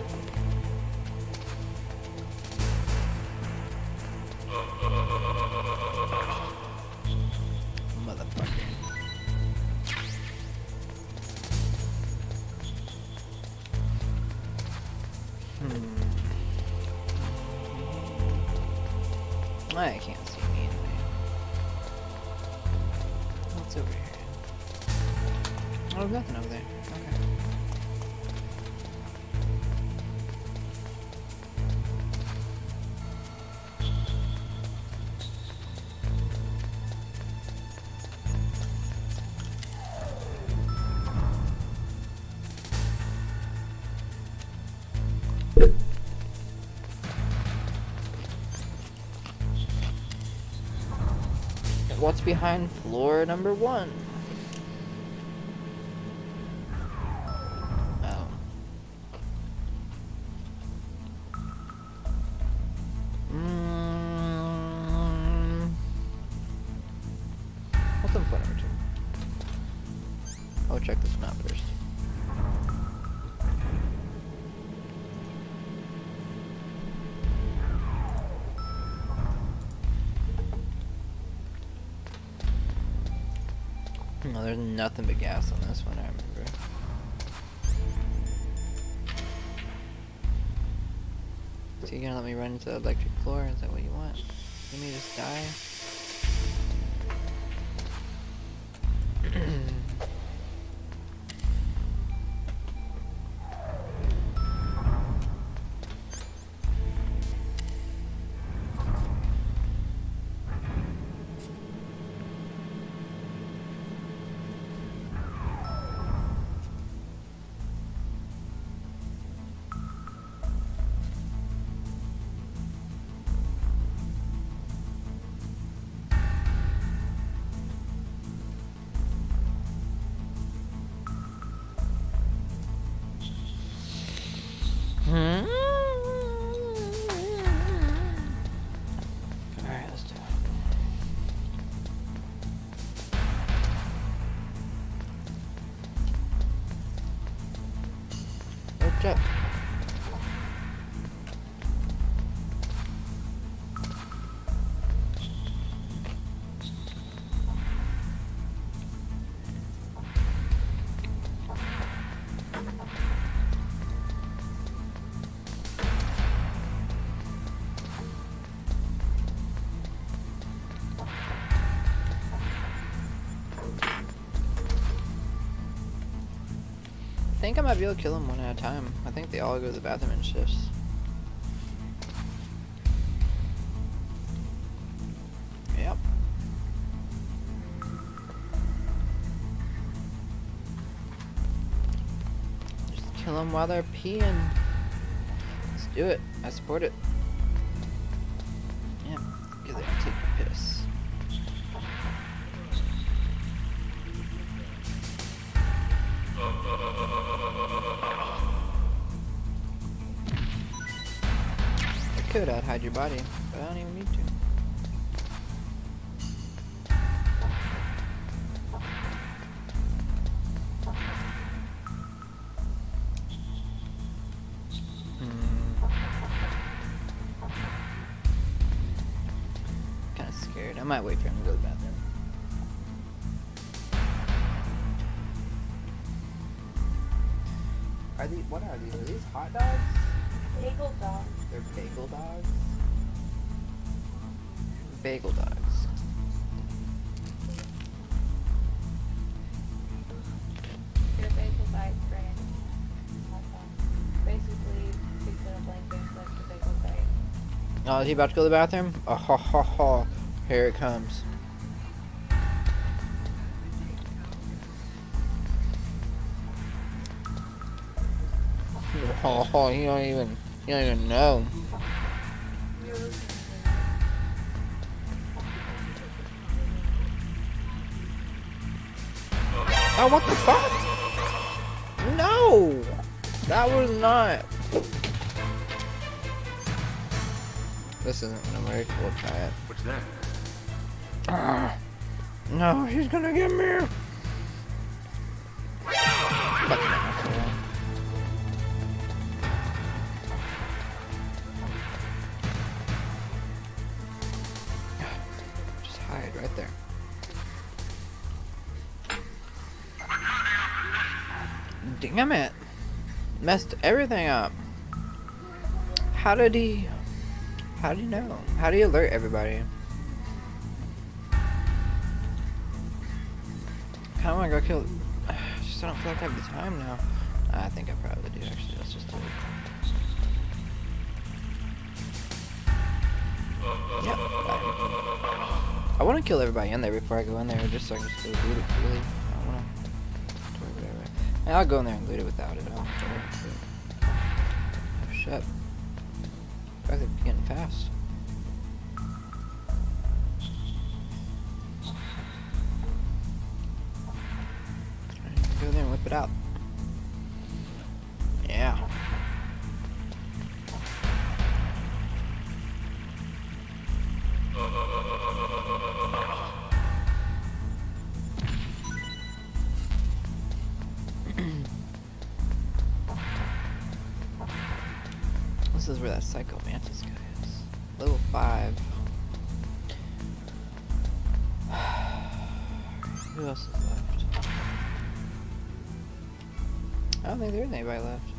I can't see me anyway. What's over here? Oh, there's nothing over there. Okay. What's behind floor number 1? Oh. What's on floor number 2? I'll check this one out first. No, there's nothing but gas on this one, I remember. So you gonna let me run into the electric floor? Is that what you want? Let me just die? Alright, let's do it. What's up? I think I might be able to kill them one at a time. I think they all go to the bathroom in shifts. Yep. Just kill them while they're peeing. Let's do it. I support it. Yeah, because they don't take a piss. I'd hide your body, but I don't even need to. Kinda scared. I might wait for him to go to the bathroom. Are these, what are these? Are these hot dogs? Bagel dogs. They're bagel dogs? Bagel dogs. They're bagel bites brand. Basically, pizza and a blanket like the bagel bite. Oh, is he about to go to the bathroom? Oh, ha, ha, ha. Here it comes. Oh, you don't even know. Oh, what the fuck? No! That was not. This isn't gonna work. We'll try it. What's that? No, he's gonna get me. Fucking asshole. Just hide right there. Damn it. Messed everything up. How did he... How do you know? How do you alert everybody? How am I gonna kill? I just don't feel like I have the time now. I think I probably do actually. Let's just do it. Yep. I want to kill everybody in there before I go in there, just so I can just loot it freely. I don't want to whatever. And I'll go in there and loot it without it. I don't care. Oh shit! Guys are getting fast. Go there and whip it out. Yeah. This is where that Psycho Mantis guy is. Level 5. Who else is left? I don't think there's anybody left.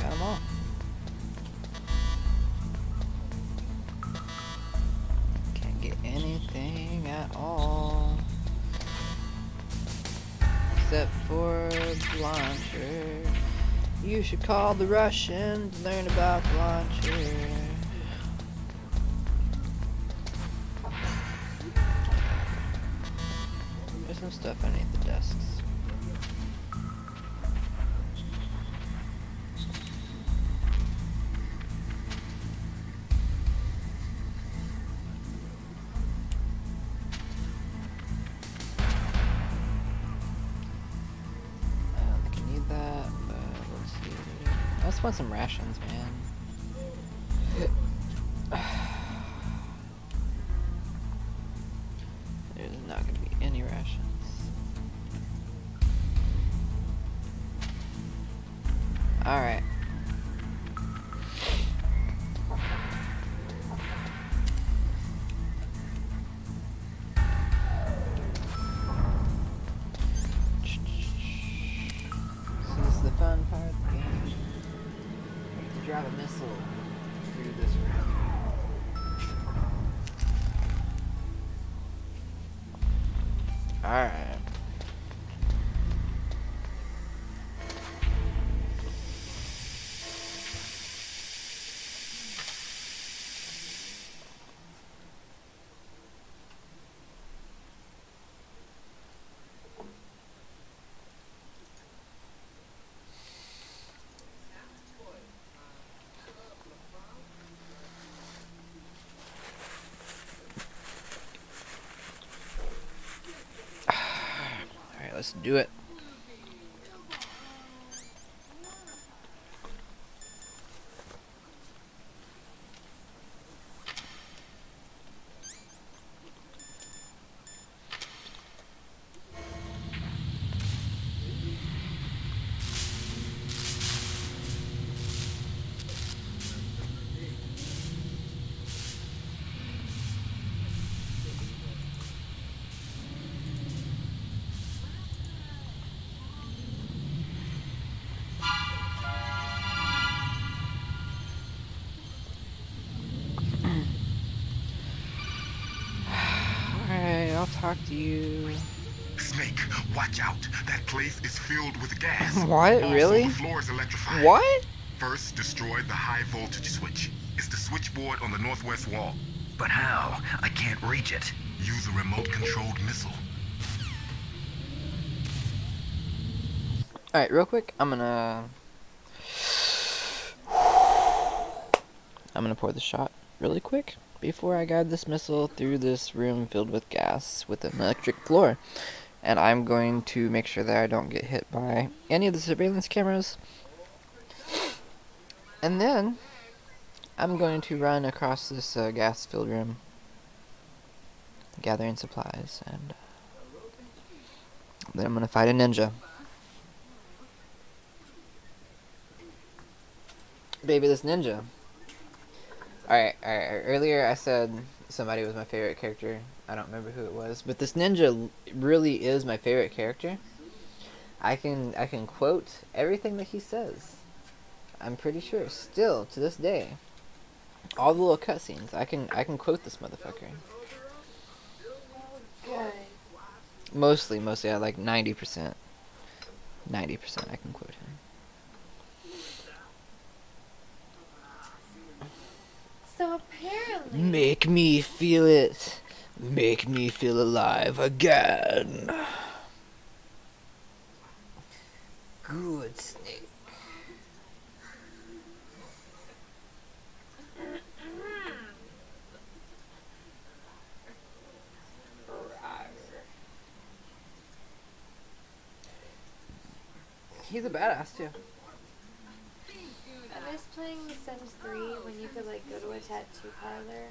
Got them all. Can't get anything at all. Except for the launcher. You should call the Russians, learn about the launcher. There's some stuff underneath the desks. I just want some rations, man. There's not gonna be any rations. Alright. This is the fun part of the game. Drive a missile through this room. Alright. Let's do it. I'll talk to you. Snake, watch out. That place is filled with gas. What? Really? The floor is electrified. What? First, destroy the high voltage switch. It's the switchboard on the northwest wall. But how? I can't reach it. Use a remote-controlled missile. Alright, real quick, I'm gonna pour the shot really quick before I guide this missile through this room filled with gas with an electric floor. And I'm going to make sure that I don't get hit by any of the surveillance cameras. And then I'm going to run across this gas-filled room, gathering supplies, and then I'm going to fight a ninja. Baby, this ninja. Alright, earlier I said somebody was my favorite character. I don't remember who it was, but this ninja really is my favorite character. I can quote everything that he says. I'm pretty sure, still, to this day. All the little cutscenes. I can quote this motherfucker. Good. Mostly, yeah, like 90%. 90% I can quote him. So apparently... Make me feel it. Make me feel alive again. Good Snake. He's a badass too. I miss playing The Sims 3 when you could like go to a tattoo parlor.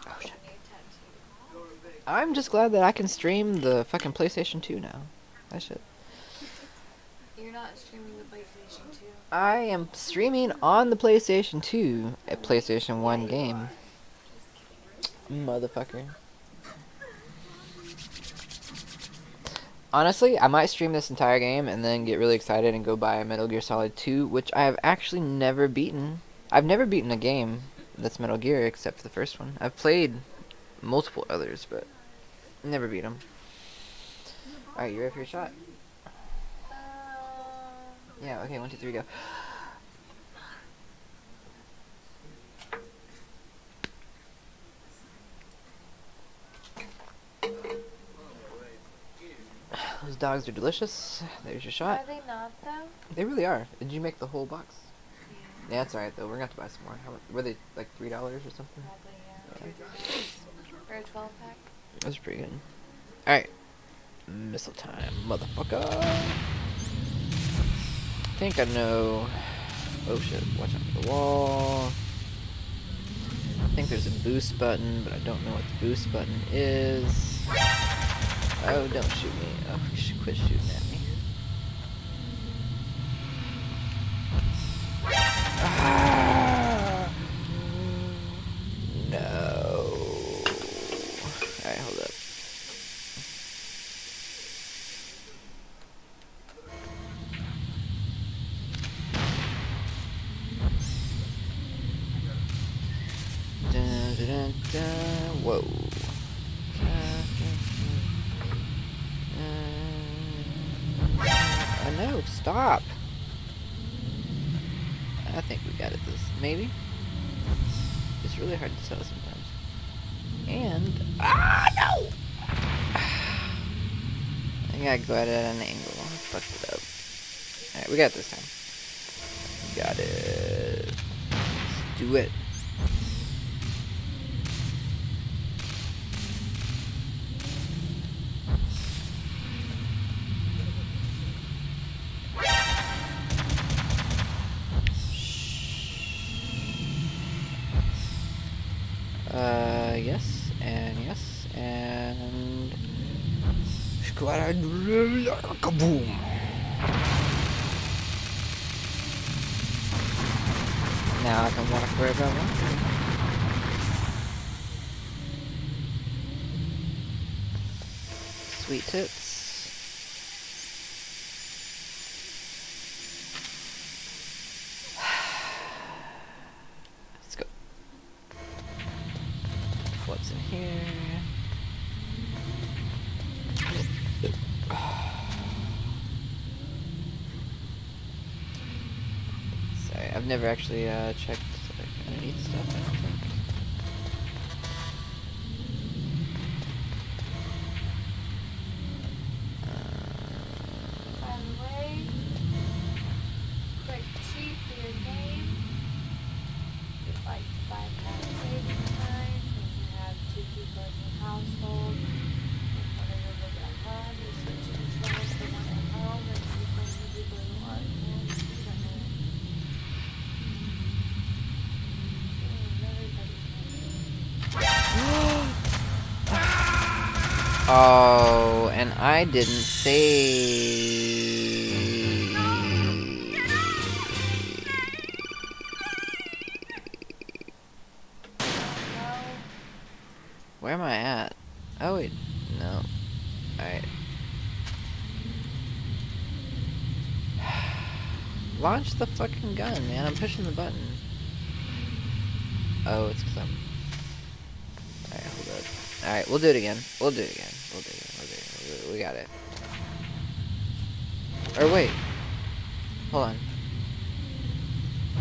Oh shit. I'm just glad that I can stream the fucking PlayStation 2 now. That shit. You're not streaming the PlayStation 2. I am streaming on the PlayStation 2 a PlayStation 1 game. Motherfucker. Honestly, I might stream this entire game and then get really excited and go buy Metal Gear Solid 2, which I have actually never beaten. I've never beaten a game that's Metal Gear except for the first one. I've played multiple others, but never beat them. Alright, you ready for your shot? Yeah, okay, 1, 2, 3, go. Those dogs are delicious. There's your shot. Are they not though? They really are. Did you make the whole box? Yeah, that's alright though. We're gonna have to buy some more. How much, were they like $3 or something? Probably, yeah. For a 12 pack? That's pretty good. Alright. Missile time, motherfucker. I think I know. Oh shit, watch out for the wall. I think there's a boost button, but I don't know what the boost button is. Oh, don't shoot me. Oh, quit shooting at me. Ah! No. Alright, hold up. Dun, dun, dun, dun. Whoa. Oh no, stop. I think we got it this, maybe? It's really hard to tell sometimes. And, no! I gotta go at it at an angle. I fucked it up. Alright, we got it this time. We got it. Let's do it. Yes, and yes, and... Kaboom! Now I can walk wherever I want. Sweet tits. Let's go. What's in here? Sorry, I've never actually checked like, underneath stuff, I don't think. By the way, quick cheat for your game. If you'd like to buy more saving time, if you have 2 people in your household, if one of them is at home, you switch controls to one at home, and you play the people who aren't home together. Oh, and I didn't say. Where am I at? Oh wait, no. Alright. Launch the fucking gun, man. I'm pushing the button. Oh, it's because I'm... Alright, hold up. Alright, we'll do it again. We'll do it again. We'll do it again. We'll do it again. We'll do it. We got it. Or wait. Hold on.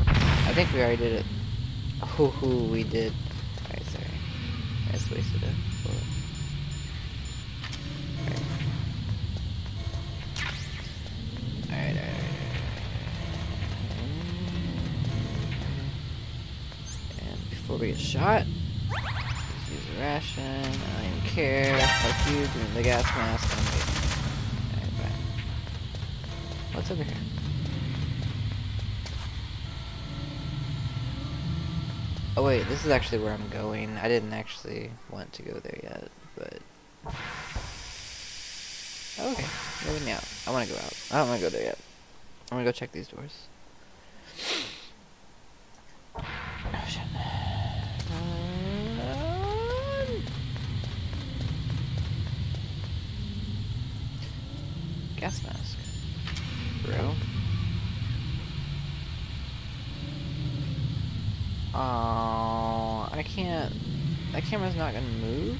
I think we already did it. Oh, we did. Alright, sorry. I just wasted it. Alright. Alright. And before we get shot, just use a ration. I don't even care. Fuck you, give me the gas mask. I'm good. Alright, bye. What's over here? Oh wait, this is actually where I'm going. I didn't actually want to go there yet, but... Oh, okay, let me out. I want to go out. I don't want to go there yet. I want to go check these doors. Oh shit. Gas mask. Bro. Oh, I can't. That camera's not gonna move.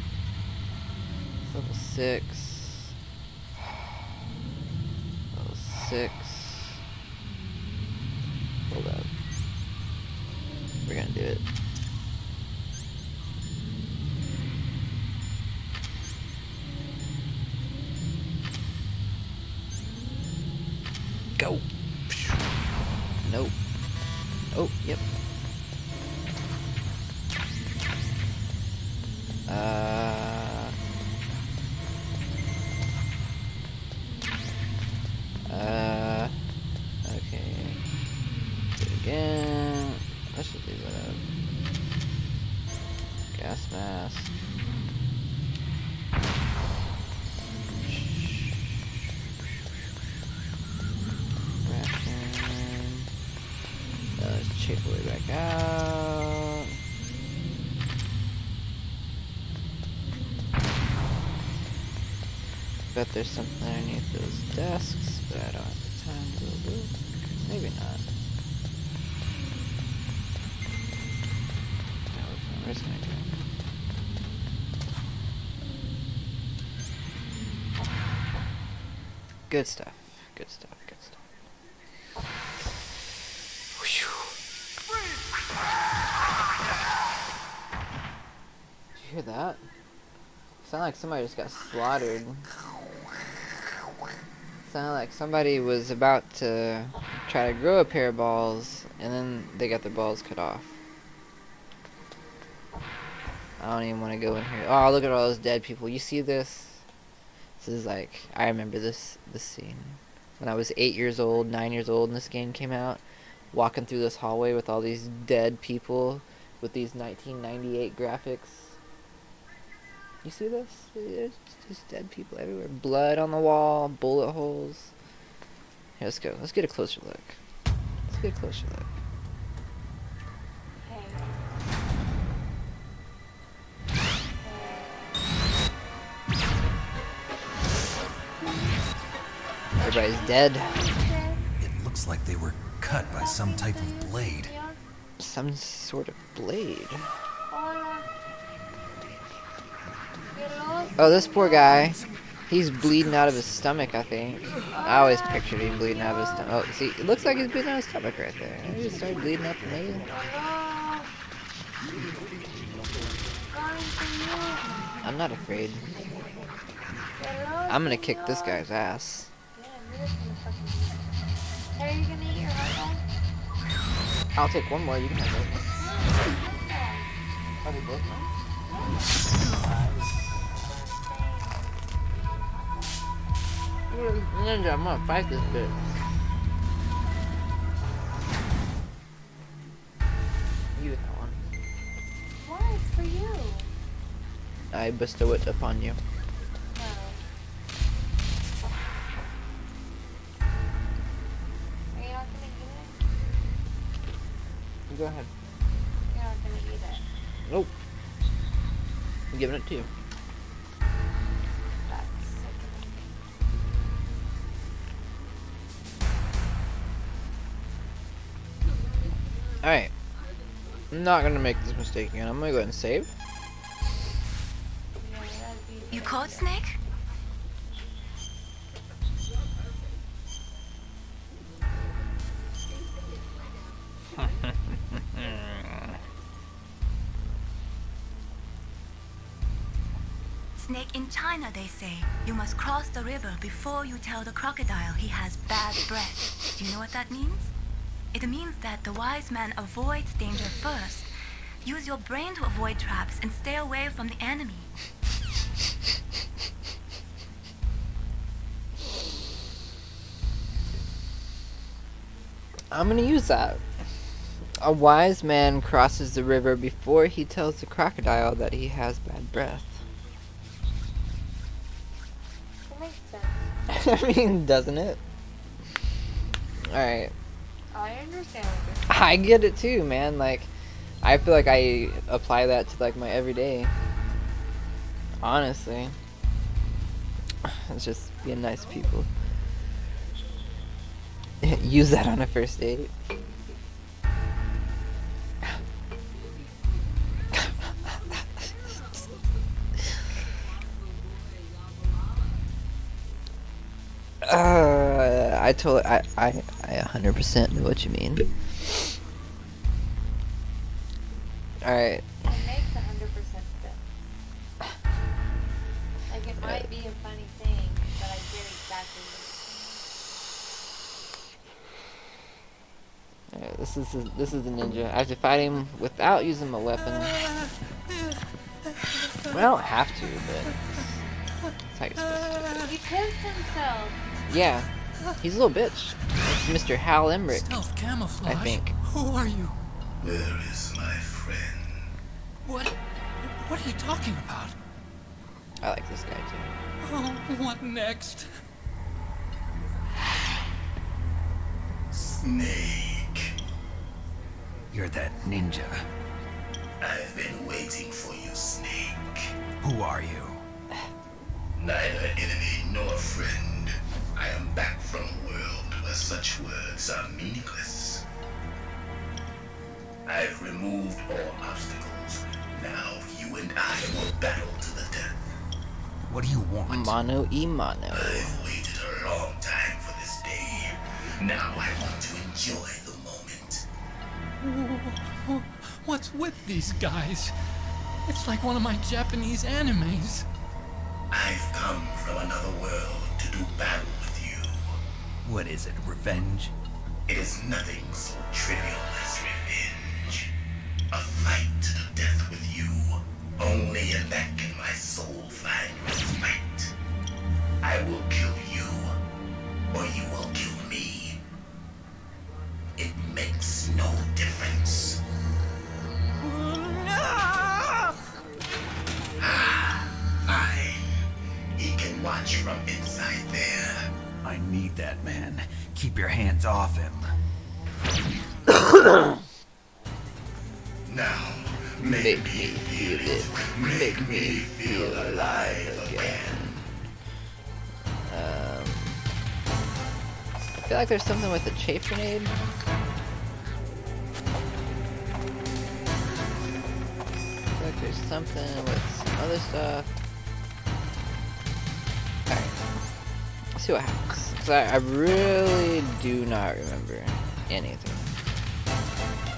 It's level 6. Level 6. Hold up. We're gonna do it. Go. Nope. Oh, yep. Okay. Do it again. Let's just leave that up. Gas mask. Ration. Let's chip the way back out. Bet there's something underneath those desks, but I don't have the time to look. Maybe not. No, we're just gonna go. Good stuff. Good stuff. Good stuff. Whew. Did you hear that? Sounded like somebody just got slaughtered. Sounded like somebody was about to try to grow a pair of balls, and then they got their balls cut off. I don't even want to go in here. Oh, look at all those dead people. You see this? This is like, I remember this scene. When I was 8 years old, 9 years old, and this game came out. Walking through this hallway with all these dead people with these 1998 graphics. You see this? There's just dead people everywhere. Blood on the wall, bullet holes. Here, let's go. Let's get a closer look. Let's get a closer look. Everybody's dead. It looks like they were cut by some type of blade. Some sort of blade. Oh, this poor guy. He's bleeding out of his stomach, I think. I always pictured him bleeding out of his stomach. Oh, see, it looks like he's bleeding out of his stomach right there. He just started bleeding out the middle. I'm not afraid. I'm gonna kick this guy's ass. Are you gonna eat your hot dog? I'll take one more, you can have it. Are they both mine? Ninja, I'm gonna fight this bitch. You that one. Why? It's for you. I bestow it upon you. No. Are you not gonna eat it? You go ahead. You're not gonna eat it. Nope. I'm giving it to you. That's sickening. Alright. I'm not gonna make this mistake again. I'm gonna go ahead and save. Yeah, that'd be You the caught idea. Snake? Snake in China, they say. You must cross the river before you tell the crocodile he has bad breath. Do you know what that means? It means that the wise man avoids danger first. Use your brain to avoid traps and stay away from the enemy. I'm gonna use that. A wise man crosses the river before he tells the crocodile that he has bad breath. That makes sense. I mean, doesn't it? Alright. I understand what you're saying. I get it too, man. Like, I feel like I apply that to like my everyday. Honestly. It's just being nice to people. Use that on a first date. I 100% know what you mean. Alright. It makes 100% sense. Like, it might be a funny thing, but I get exactly what Alright, this is the ninja. I have to fight him without using my weapon. Well, I don't have to, but that's how you're supposed to do it. He pissed himself. Yeah, he's a little bitch. It's Mr. Hal Emmerich, Stealth camouflage. I think. Who are you? Where is my friend? What are you talking about? I like this guy too. Oh, what next? Snake. You're that ninja. I've been waiting for you, Snake. Who are you? Neither enemy nor friend. I am back from a world where such words are meaningless. I've removed all obstacles. Now you and I will battle to the death. What do you want? Mano y mano. I've waited a long time for this day. Now I want to enjoy the moment. What's with these guys? It's like one of my Japanese animes. I've come from another world to do battle with you. What is it, revenge? It is nothing so trivial as revenge. A fight to the death with you. Only in that can my soul find respite. I will kill you, or you will kill me. It makes no difference. Fine. He can watch from inside there. I need that man. Keep your hands off him. Now, make me feel it. Make me feel alive again. I feel like there's something with the chafe grenade. I feel like there's something with some other stuff. Alright. Let's see what happens. Because I really do not remember anything.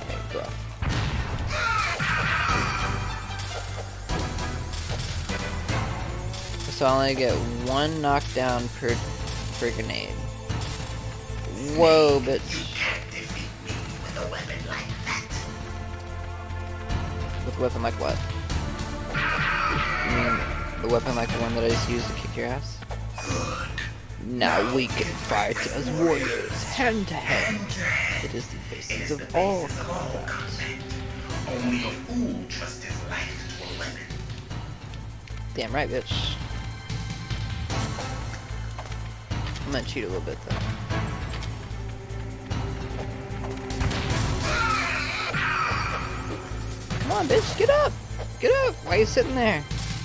Okay, go. So I only get one knockdown per grenade. Whoa, bitch. You can't defeat me with a weapon like that. With a weapon like what? You mean the weapon like the one that I just used to kick your ass? Now we can fight as warriors, hand to hand. It is the basis of all combat. Only a fool trusts his life to a weapon. Damn right, bitch. I'm gonna cheat a little bit though. Come on, bitch, get up! Get up! Why are you sitting there?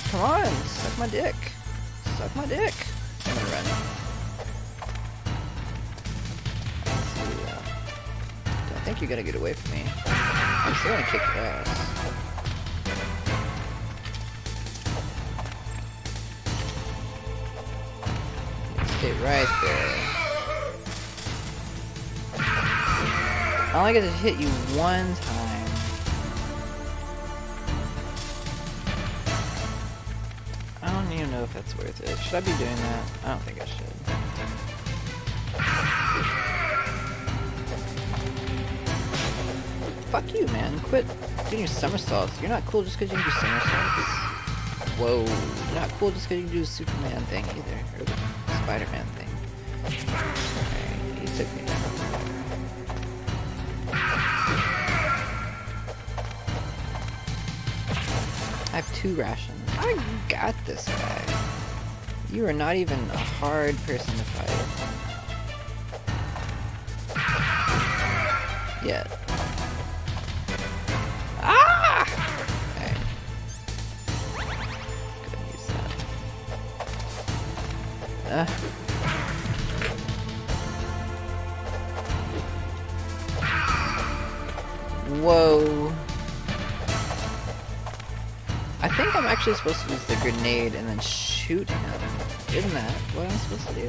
Come on, suck my dick. Suck my dick. I'm gonna run. Don't think you're gonna get away from me. I'm still gonna kick your ass. Stay right there. I only get to hit you one time. I don't even know if that's worth it. Should I be doing that? I don't think I should. Fuck you, man. Quit doing your somersaults. You're not cool just because you can do somersaults. Whoa. You're not cool just because you can do the Superman thing either. Or the Spider-Man thing. Alright, he took me down. I have 2 rations. I got this guy. You are not even a hard person to fight. Yet. Ah! Alright. Go ahead and use that. Whoa. I think I'm actually supposed to use the grenade and then shoot him. Isn't that what I'm supposed to do?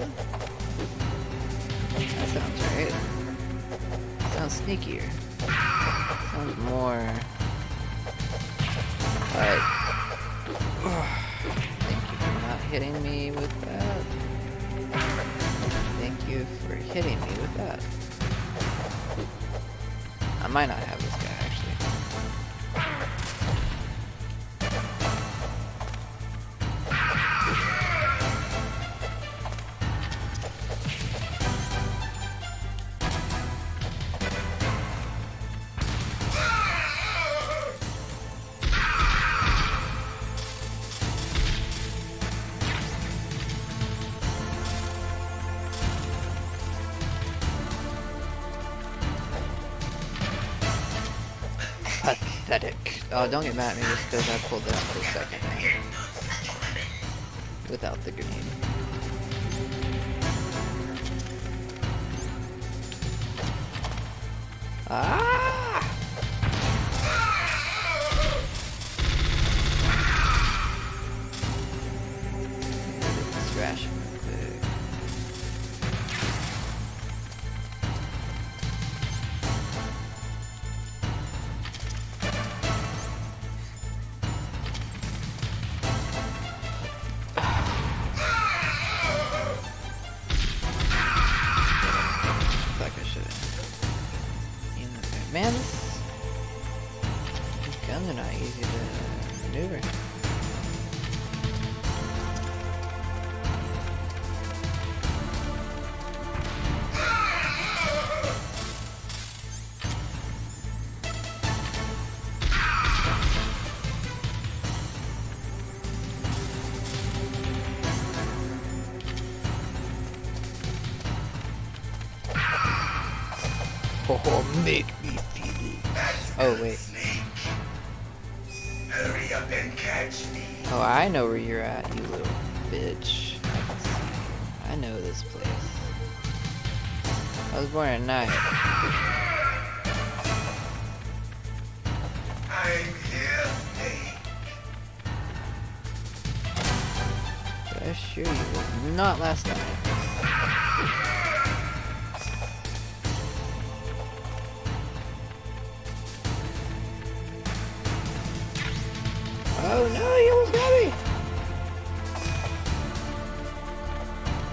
That sounds right. Sounds sneakier. Sounds more like... Thank you for not hitting me with that. Thank you for hitting me with that. I might not have this guy, actually. Pathetic. Oh, don't get mad at me just because I pulled that for a second. Without the grenade. Ah! This ration real quick. Man, these guns are not easy to maneuver. Oh, make me feel it. Oh, wait. Hurry up and catch me. Oh, I know where you're at, you little bitch. I know this place. I was born at night. I'm here, Snake. But I assure you, it was not last night. Oh no, you almost got me!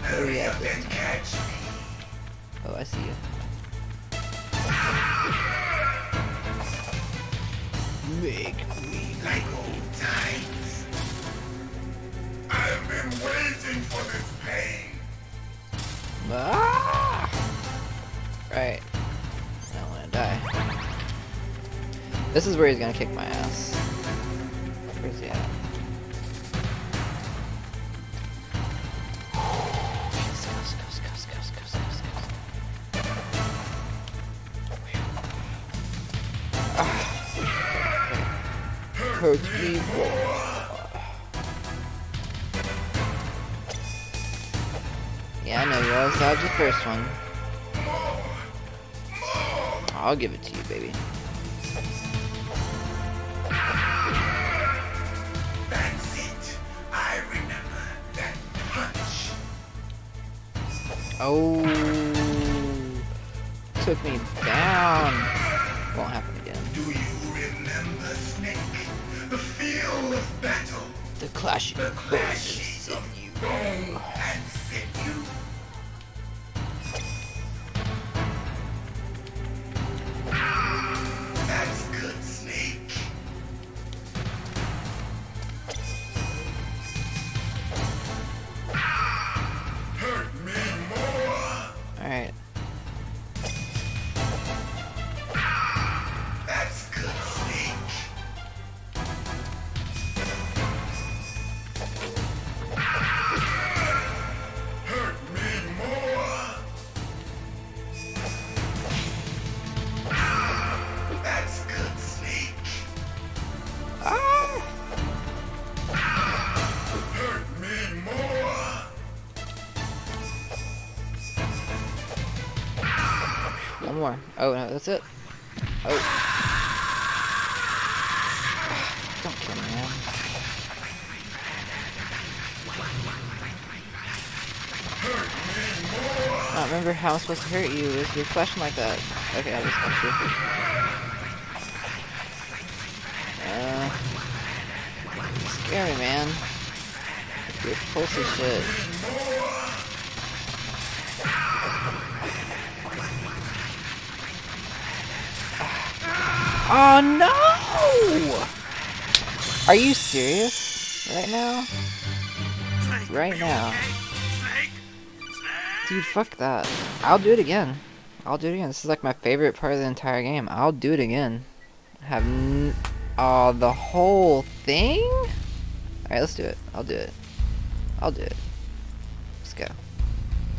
Hurry up and catch me. Oh, I see you. Make me like old times. I've been waiting for this pain. Ah! Right. I don't want to die. This is where he's gonna kick my ass. Where's he at? Hurts me more. Yeah, I know you always dodge the first one. I'll give it to you, baby. Oh, took me down. Won't happen again. Do you remember, Snake? The feel of battle. The clashing The of clashing of bone and sinew. That's good, Snake. Hurt me more. All right. That's good, Snake. Hurt me more. That's good, Snake. Hurt me more. One more. Oh no, that's it. Oh. Don't kill me, man. I don't remember how I'm supposed to hurt you. Is your flashing like that? Okay, I'll just punch you. Scare me, man. You're pulsy shit. Oh no! Are you serious? Right now? Right now. Dude, fuck that. I'll do it again. I'll do it again. This is like my favorite part of the entire game. I'll do it again. Have the whole thing? Alright, let's do it. I'll do it. I'll do it. Let's go.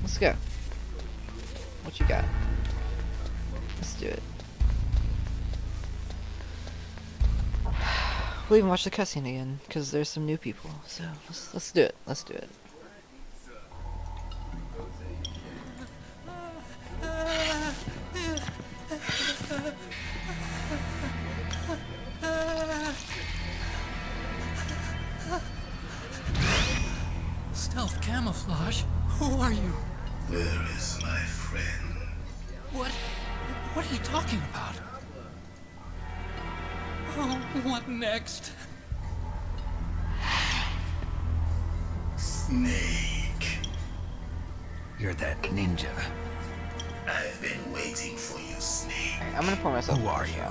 Let's go. What you got? Let's do it. We'll even watch the cutscene again, because there's some new people. So, let's do it. Let's do it. Stealth camouflage? Who are you? Where is my friend? What are you talking about? Oh, what next? Snake. You're that ninja. I've been waiting for you, Snake. Alright, I'm gonna pour myself. Who are you?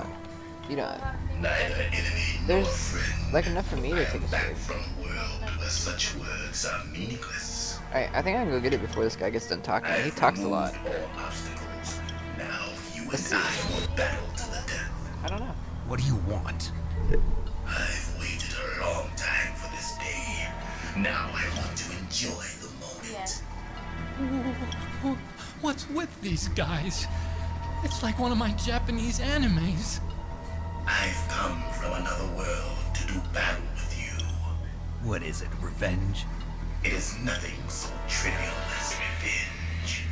You don't. Neither enemy nor There's friend. like enough for me to take a Back sword. from a world where such words are meaningless. Alright, I think I can go get it before this guy gets done talking. He I've talks a lot. removed all obstacles. Now you Let's and see. I will battle to the death. I don't know. What do you want? I've waited a long time for this day. Now I want to enjoy the moment. What's with these guys? It's like one of my Japanese animes. I've come from another world to do battle with you. What is it, revenge? It is nothing so trivial as revenge.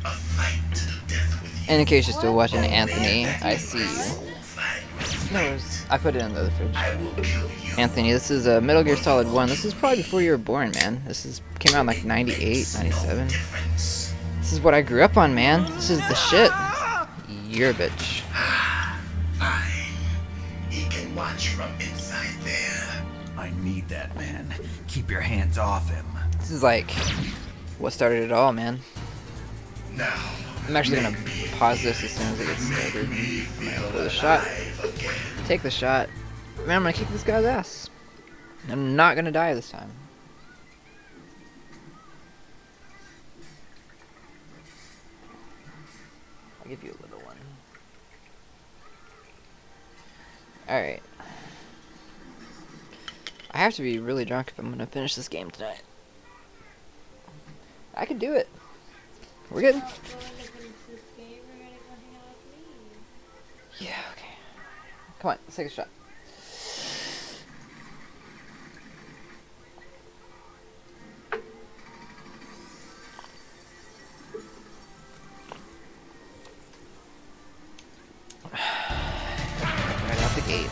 A fight to the death with you. And in case you're still watching Only Anthony, that I you see my you. soul find No, respect. I put it in the other fridge. I will kill you. Anthony, this is Metal Gear Solid 1. This is probably before you were born, man. This came out in like 98, 97. Difference. This is what I grew up on, man. This is the shit. You're a bitch. Fine. He can watch from inside there. I need that man. Keep your hands off him. This is like what started it all, man. Now, I'm actually gonna pause this as soon as it gets started. I'm gonna go for the shot. Take the shot. Man, I'm gonna kick this guy's ass. I'm not gonna die this time. I'll give you a little one. Alright. I have to be really drunk if I'm gonna finish this game tonight. I can do it. We're good. Yeah, okay. Come on, let's take a shot. Right out the gate.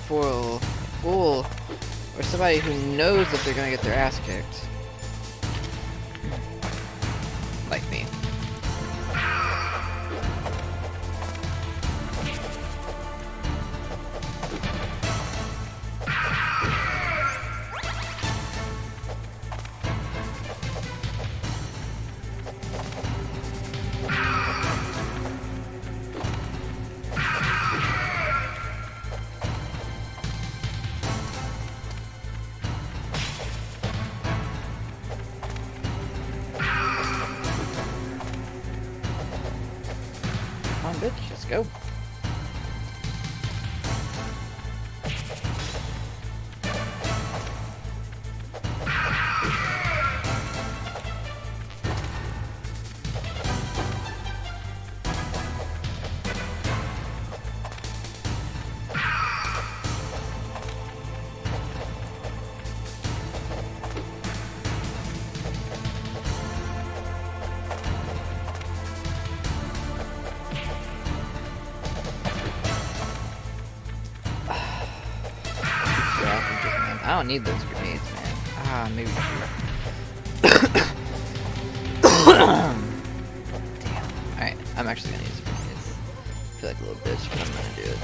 fool, or somebody who knows that they're gonna get their ass kicked. Like me. Come on, bitch, let's go. I don't need those grenades, man. Ah, maybe. Damn. Alright, I'm actually gonna use the grenades. I feel like a little bitch, but I'm gonna do it.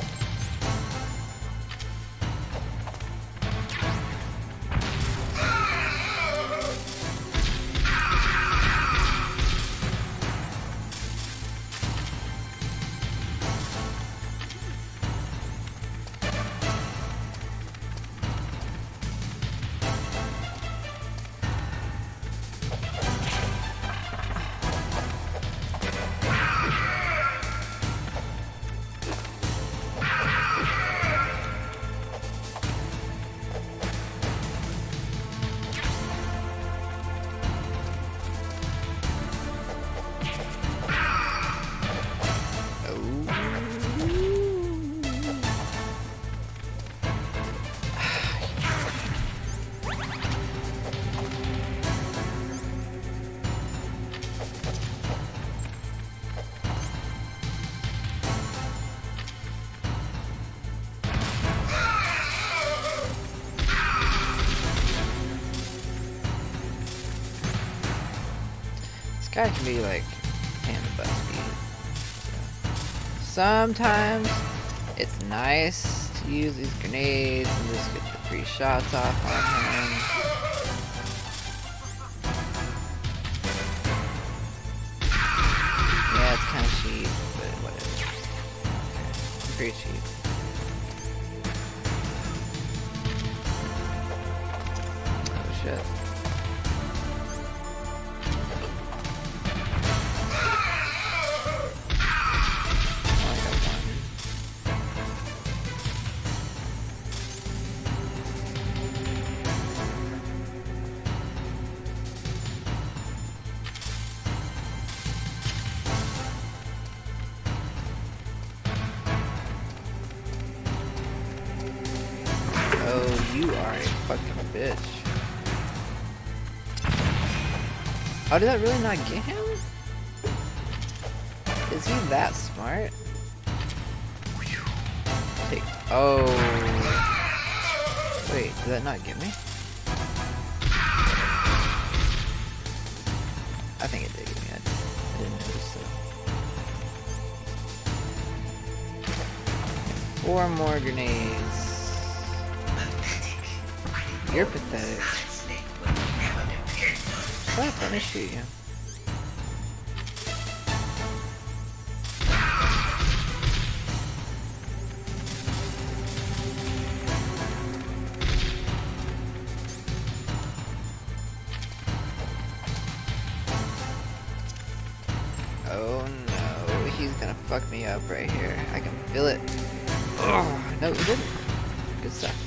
Guy can be like pain in the butt speed. Sometimes it's nice to use these grenades and just get the free shots off on him. Yeah, it's kind of cheap, but whatever. Okay. Pretty cheap. Oh shit. Oh, you are a fucking bitch. Oh, did that really not get him? Is he that smart? Take. Oh. Wait, did that not get me? I think it did get me. I didn't notice though. 4 more grenades. You're pathetic. Stop, let me shoot you. Oh no, he's gonna fuck me up right here. I can feel it. Oh, no, he didn't. Good stuff.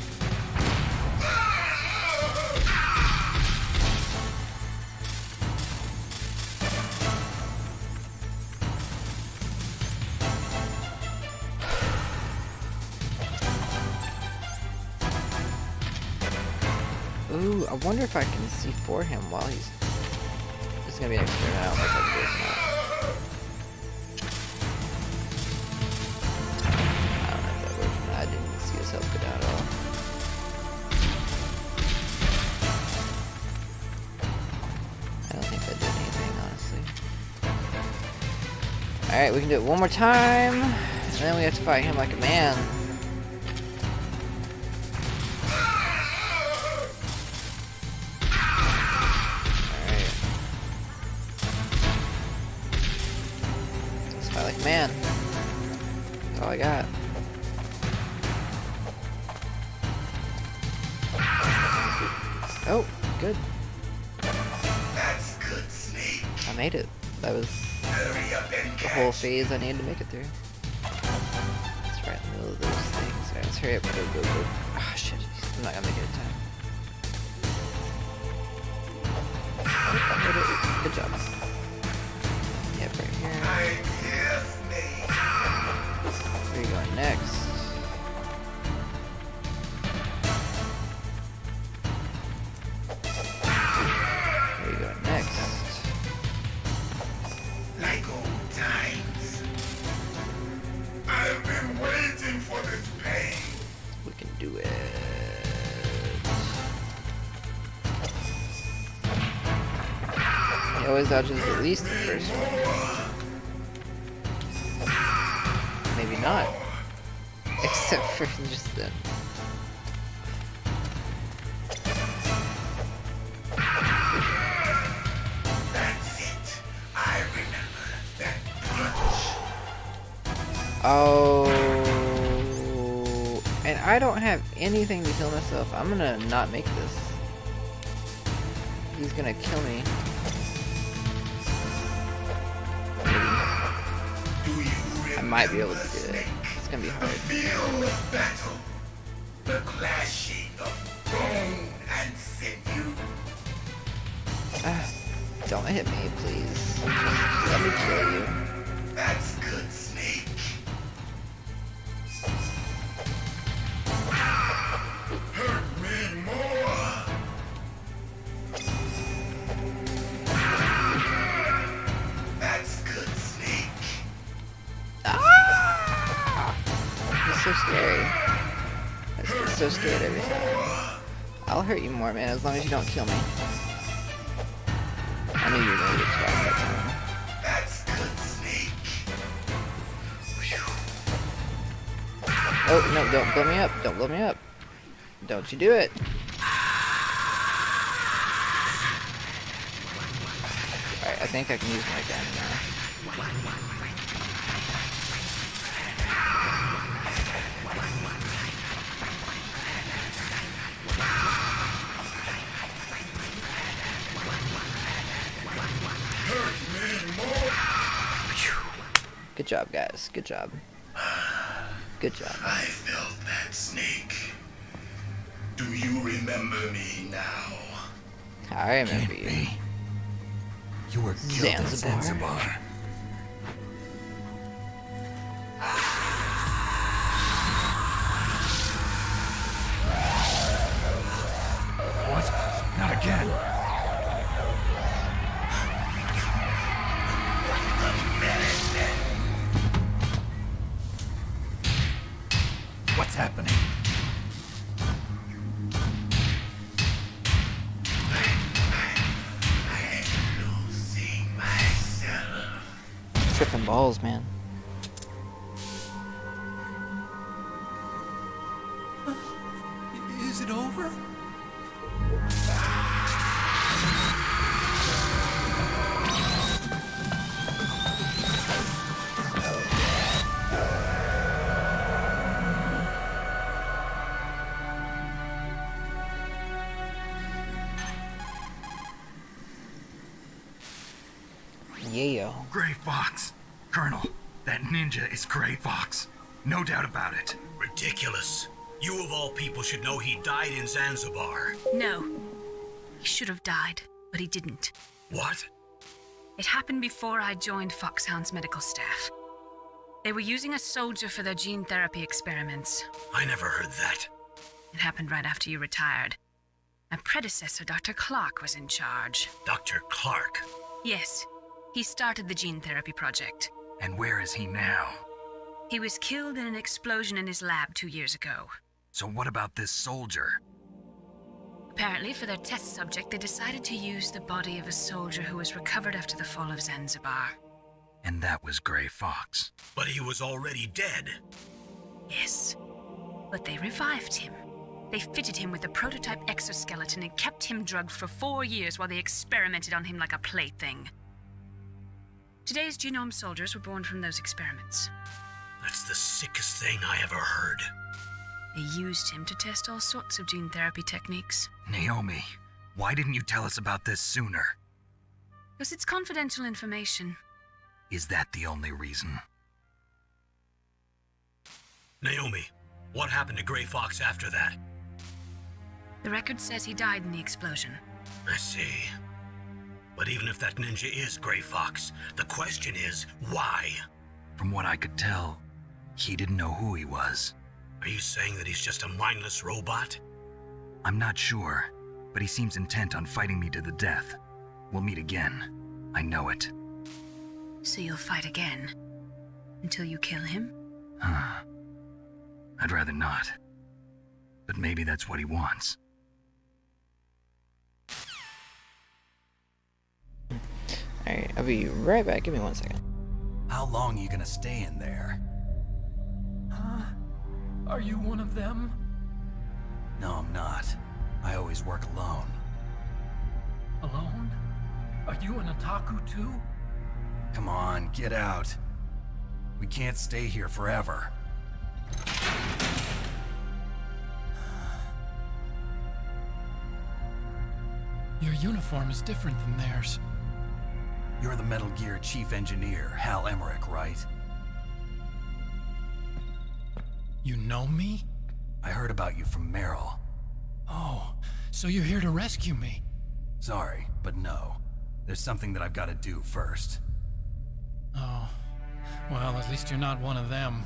Ooh, I wonder if I can C4 him while he's... It's gonna be an experiment, I don't know if I can do this or not. I don't know if that works or not. I didn't see his health go down at all. Alright, we can do it one more time. And then we have to fight him like a man. Alright. Let's fight like a man. That's all I got. Oh, good. That's good, Snake. I made it. That was Hurry up and the whole phase I needed to make it through. It's right in the middle of those things. Alright, let's hurry up. Go, go, go. Ah, shit. I'm not gonna make it in time. I made it. Good job. Yep, right here. Yes, Snake. Where are you going next? Where are you going next? Like old times. I've been waiting for this pain. We can do it. He always dodges at least the first one. Maybe not. Except for just then. That's it. I remember that punch. Oh. And I don't have anything to heal myself. I'm gonna not make this. He's gonna kill me. I might be able to do it. It's gonna be The hard. feel of battle. The clashing of bone and sinew. Ah, don't hit me, please. Just let me kill you. That's good, Snake. Hurt me more. That's good, Snake. Ah! He's so scary. I just get so scared every time. I'll hurt you more, man, as long as you don't kill me. I knew you were gonna get shot that time. That's good, Snake. Oh, no, don't blow me up. Don't blow me up. Don't you do it. Alright, I think I can use my gun now. Good job, guys. Good job. Good job. I felt that, Snake. Do you remember me now? I remember Can't you. be. You were killed in Zanzibar. Zanzibar. What? Not again. What's happening? I'm losing myself. Tripping balls, man. Is it over? Yeah. Gray Fox. Colonel, that ninja is Gray Fox. No doubt about it. Ridiculous. You of all people should know he died in Zanzibar. No. He should have died, but he didn't. What? It happened before I joined Foxhound's medical staff. They were using a soldier for their gene therapy experiments. I never heard that. It happened right after you retired. My predecessor, Dr. Clark, was in charge. Dr. Clark. Yes, he started the gene therapy project. And where is he now? He was killed in an explosion in his lab 2 years ago. So what about this soldier? Apparently, for their test subject, they decided to use the body of a soldier who was recovered after the fall of Zanzibar. And that was Gray Fox. But he was already dead. Yes, but they revived him. They fitted him with a prototype exoskeleton and kept him drugged for 4 years while they experimented on him like a plaything. Today's genome soldiers were born from those experiments. That's the sickest thing I ever heard. They used him to test all sorts of gene therapy techniques. Naomi, why didn't you tell us about this sooner? Because it's confidential information. Is that the only reason? Naomi, what happened to Gray Fox after that? The record says he died in the explosion. I see. But even if that ninja is Gray Fox, the question is, why? From what I could tell, he didn't know who he was. Are you saying that he's just a mindless robot? I'm not sure, but he seems intent on fighting me to the death. We'll meet again. I know it. So you'll fight again? Until you kill him? I'd rather not. But maybe that's what he wants. Alright, I'll be right back. Give me 1 second. How long are you gonna stay in there? Huh? Are you one of them? No, I'm not. I always work alone. Alone? Are you an otaku too? Come on, get out. We can't stay here forever. Your uniform is different than theirs. You're the Metal Gear Chief Engineer, Hal Emmerich, right? You know me? I heard about you from Meryl. Oh, so you're here to rescue me? Sorry, but no. There's something that I've got to do first. Oh, well, at least you're not one of them.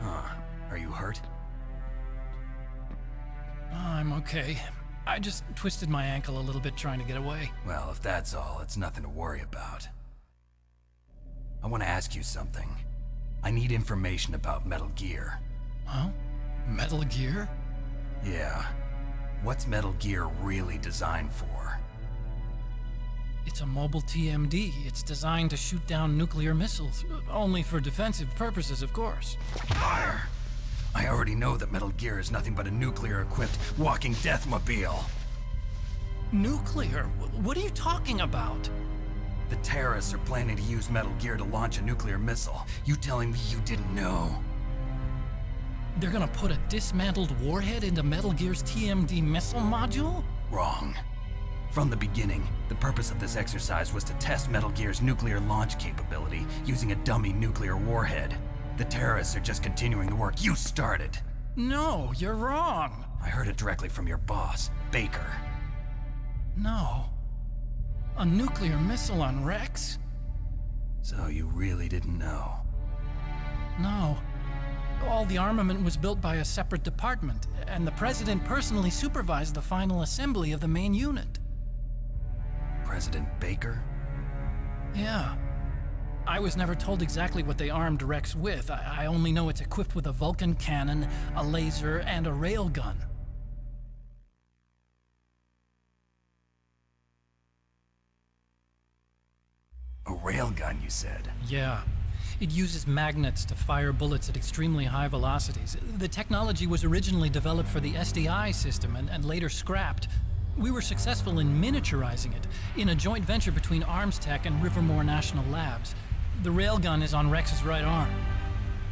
Huh. Are you hurt? I'm okay. I just twisted my ankle a little bit trying to get away. Well, if that's all, it's nothing to worry about. I want to ask you something. I need information about Metal Gear. Huh? Metal Gear? Yeah. What's Metal Gear really designed for? It's a mobile TMD. It's designed to shoot down nuclear missiles. Only for defensive purposes, of course. Fire! I already know that Metal Gear is nothing but a nuclear-equipped walking deathmobile. Nuclear? What are you talking about? The terrorists are planning to use Metal Gear to launch a nuclear missile. You telling me you didn't know? They're gonna put a dismantled warhead into Metal Gear's TMD missile module? Wrong. From the beginning, the purpose of this exercise was to test Metal Gear's nuclear launch capability using a dummy nuclear warhead. The terrorists are just continuing the work you started. No, you're wrong. I heard it directly from your boss, Baker. No. A nuclear missile on Rex? So you really didn't know? No. All the armament was built by a separate department, and the president personally supervised the final assembly of the main unit. President Baker? Yeah. I was never told exactly what they armed Rex with. I only know it's equipped with a Vulcan cannon, a laser, and a railgun. A railgun, you said? Yeah. It uses magnets to fire bullets at extremely high velocities. The technology was originally developed for the SDI system and later scrapped. We were successful in miniaturizing it in a joint venture between Armstech and Rivermore National Labs. The railgun is on Rex's right arm.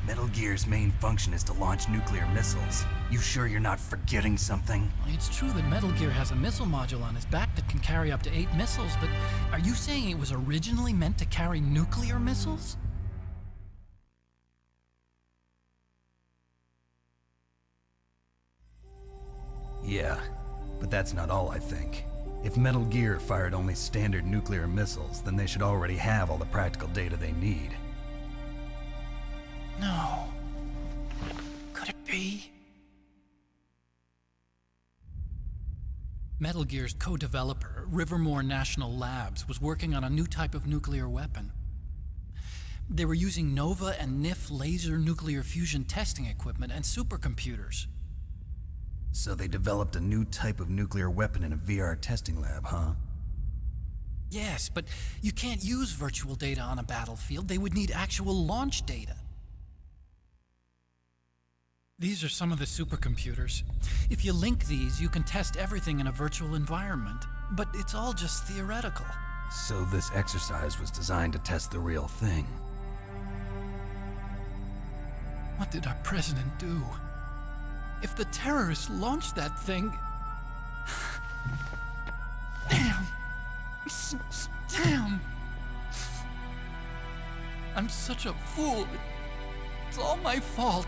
Metal Gear's main function is to launch nuclear missiles. You sure you're not forgetting something? It's true that Metal Gear has a missile module on his back that can carry up to 8 missiles, but are you saying it was originally meant to carry nuclear missiles? Yeah, but that's not all I think. If Metal Gear fired only standard nuclear missiles, then they should already have all the practical data they need. No. Could it be? Metal Gear's co-developer, Rivermore National Labs, was working on a new type of nuclear weapon. They were using NOVA and NIF laser nuclear fusion testing equipment and supercomputers. So they developed a new type of nuclear weapon in a VR testing lab, huh? Yes, but you can't use virtual data on a battlefield. They would need actual launch data. These are some of the supercomputers. If you link these, you can test everything in a virtual environment. But it's all just theoretical. So this exercise was designed to test the real thing. What did our president do? If the terrorists launched that thing... Damn. Damn. I'm such a fool. It's all my fault.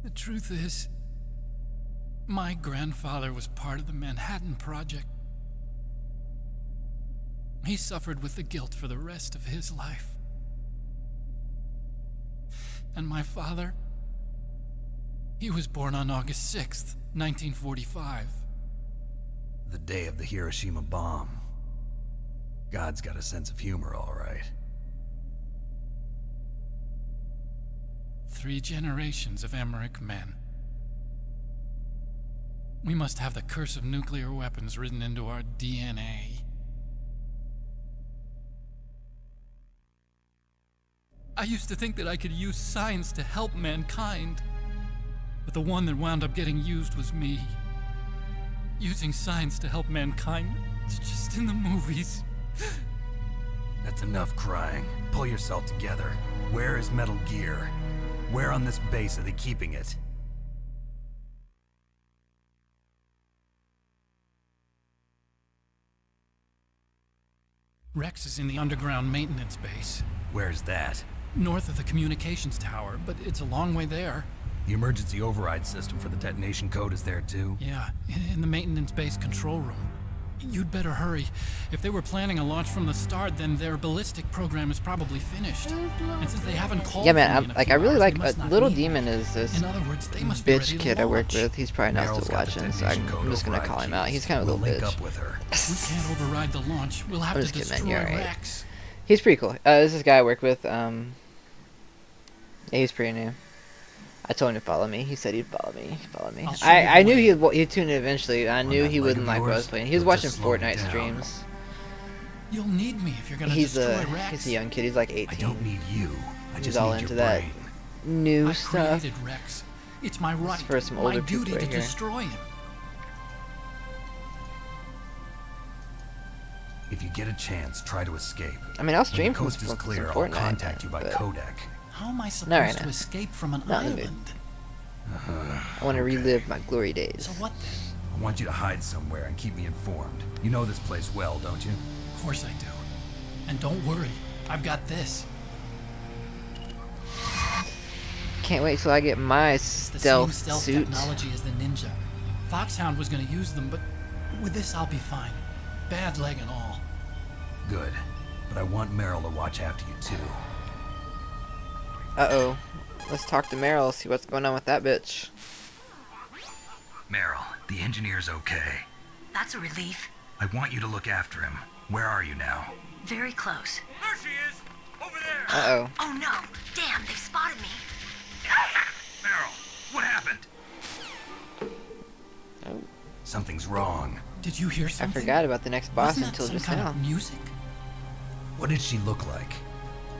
The truth is, my grandfather was part of the Manhattan Project. He suffered with the guilt for the rest of his life. And my father, he was born on August 6th, 1945. The day of the Hiroshima bomb. God's got a sense of humor, all right. 3 generations of Emmerich men. We must have the curse of nuclear weapons written into our DNA. I used to think that I could use science to help mankind, but the one that wound up getting used was me. Using science to help mankind, it's just in the movies. That's enough crying. Pull yourself together. Where is Metal Gear? Where on this base are they keeping it? Rex is in the underground maintenance base. Where's that? North of the communications tower, but it's a long way there. The emergency override system for the detonation code is there too? Yeah, in the maintenance base control room. You'd better hurry. If they were planning a launch from the start, then their ballistic program is probably finished. And since they haven't called Yeah, man, for me in a I few really hours, like they must not Little need me. Demon is this In other words, they must be ready bitch to kid I work launch. with. He's probably not Meryl's still got the watching, so detonation code I'm just gonna override call him out. keys. He's kind of a We'll little link bitch. up with her. We can't override the launch. We'll have I'm to just kidding, man. destroy You're alright. Rex. He's pretty cool. This is this guy I work with. Yeah, he's pretty new. I told him to follow me. He said he'd follow me. Follow me. I'll show you I the knew way. he'd tune in eventually. I On knew that he leg wouldn't of like what I was yours, playing. He was you'll watching just slow me Fortnite down. streams. You'll need me if you're gonna He's destroy a Rex. he's a young kid. He's like 18. I don't need you. I He's just all need into your that brain. new I stuff. created Rex. It's my right, for some my older duty people to right here. destroy him. If you get a chance, try to escape. I mean, I'll When stream the from coast is some clear, I'll Fortnite, contact you by but codec. How am I right supposed to now. escape from an Not in the mood. island? I want to relive my glory days. So what then? I want you to hide somewhere and keep me informed. You know this place well, don't you? Of course I do. And don't worry, I've got this. Can't wait till I get my It's the stealth same stealth suit. technology as the Ninja. Foxhound was gonna use them, but with this I'll be fine. Bad leg and all. Good. But I want Meryl to watch after you too. Uh-oh. Let's talk to Meryl, see what's going on with that bitch. Meryl, the engineer's okay. That's a relief. I want you to look after him. Where are you now? Very close. There she is! Over there! Uh-oh. Oh no! Damn, they've spotted me. Meryl, what happened? Oh. Something's wrong. Did you hear I something? forgot about the next boss Wasn't that until some just kind now. of music? What did she look like?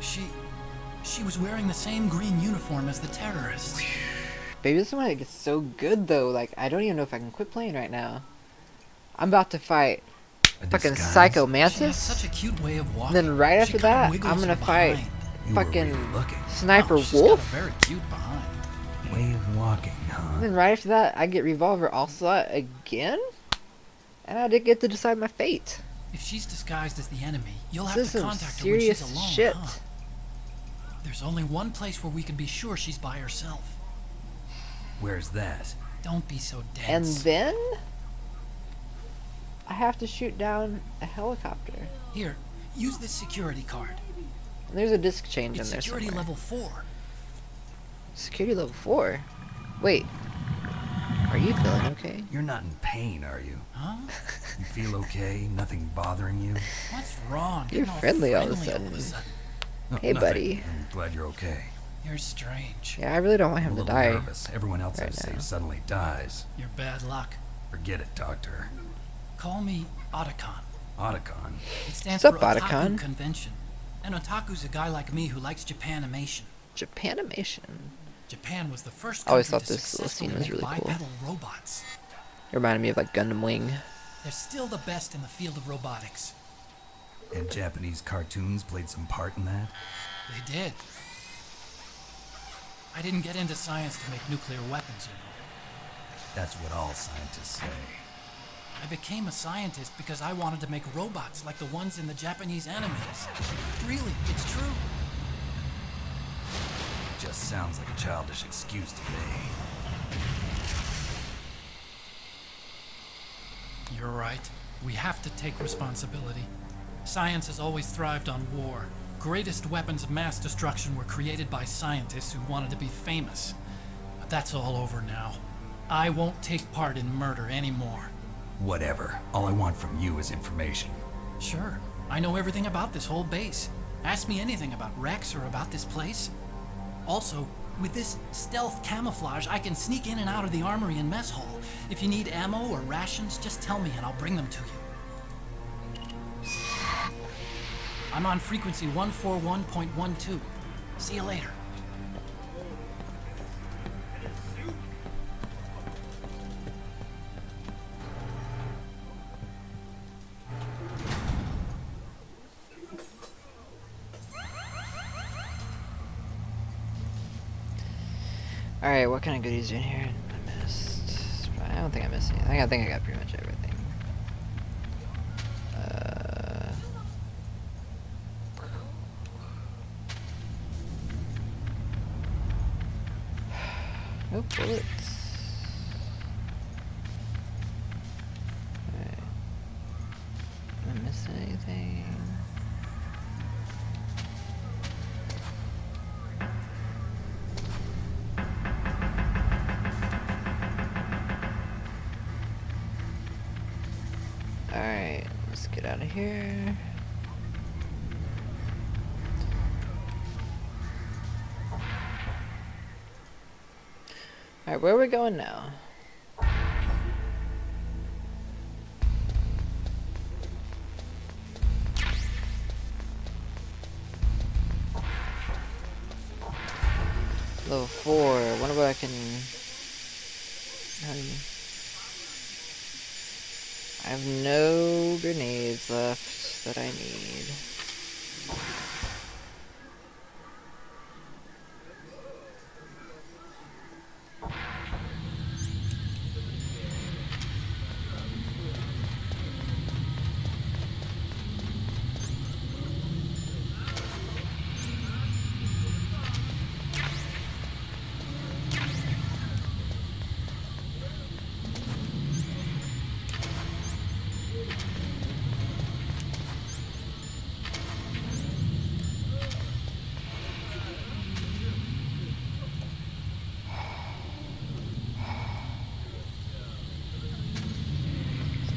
She was wearing the same green uniform as the terrorists. Baby, this one gets so good though. Like, I don't even know if I can quit playing right now. I'm about to fight A fucking disguise? Psycho She has Mantis. such a cute way of walking. Then right She after kinda that, wiggles I'm gonna her fight behind. You were fucking really looking. Sniper Oh, she's Wolf. got a very cute behind. Way of walking, And huh? then right after that, I get Revolver Onslaught again? And I did get to decide my fate. If she's disguised as the enemy, you'll have This is to some contact her when she's serious alone, shit. huh? There's only one place where we can be sure she's by herself. Where's that? Don't be so And dense. then I have to shoot down a helicopter. Here, use this security card. And there's a disc change It's in there security somewhere. level 4. Security level 4? Wait. Are you feeling okay? You're not in pain, are you? Huh? You feel okay? Nothing bothering you? What's wrong? You're Getting all friendly all of a friendly sudden. No, Hey, nothing. buddy. I'm glad you're okay. You're strange. Yeah, I really don't want I'm him a to little die. nervous. Everyone else right I've now. saved suddenly dies. You're bad luck. Forget it, Doctor. Call me Otacon. Otacon? It stands What's for up, Otaku Otacon? Convention. An otaku's a guy like me who likes Japanimation. Japanimation. Japan was the first I always country thought to this little successfully scene was make really cool. bipedal robots. It reminded me of like Gundam Wing. They're still the best in the field of robotics. And Japanese cartoons played some part in that? They did. I didn't get into science to make nuclear weapons, you know. That's what all scientists say. I became a scientist because I wanted to make robots like the ones in the Japanese animes. Really, it's true. Just sounds like a childish excuse to me. You're right. We have to take responsibility. Science has always thrived on war. Greatest weapons of mass destruction were created by scientists who wanted to be famous. But that's all over now. I won't take part in murder anymore. Whatever. All I want from you is information. Sure. I know everything about this whole base. Ask me anything about Rex or about this place. Also, with this stealth camouflage, I can sneak in and out of the armory and mess hall. If you need ammo or rations, just tell me and I'll bring them to you. I'm on frequency 141.12. See you later. Alright, what kind of goodies are in here? I missed. I don't think I missed anything. I think I got pretty much everything. No bullets. Alright. Am I missing anything? Alright, let's get out of here. Alright, where are we going now? Level 4. I wonder what I can... I have no grenades left that I need.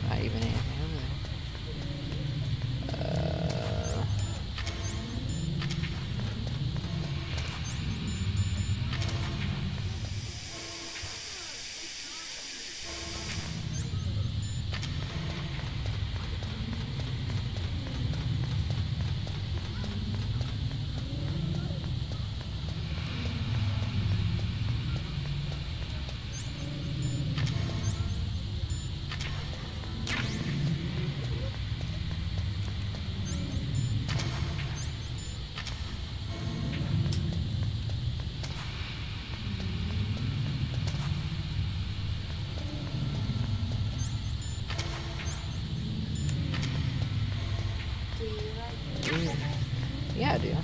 Not even anything over there. Yeah, I do.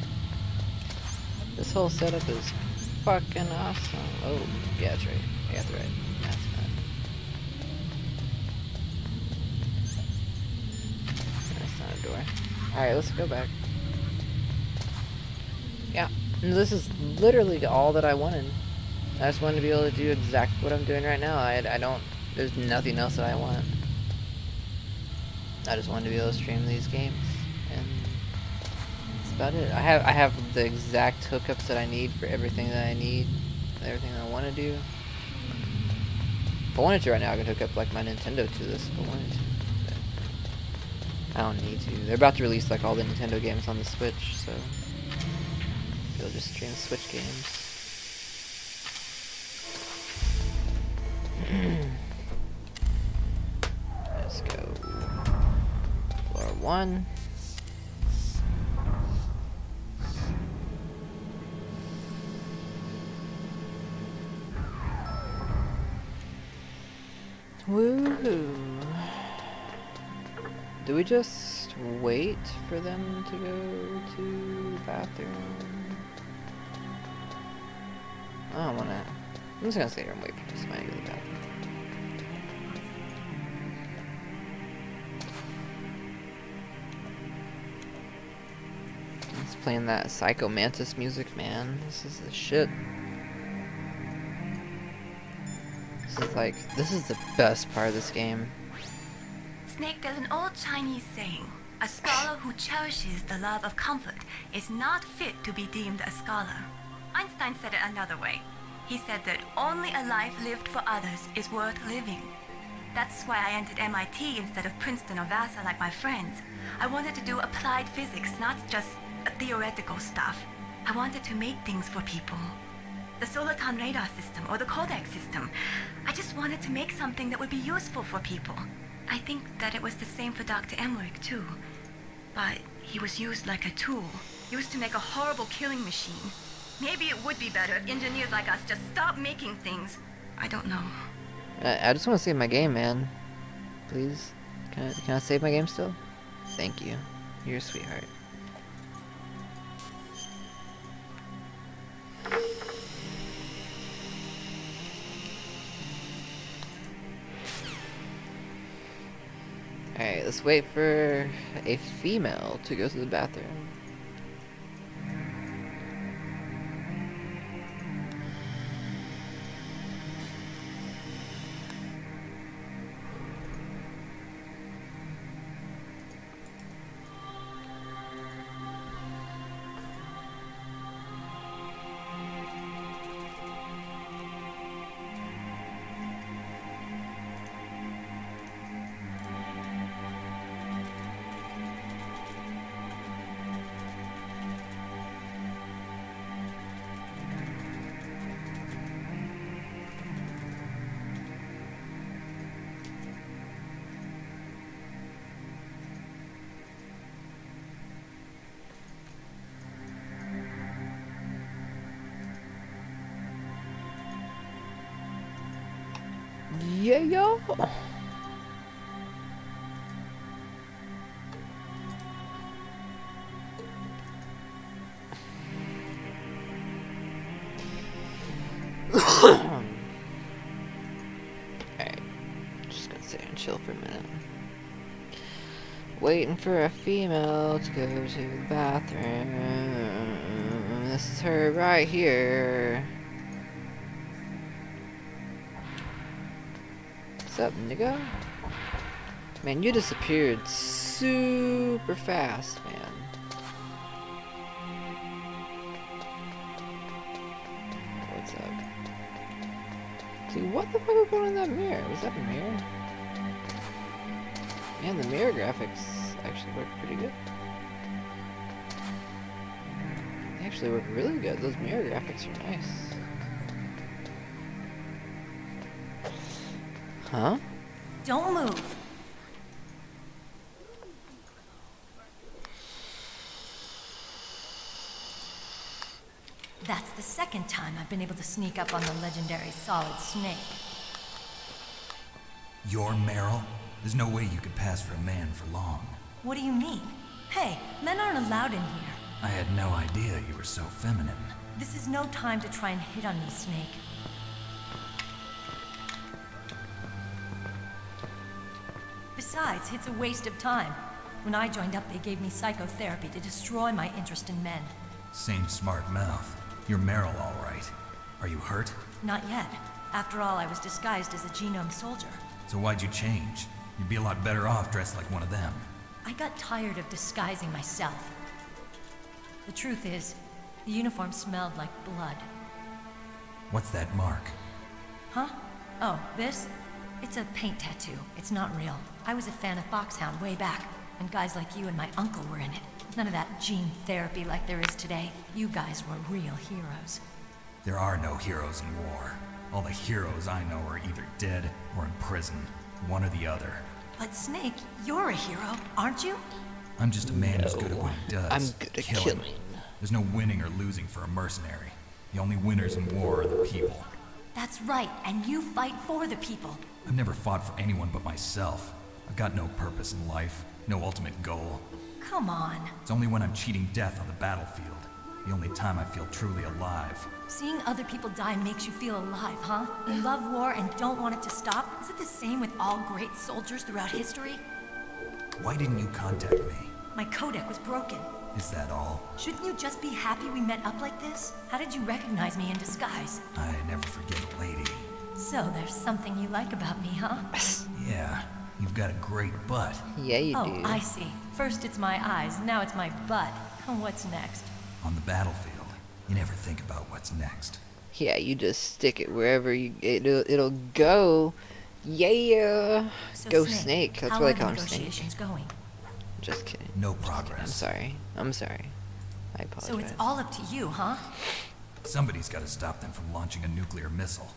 This whole setup is fucking awesome. Oh, yeah, that's right. I got the right. That's fine. That's not a door. Alright, let's go back. Yeah, and this is literally all that I wanted. I just wanted to be able to do exactly what I'm doing right now. I don't, there's nothing else that I want. I just wanted to be able to stream these games, and that's about it. I have the exact hookups that I need for everything that I need, everything that I want to do. If I wanted to right now, I could hook up like my Nintendo to this if I wanted to. But I don't need to. They're about to release like all the Nintendo games on the Switch, so they'll just stream Switch games. Let's go. Floor 1. Woohoo! Do we just wait for them to go to the bathroom? I don't wanna. I'm just gonna stay here and wait for somebody to go to the bathroom. It's playing that Psycho Mantis music, man. This is the shit. This is the best part of this game. Snake, there's an old Chinese saying, a scholar who cherishes the love of comfort is not fit to be deemed a scholar. Einstein said it another way. He said that only a life lived for others is worth living. That's why I entered MIT instead of Princeton or Vassar like my friends. I wanted to do applied physics, not just theoretical stuff. I wanted to make things for people. The Soliton radar system or the Kodak system. I just wanted to make something that would be useful for people. I think that it was the same for Dr. Emmerich too. But he was used like a tool, used to make a horrible killing machine. Maybe it would be better if engineers like us just stopped making things. I don't know. I just want to save my game, man. Please. Can I save my game still? Thank you. You're a sweetheart. Alright, let's wait for a female to go to the bathroom. Yeah, yo. Alright, just gonna sit here and chill for a minute. Waiting for a female to go to the bathroom. This is her right here. What's up, nigga? Man, you disappeared super fast, man. What's up? Dude, what the fuck was going on in that mirror? Was that a mirror? Man, the mirror graphics actually work pretty good. They actually work really good. Those mirror graphics are nice. Huh? Don't move. That's the second time I've been able to sneak up on the legendary Solid Snake. You're Meryl? There's no way you could pass for a man for long. What do you mean? Hey, men aren't allowed in here. I had no idea you were so feminine. This is no time to try and hit on me, Snake. Besides, it's a waste of time. When I joined up, they gave me psychotherapy to destroy my interest in men. Same smart mouth. You're Meryl, all right. Are you hurt? Not yet. After all, I was disguised as a genome soldier. So why'd you change? You'd be a lot better off dressed like one of them. I got tired of disguising myself. The truth is, the uniform smelled like blood. What's that mark? Huh? Oh, this? It's a paint tattoo. It's not real. I was a fan of Foxhound way back, and guys like you and my uncle were in it. None of that gene therapy like there is today. You guys were real heroes. There are no heroes in war. All the heroes I know are either dead or in prison. One or the other. But Snake, you're a hero, aren't you? I'm just a man who's good at what he does. I'm good at killing. There's no winning or losing for a mercenary. The only winners in war are the people. That's right, and you fight for the people. I've never fought for anyone but myself. I've got no purpose in life, no ultimate goal. Come on. It's only when I'm cheating death on the battlefield. The only time I feel truly alive. Seeing other people die makes you feel alive, huh? You love war and don't want it to stop? Is it the same with all great soldiers throughout history? Why didn't you contact me? My codec was broken. Is that all? Shouldn't you just be happy we met up like this? How did you recognize me in disguise? I never forget a lady. So there's something you like about me, huh? Yeah, you've got a great butt. Yeah, you do. Oh, I see. First it's my eyes, now it's my butt. What's next? On the battlefield, you never think about what's next. Yeah, you just stick it wherever it'll go. Yeah. So Go Snake. That's how what I are call him, the Snake. negotiations going? Just kidding. No progress. I'm sorry. I'm sorry. I apologize. So it's all up to you, huh? Somebody's got to stop them from launching a nuclear missile.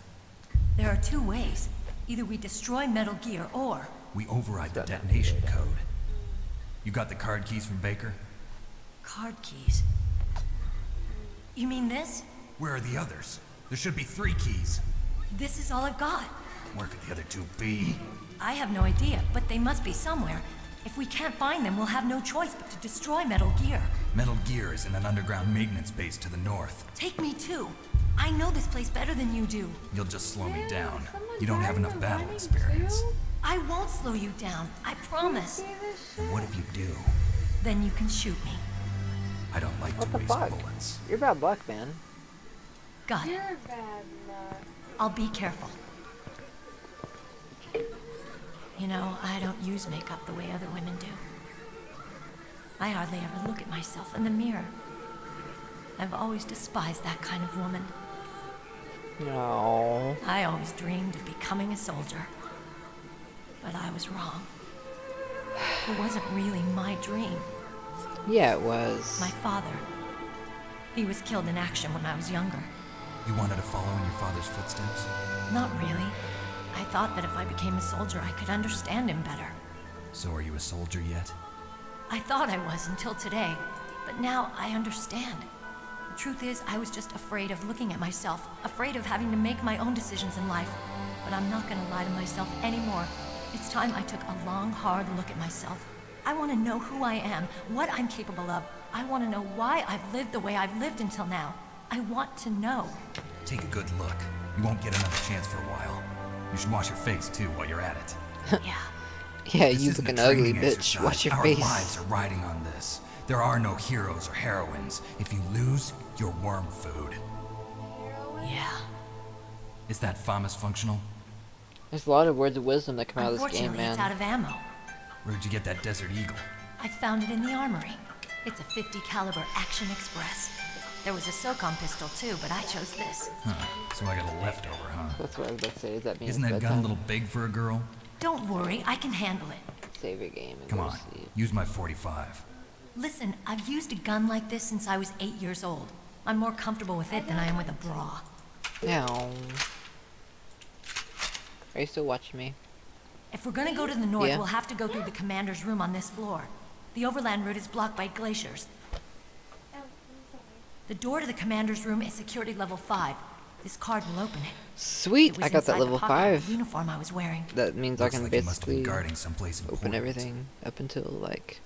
There are two ways. Either we destroy Metal Gear or... We override the detonation code. You got the card keys from Baker? Card keys. You mean this? Where are the others? There should be 3 keys. This is all I've got. Where could the other 2 be? I have no idea, but they must be somewhere. If we can't find them, we'll have no choice but to destroy Metal Gear. Metal Gear is in an underground maintenance base to the north. Take me too. I know this place better than you do. You'll just slow me down. You don't have enough battle experience. I won't slow you down, I promise. And what if you do? Then you can shoot me. I don't like What to the waste fuck? bullets. You're bad luck, man. Got it. You're bad luck. I'll be careful. You know, I don't use makeup the way other women do. I hardly ever look at myself in the mirror. I've always despised that kind of woman. No. I always dreamed of becoming a soldier. But I was wrong. It wasn't really my dream. Yeah, it was. My father. He was killed in action when I was younger. You wanted to follow in your father's footsteps? Not really. I thought that if I became a soldier, I could understand him better. So are you a soldier yet? I thought I was until today, but now I understand. The truth is, I was just afraid of looking at myself, afraid of having to make my own decisions in life. But I'm not gonna lie to myself anymore. It's time I took a long, hard look at myself. I want to know who I am, what I'm capable of. I want to know why I've lived the way I've lived until now. I want to know. Take a good look. You won't get another chance for a while. You should wash your face, too, while you're at it. Yeah. Yeah, This you isn't looking a ugly, training bitch. exercise. Watch your Our face. lives are riding on this. There are no heroes or heroines. If you lose, you're worm food. Yeah. Is that FAMAS functional? There's a lot of words of wisdom that come out of this game, Unfortunately, man. it's out of ammo. Where'd you get that Desert Eagle? I found it in the armory. It's a 50 caliber Action Express. There was a SOCOM pistol too, but I chose this. Huh. So I got a leftover, huh? That's what I was about to say. Does that mean Isn't it's that gun a bedtime? little big for a girl? Don't worry, I can handle it. Save your game and Come go on, to sleep. use my 45. Listen, I've used a gun like this since I was 8 years old. I'm more comfortable with it than I am with a bra. Now. Are you still watching me? If we're gonna go to the north, Yeah. we'll have to go through the commander's room on this floor. The overland route is blocked by glaciers. The door to the commander's room is security level 5. This card will open it. Sweet! It was I got that inside the level pocket of 5. the uniform I was wearing. That means Looks I can like you must have been basically guarding someplace open important. everything up until, like,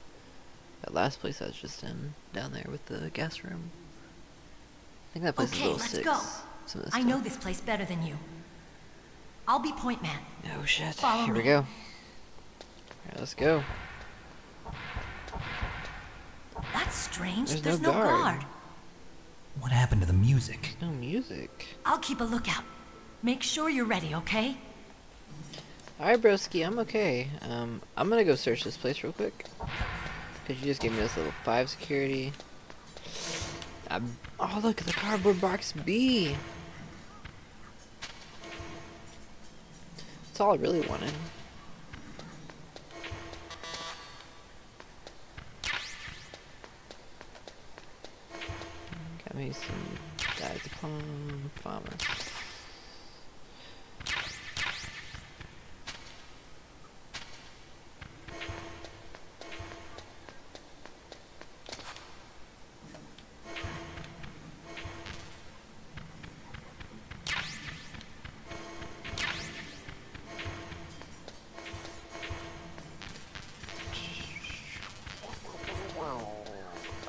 that last place I was just in, down there with the gas room. I think that place is Okay, level let's 6. go. Some of I stuff. know this place better than you. I'll be point man. Oh shit. Follow Here we me. go. Alright, let's go. That's strange. There's There's no no guard. guard. What happened to the music? No music. I'll keep a lookout. Make sure you're ready, okay? Alright, broski, I'm okay. I'm gonna go search this place real quick. Cause you just gave me this level 5 security. Oh, look at the cardboard box B. That's all I really wanted. Got me some diazepam, farmer.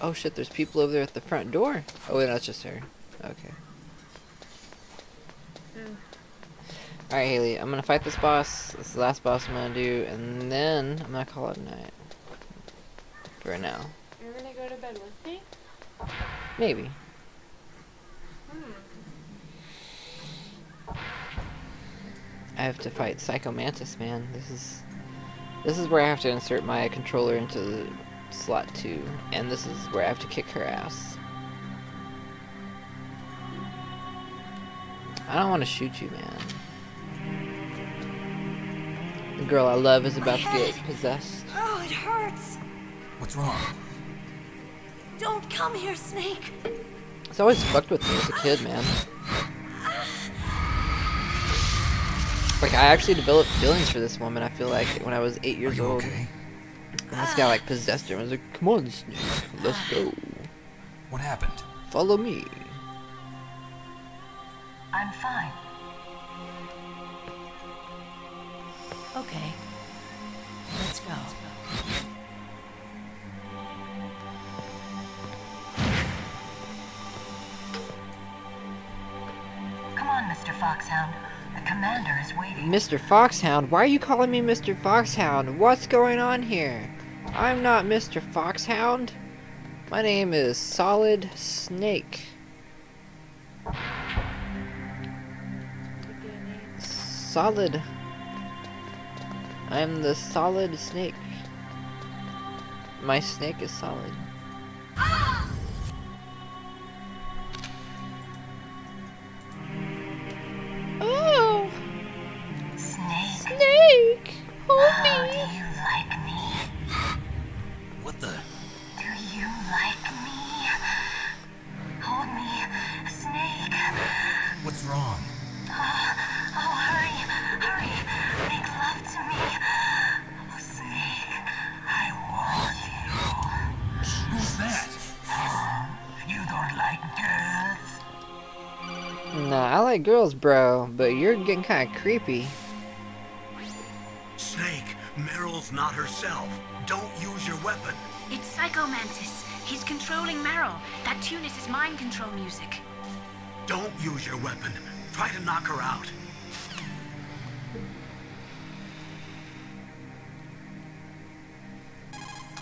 Oh shit, there's people over there at the front door. Oh wait, that's just her. Okay. Alright, Haley, I'm gonna fight this boss. This is the last boss I'm gonna do, and then I'm gonna call it a night. For now. You're gonna go to bed with me? Maybe. I have to fight Psycho Mantis, man. This is where I have to insert my controller into the slot 2, and this is where I have to kick her ass. I don't want to shoot you, man. The girl I love is about to get possessed. Oh, it hurts. What's wrong? Don't come here, Snake. It's always fucked with me as a kid, man. Like, I actually developed feelings for this woman, I feel like, when I was 8 years old. Okay? And this guy, like, possessed her and was like, come on, Snake, let's go. What happened? Follow me. I'm fine. Okay. Let's go. Come on, Mr. Foxhound. The commander is waiting. Mr. Foxhound? Why are you calling me Mr. Foxhound? What's going on here? I'm not Mr. Foxhound. My name is Solid Snake. Solid. I'm the Solid Snake. My snake is solid. Oh! Snake. Snake! Hold Do me! you like me? What the? Do you like me? Hold me, Snake. What's wrong? Oh, hurry, hurry. Make love to me. Oh, Snake, I want you. Who's that? You don't like girls? Nah, I like girls, bro, but you're getting kind of creepy. Snake, Meryl's not herself. Don't use your weapon. It's Psycho Mantis. He's controlling Meryl. That tune is his mind control music. Don't use your weapon. Try to knock her out.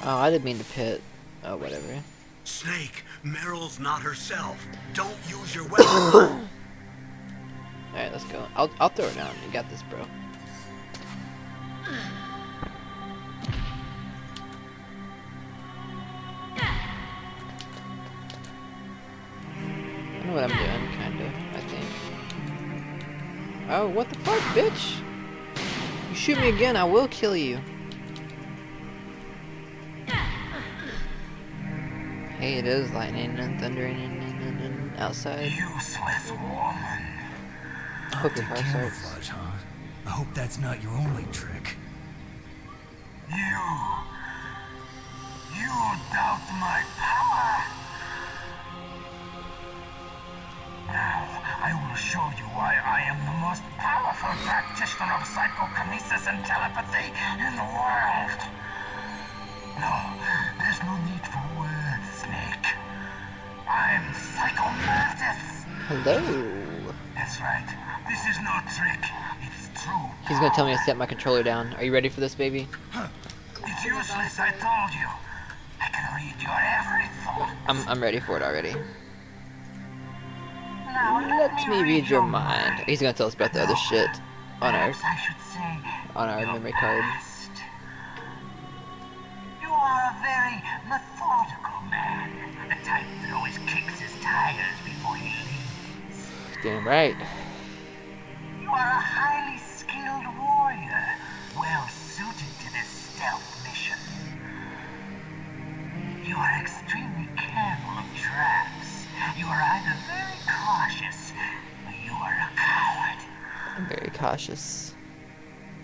Oh, I didn't mean to pit. Oh, whatever. Snake, Meryl's not herself. Don't use your weapon. Alright, let's go. I'll throw it down. You got this, bro. I know what I'm doing, kinda, I think. Oh, what the fuck, bitch? You shoot me again, I will kill you. Hey, it is lightning and thundering and outside. Useless woman. I hope your car starts. Camouflage, huh? I hope that's not your only trick. You doubt my power? Now, I will show you why I am the most powerful practitioner of psychokinesis and telepathy in the world. No, there's no need for words, Snake. I'm Psycho Mantis. Hello. That's right. This is no trick. It's true. He's gonna tell me to set my controller down. Are you ready for this, baby? It's useless, I told you. I can read your every thought. I'm ready for it already. Now Let me read your mind. He's gonna tell us about the other shit on our Perhaps I should say your memory card. past. You are a very methodical man. The type that always kicks his tires before he leaves. Damn right. You are a highly skilled warrior. extremely careful of traps. You are either very cautious, or you are a coward. I'm very cautious.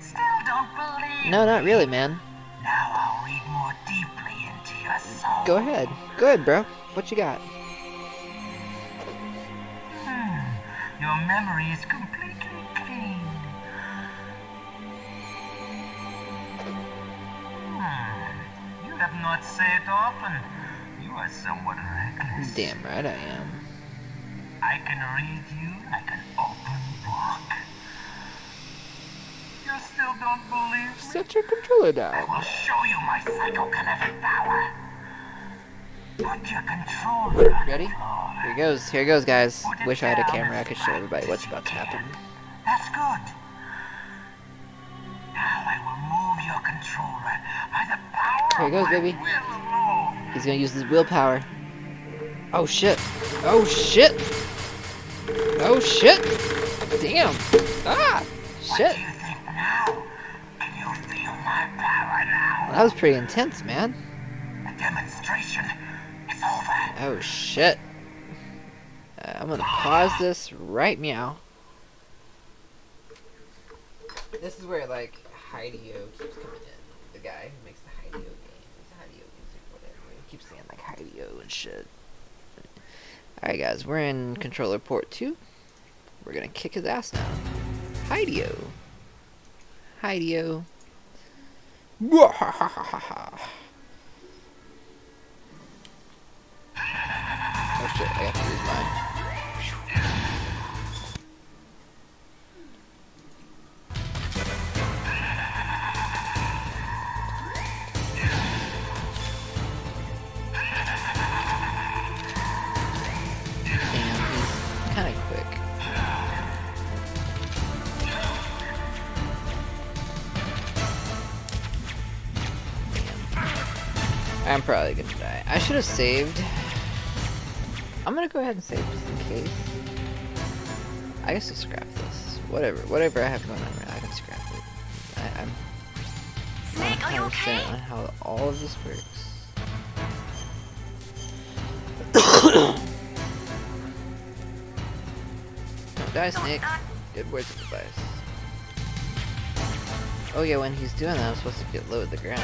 Still don't believe No, not me. really, man. Now I'll read more deeply into your soul. Go ahead. Go ahead, bro. What you got? Your memory is completely clean. You have not said often. You are somewhat reckless. Damn right I am. I can read you like an open book. You still don't believe me? Set your controller I down. will show you my psychokinetic power. Put your controller on Ready? the floor. Here goes. Here goes, guys. Put it Wish I had a down camera I as could show flat everybody as what's you about to can. happen. That's good. Now I will move your controller by the power Here he goes, of my baby. will alone. He's gonna use his willpower. Oh shit. Oh shit. Oh shit. Damn. Ah. Shit. What do you think now? Can you feel my power now? That was pretty intense, man. The demonstration is over. Oh shit. I'm gonna pause this right meow. This is where like Hideo keeps coming in. The guy who makes the Hideo games, Hideo music, whatever. He keeps saying like Hideo and shit. Alright guys, we're in controller port 2. We're gonna kick his ass now. Hideo. Hideo. Oh shit, I got to use mine. Damn, he's kinda quick. I'm probably gonna die. I should have saved. I'm gonna go ahead and save just in case. I guess I'll scrap this. Whatever I have going on right now, I can scrap it. I'm Snake, are you not 100% okay? on how all of this works. Don't die, Snake. Good words of advice. Oh yeah, when he's doing that, I'm supposed to get low at the ground.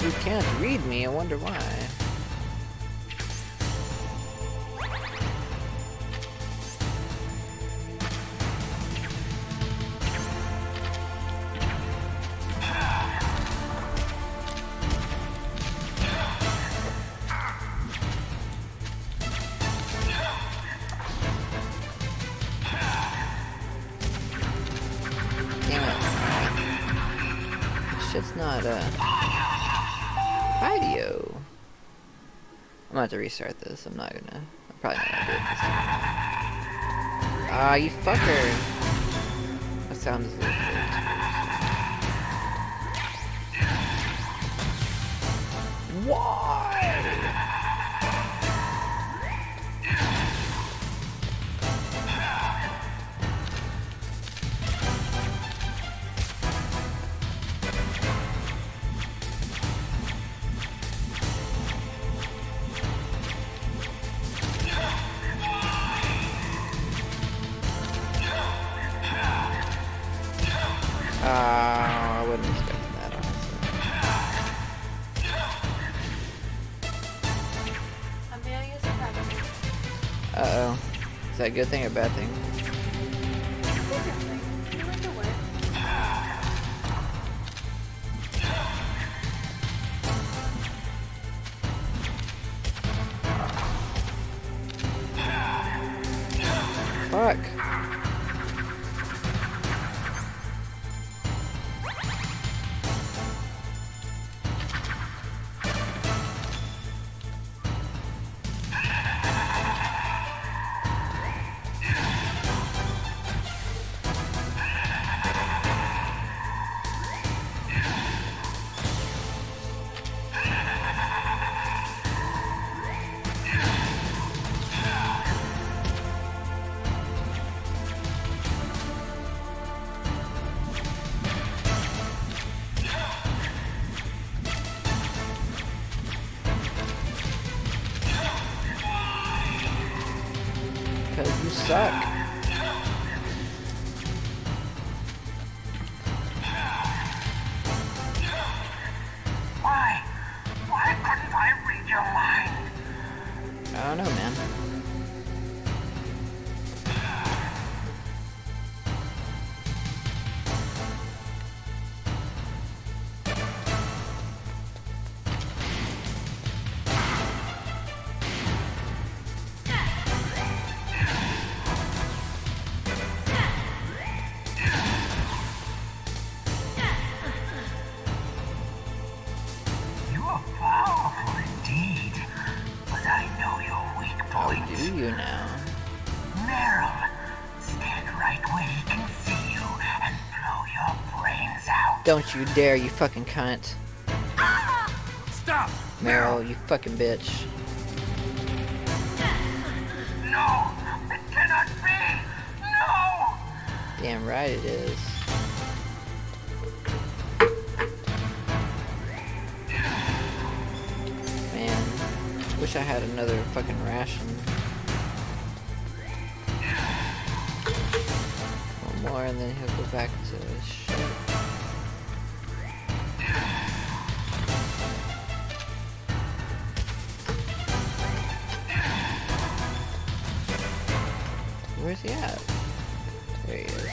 You can't read me, I wonder why. Damn it. Shit's not, Hideo. I'm gonna have to restart this. I'm probably not gonna do it this time. Ah, you fucker. That sounds a little bit too. Why? I wasn't expecting that, honestly. Amelia's pregnant. Uh-oh. Is that a good thing or a bad thing? You went to work. Fuck. suck. Why couldn't I read your mind? I don't know, man. Do you now? Meryl, stand right where he can see you and blow your brains out. Don't you dare, you fucking cunt. Stop! Meryl, you fucking bitch. No, it cannot be. No! Damn right it is. Man, wish I had another fucking ration. One more and then he'll go back to shit. Where's he at? There he is.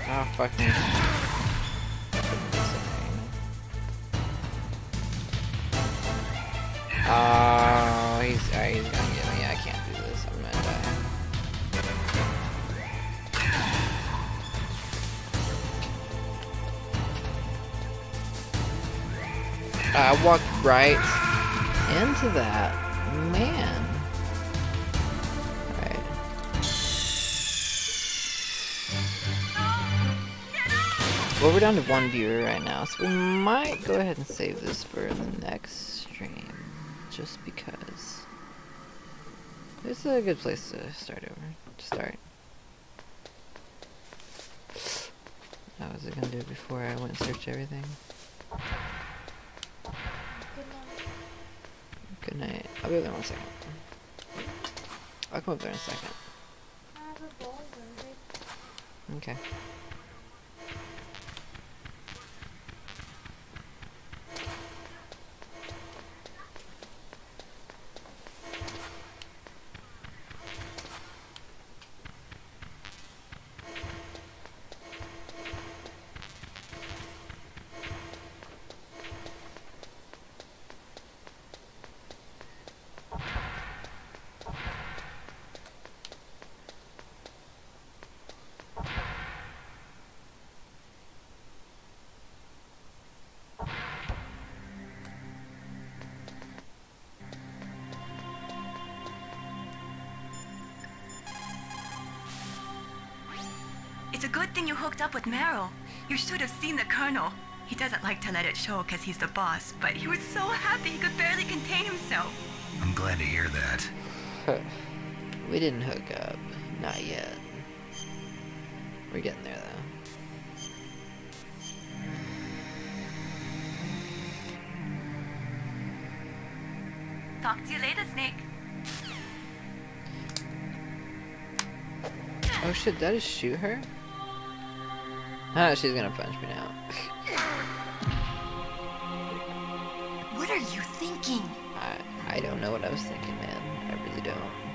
Oh, fuck me. Oh, he's gonna get me. I can't do this. I'm gonna die. I walked right into that. Man. Well, we're down to one viewer right now, so we might go ahead and save this for the next stream, just because it's a good place to start over. How was it gonna do before I went and searched everything? Good night. I'll be over there in 1 second. I'll come up there in a second. Okay. It's a good thing you hooked up with Meryl. You should have seen the Colonel. He doesn't like to let it show because he's the boss, but he was so happy he could barely contain himself. I'm glad to hear that. We didn't hook up. Not yet. We're getting there, though. Talk to you later, Snake. Oh shit, did I just shoot her? Ah, she's gonna punch me now. What are you thinking? I don't know what I was thinking, man. I really don't.